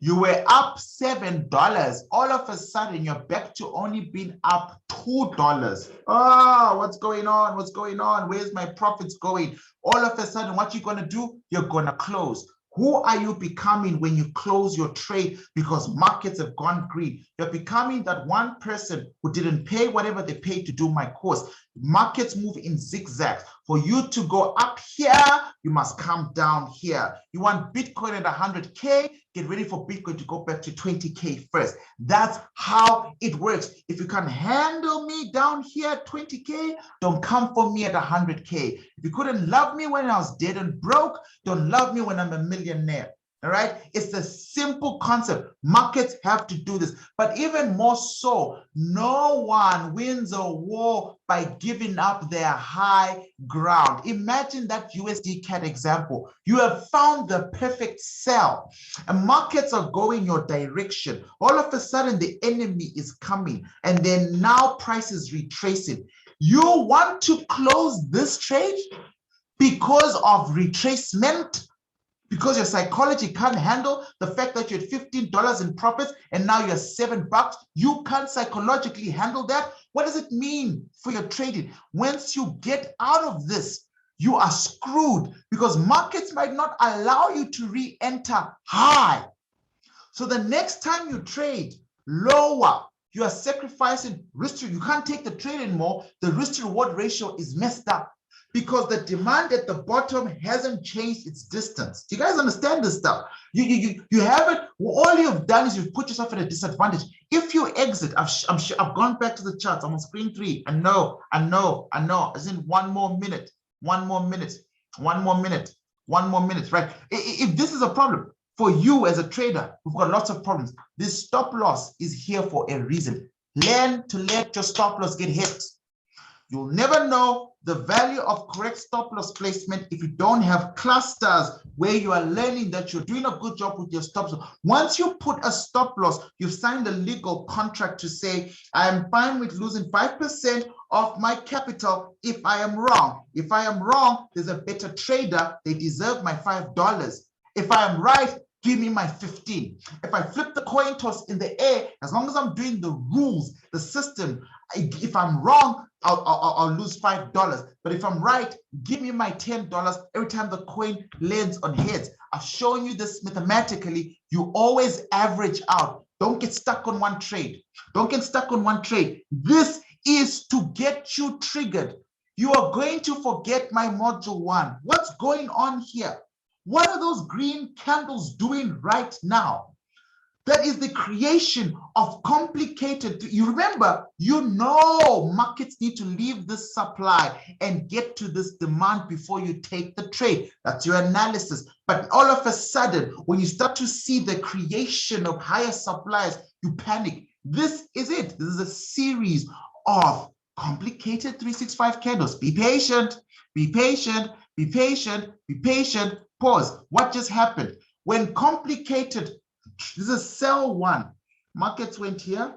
You were up $7. All of a sudden, you're back to only being up $2. Oh, what's going on? What's going on? Where's my profits going? All of a sudden, what you're going to do? You're going to close. Who are you becoming when you close your trade because markets have gone green? You're becoming that one person who didn't pay whatever they paid to do my course. Markets move in zigzags. For you to go up here, you must come down here. You want Bitcoin at 100K, get ready for Bitcoin to go back to 20K first. That's how it works. If you can handle me down here at 20K, don't come for me at 100K. If you couldn't love me when I was dead and broke, don't love me when I'm a millionaire. All right, it's a simple concept. Markets have to do this, but even more so, no one wins a war by giving up their high ground. Imagine that USD CAD example. You have found the perfect sell, and markets are going your direction. All of a sudden, the enemy is coming, and then now price is retracing. You want to close this trade because of retracement? Because your psychology can't handle the fact that you had $15 in profits and now you're $7. You can't psychologically handle that. What does it mean for your trading? Once you get out of this, you are screwed because markets might not allow you to re-enter high. So the next time you trade lower, you are sacrificing risk. You can't take the trade anymore. The risk to reward ratio is messed up, because the demand at the bottom hasn't changed its distance. Do you guys understand this stuff? You haven't, all you've done is you've put yourself at a disadvantage. If you exit, I've gone back to the charts. I'm on screen 3. I know. As in 1 more minute, 1 more minute, 1 more minute, 1 more minute, right? If this is a problem for you as a trader, we've got lots of problems. This stop loss is here for a reason. Learn to let your stop loss get hit. You'll never know the value of correct stop loss placement if you don't have clusters where you are learning that you're doing a good job with your stop loss. Once you put a stop loss, you've signed a legal contract to say, I am fine with losing 5% of my capital if I am wrong. If I am wrong, there's a better trader. They deserve my $5. If I am right, give me my 15. If I flip the coin toss in the air, as long as I'm doing the rules, the system, if I'm wrong, I'll lose $5. But if I'm right, give me my $10 every time the coin lands on heads. I've shown you this mathematically. You always average out. Don't get stuck on one trade. Don't get stuck on one trade. This is to get you triggered. You are going to forget my module 1. What's going on here? What are those green candles doing right now? That is the creation of complicated. You remember, you know markets need to leave this supply and get to this demand before you take the trade. That's your analysis. But all of a sudden, when you start to see the creation of higher supplies, you panic. This is it. This is a series of complicated 365 candles. Be patient, be patient, be patient, be patient. Pause. What just happened? When complicated, this is sell 1. Markets went here.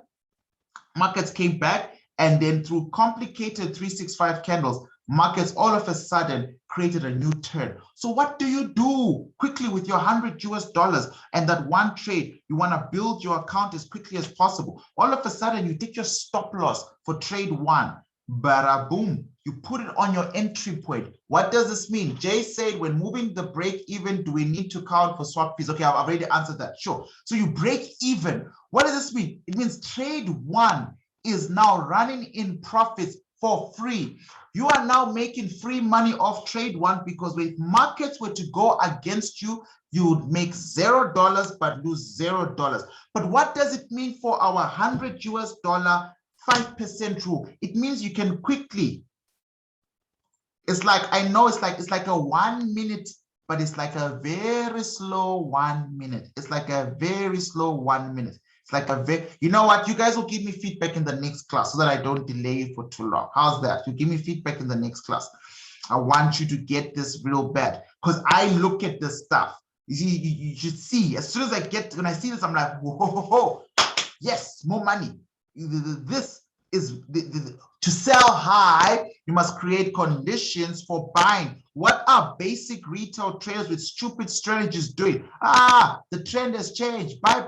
Markets came back And then through complicated 365 candles, markets all of a sudden created a new turn. So what do you do quickly with your $100 and that one trade? You want to build your account as quickly as possible. All of a sudden, you take your stop loss for trade one. Bada boom, you put it on your entry point. What does this mean? Jay said, when moving the break even, do we need to count for swap fees? Okay, I've already answered that. Sure. So you break even. What does this mean? It means trade one is now running in profits for free. You are now making free money off trade one, because if markets were to go against you, you would make $0 but lose $0. But what does it mean for our $100 5% rule? It means you can quickly, it's like, I know it's like a 1 minute, but it's like a very slow 1 minute. It's like a very slow 1 minute. It's like a very, you know what? You guys will give me feedback in the next class so that I don't delay you for too long. How's that? You give me feedback in the next class. I want you to get this real bad, because I look at this stuff. You see, you should see, as soon as when I see this, I'm like, whoa, yes, more money. This is to sell high, you must create conditions for buying. What are basic retail traders with stupid strategies doing? The trend has changed. Buy.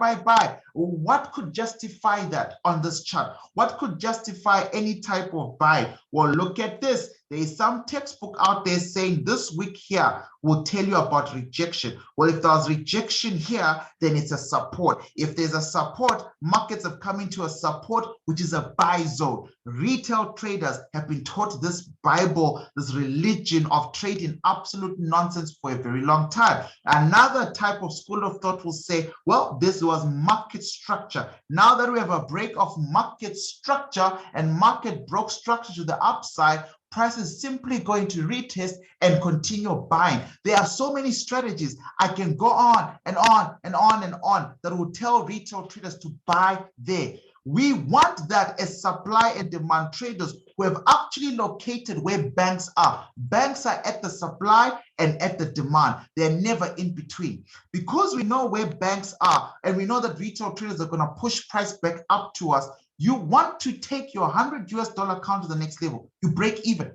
What could justify that on this chart? What could justify any type of buy? Well, look at this. There is some textbook out there saying this week here will tell you about rejection. Well, if there's rejection here, then it's a support. If there's a support, markets have come into a support, which is a buy zone. Retail traders have been taught this Bible, this religion of trading absolute nonsense for a very long time. Another type of school of thought will say, well, this was market structure. Now that we have a break of market structure and market broke structure to the upside, price is simply going to retest and continue buying. There are so many strategies. I can go on and on and on and on that will tell retail traders to buy there. We want that as supply and demand traders who have actually located where banks are. Banks are at the supply and at the demand. They're never in between. Because we know where banks are and we know that retail traders are going to push price back up to us, you want to take your $100 account to the next level. You break even.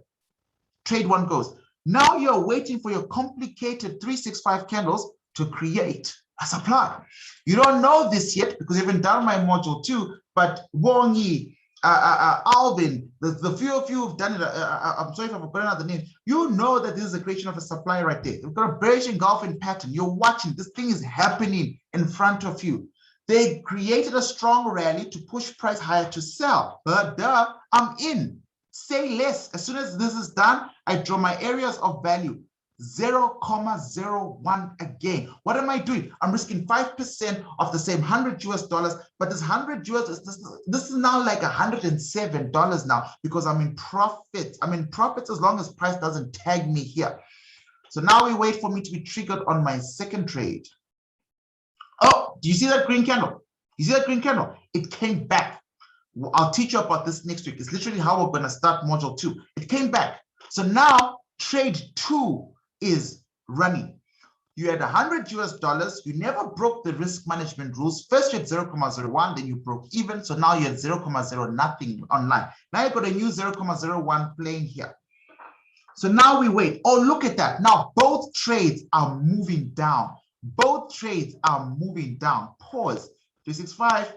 Trade one goes. Now you're waiting for your complicated 365 candles to create a supply. You don't know this yet because you haven't done my module 2, but Wongi, Alvin, the few of you who've done it, I'm sorry if I've forgotten out the name, you know that this is a creation of a supply right there. You've got a bearish engulfing pattern. You're watching. This thing is happening in front of you. They created a strong rally to push price higher to sell. But I'm in. Say less. As soon as this is done, I draw my areas of value. 0.01 again. What am I doing? I'm risking 5% of the same $100, but this $100, this is now like $107 now because I'm in profit. I'm in profits as long as price doesn't tag me here. So now we wait for me to be triggered on my second trade. Oh, do you see that green candle? You see that green candle? It came back. I'll teach you about this next week. It's literally how we're going to start module 2. It came back. So now trade 2 is running. You had $100. You never broke the risk management rules. First you had 0.01, then you broke even. So now you had 0.0 nothing online. Now you've got a new 0.01 playing here. So now we wait. Oh, look at that. Now both trades are moving down. Both trades are moving down. Pause. 365.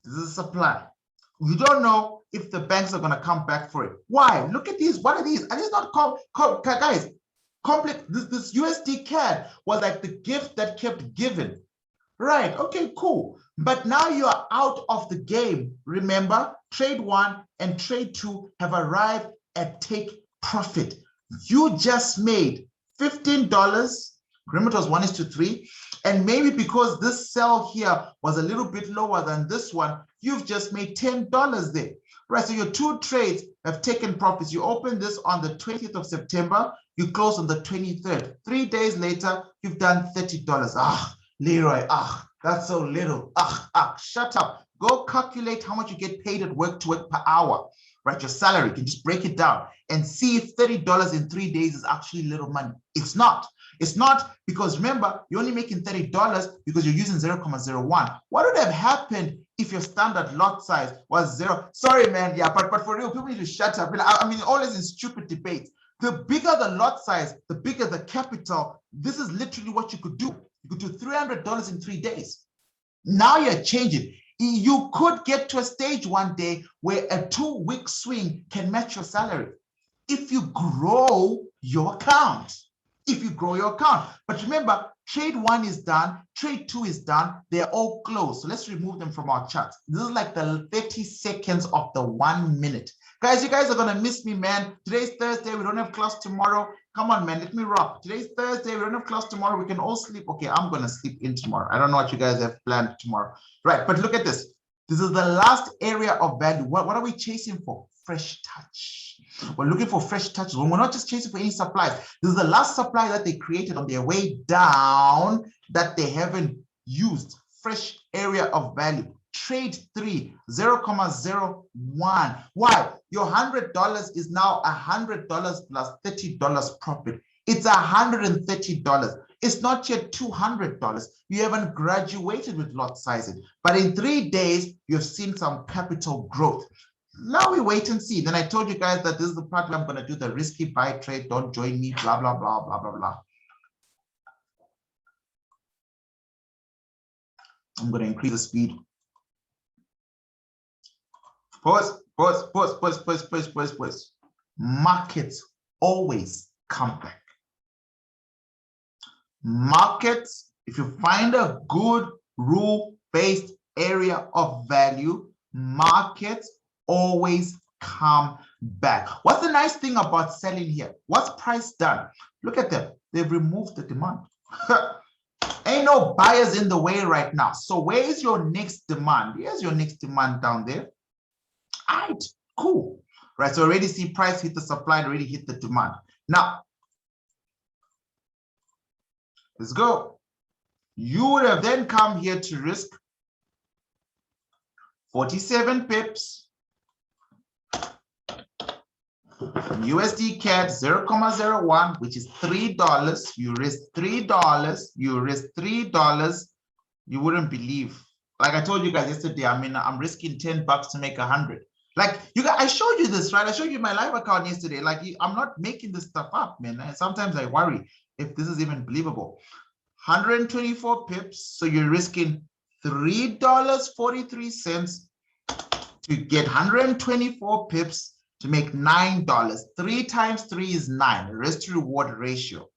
This is supply. We don't know if the banks are going to come back for it. Why? Look at these. What are these? Are these not guys? Complex. This USD CAD was like the gift that kept giving. Right. Okay, cool. But now you are out of the game. Remember, trade 1 and trade 2 have arrived at take profit. You just made $15. Remember, it was 1:3. And maybe because this sell here was a little bit lower than this one, you've just made $10 there. Right, so your 2 trades have taken profits. You opened this on the 20th of September, you close on the 23rd. 3 days later, you've done $30. Leroy, that's so little. Shut up. Go calculate how much you get paid at work to work per hour. Right, your salary, you can just break it down and see if $30 in 3 days is actually little money. It's not. It's not, because remember, you're only making $30 because you're using 0.01. What would have happened if your standard lot size was 0. Sorry, man. Yeah, but for real, people need to shut up. I mean, always in stupid debates. The bigger the lot size, the bigger the capital. This is literally what you could do. You could do $300 in 3 days. Now you're changing. You could get to a stage one day where a 2-week swing can match your salary if you grow your account. If you grow your account. But remember, trade 1 is done, trade 2 is done, they're all closed. So let's remove them from our charts. This is like the 30 seconds of the 1 minute. Guys, you guys are gonna miss me, man. Today's Thursday, we don't have class tomorrow. Come on, man, let me rock. Today's Thursday, we don't have class tomorrow. We can all sleep. Okay, I'm gonna sleep in tomorrow. I don't know what you guys have planned tomorrow. Right, but look at this. This is the last area of value. What are we chasing for? Fresh touch. We're looking for fresh touches. We're not just chasing for any supplies. This is the last supply that they created on their way down that they haven't used. Fresh area of value. Trade 3, 0.01. Why? Your $100 is now $100 plus $30 profit. It's $130. It's not yet $200. You haven't graduated with lot sizing. But in 3 days, you've seen some capital growth. Now we wait and see. Then I told you guys that this is the part where I'm going to do the risky buy trade. Don't join me, blah, blah, blah, blah, blah, blah. I'm going to increase the speed. Pause. Markets always come back. Markets, if you find a good rule-based area of value, markets always come back. What's the nice thing about selling here? What's price done? Look at them. They've removed the demand. Ain't no buyers in the way right now. So where is your next demand? Here's your next demand down there. All right, cool. Right, so already see price hit the supply and already hit the demand. Now, let's go. You would have then come here to risk 47 pips. USD CAD 0.01, which is $3. You risk $3. You risk $3. You wouldn't believe. Like I told you guys yesterday, I mean, I'm risking $10 to make 100. Like you guys, I showed you this, right? I showed you my live account yesterday. Like I'm not making this stuff up, man. And sometimes I worry if this is even believable. 124 pips. So you're risking $3.43 to get 124 pips to make $9. 3 times 3 is 9. Risk to reward ratio.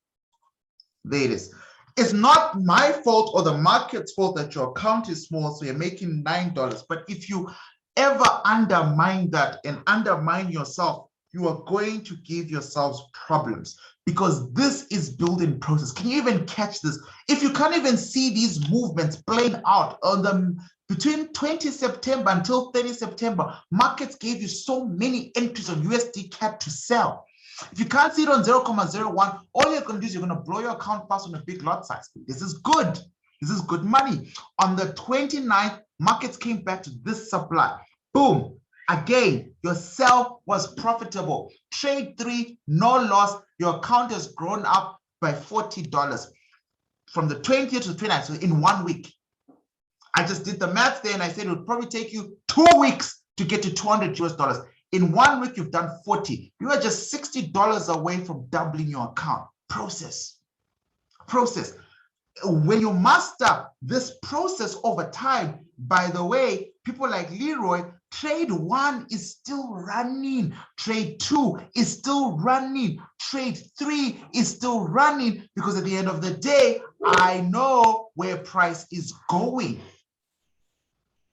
There it is. It's not my fault or the market's fault that your account is small, so you're making $9. But if you ever undermine that and undermine yourself, you are going to give yourselves problems, because this is building process. Can you even catch this? If you can't even see these movements playing out on the between 20 September until 30 September, markets gave you so many entries on USD CAD to sell. If you can't see it on 0.01, all you're going to do is you're going to blow your account fast on a big lot size. This is good. This is good money. On the 29th, markets came back to this supply. Boom. Again, your sell was profitable. Trade 3, no loss. Your account has grown up by $40 from the 20th to the 29th. So in 1 week. I just did the math there and I said it would probably take you 2 weeks to get to $200 US. In 1 week, you've done 40. You are just $60 away from doubling your account. Process. When you master this process over time, by the way, people like Leroy, trade 1 is still running. Trade 2 is still running. Trade 3 is still running, because at the end of the day, I know where price is going.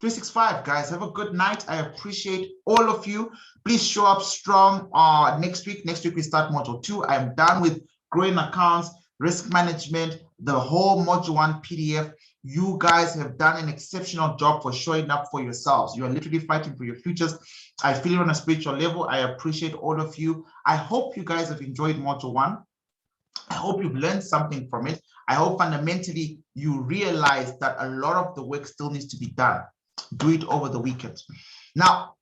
365, guys, have a good night. I appreciate all of you. Please show up strong next week. Next week we start module 2. I'm done with growing accounts, risk management, the whole module 1 PDF. You guys have done an exceptional job for showing up for yourselves. You are literally fighting for your futures. I feel it on a spiritual level. I appreciate all of you. I hope you guys have enjoyed module 1. I hope you've learned something from it. I hope fundamentally you realize that a lot of the work still needs to be done. Do it over the weekend. Now,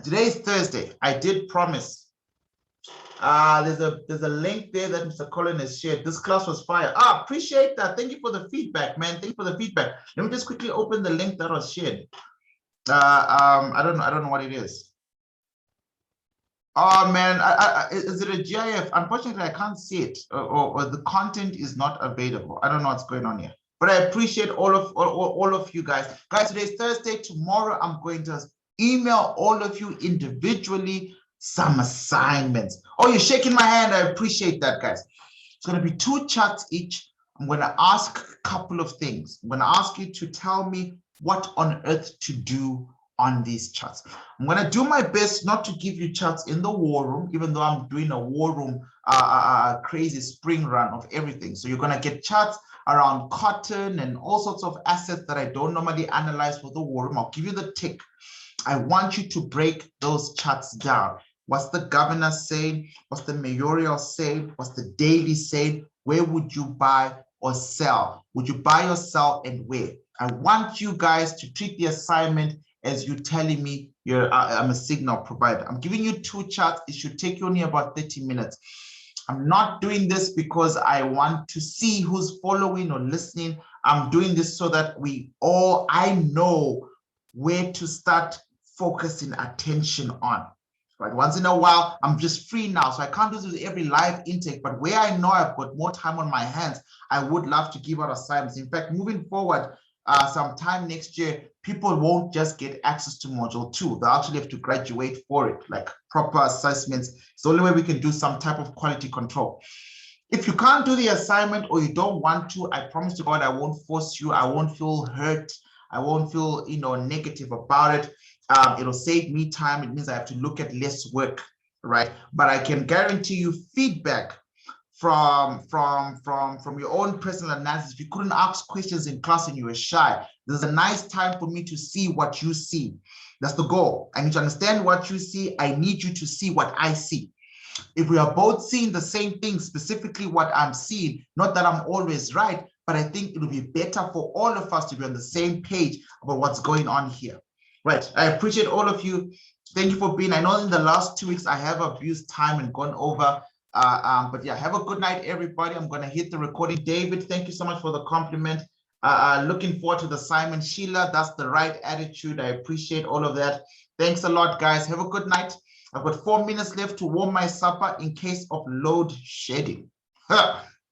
today is Thursday. I did promise. There's a link there that Mr. Colin has shared. This class was fire. Appreciate that. Thank you for the feedback, man. Thank you for the feedback. Let me just quickly open the link that was shared. I don't know what it is. Oh man, is it a GIF? Unfortunately, I can't see it, or the content is not available. I don't know what's going on here. But I appreciate all of you guys. Guys, today's Thursday. Tomorrow, I'm going to email all of you individually some assignments. Oh, you're shaking my hand. I appreciate that, guys. It's going to be 2 chats each. I'm going to ask a couple of things. I'm going to ask you to tell me what on earth to do on these chats. I'm going to do my best not to give you chats in the war room, even though I'm doing a war room crazy spring run of everything. So you're going to get chats around cotton and all sorts of assets that I don't normally analyze for the war room. I'll give you the tick. I want you to break those charts down. What's the governor saying? What's the mayoral saying? What's the daily saying? Where would you buy or sell? Would you buy or sell, and where? I want you guys to treat the assignment as you telling me I'm a signal provider. I'm giving you 2 charts. It should take you only about 30 minutes. I'm not doing this because I want to see who's following or listening. I'm doing this so that I know where to start focusing attention on. Right, once in a while, I'm just free now, so I can't do this with every live intake, but where I know I've got more time on my hands, I would love to give out assignments. In fact, moving forward, sometime next year, people won't just get access to module 2. They'll actually have to graduate for it, like proper assessments. It's the only way we can do some type of quality control. If you can't do the assignment or you don't want to, I promise to God, I won't force you. I won't feel hurt. I won't feel, negative about it. It'll save me time. It means I have to look at less work, right? But I can guarantee you feedback from your own personal analysis. If you couldn't ask questions in class and you were shy, there's a nice time for me to see what you see. That's the goal. I need to understand what you see. I need you to see what I see. If we are both seeing the same thing, specifically what I'm seeing, not that I'm always right, but I think it will be better for all of us to be on the same page about what's going on here. Right. I appreciate all of you. Thank you for being. I know in the last 2 weeks I have abused time and gone over. But yeah, have a good night, everybody. I'm going to hit the recording. David, thank you so much for the compliment. Looking forward to the Simon. Sheila, that's the right attitude. I appreciate all of that. Thanks a lot, guys. Have a good night. I've got 4 minutes left to warm my supper in case of load shedding.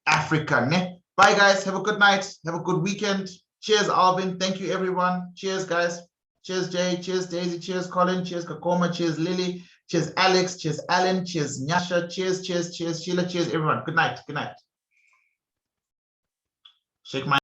Africa, ne? Bye, guys. Have a good night. Have a good weekend. Cheers, Alvin. Thank you, everyone. Cheers, guys. Cheers, Jay. Cheers, Daisy. Cheers, Colin. Cheers, Kakoma. Cheers, Lily. Cheers, Alex. Cheers, Alan. Cheers, Nyasha. Cheers, cheers, cheers, Sheila. Cheers, everyone. Good night. Good night. Shake my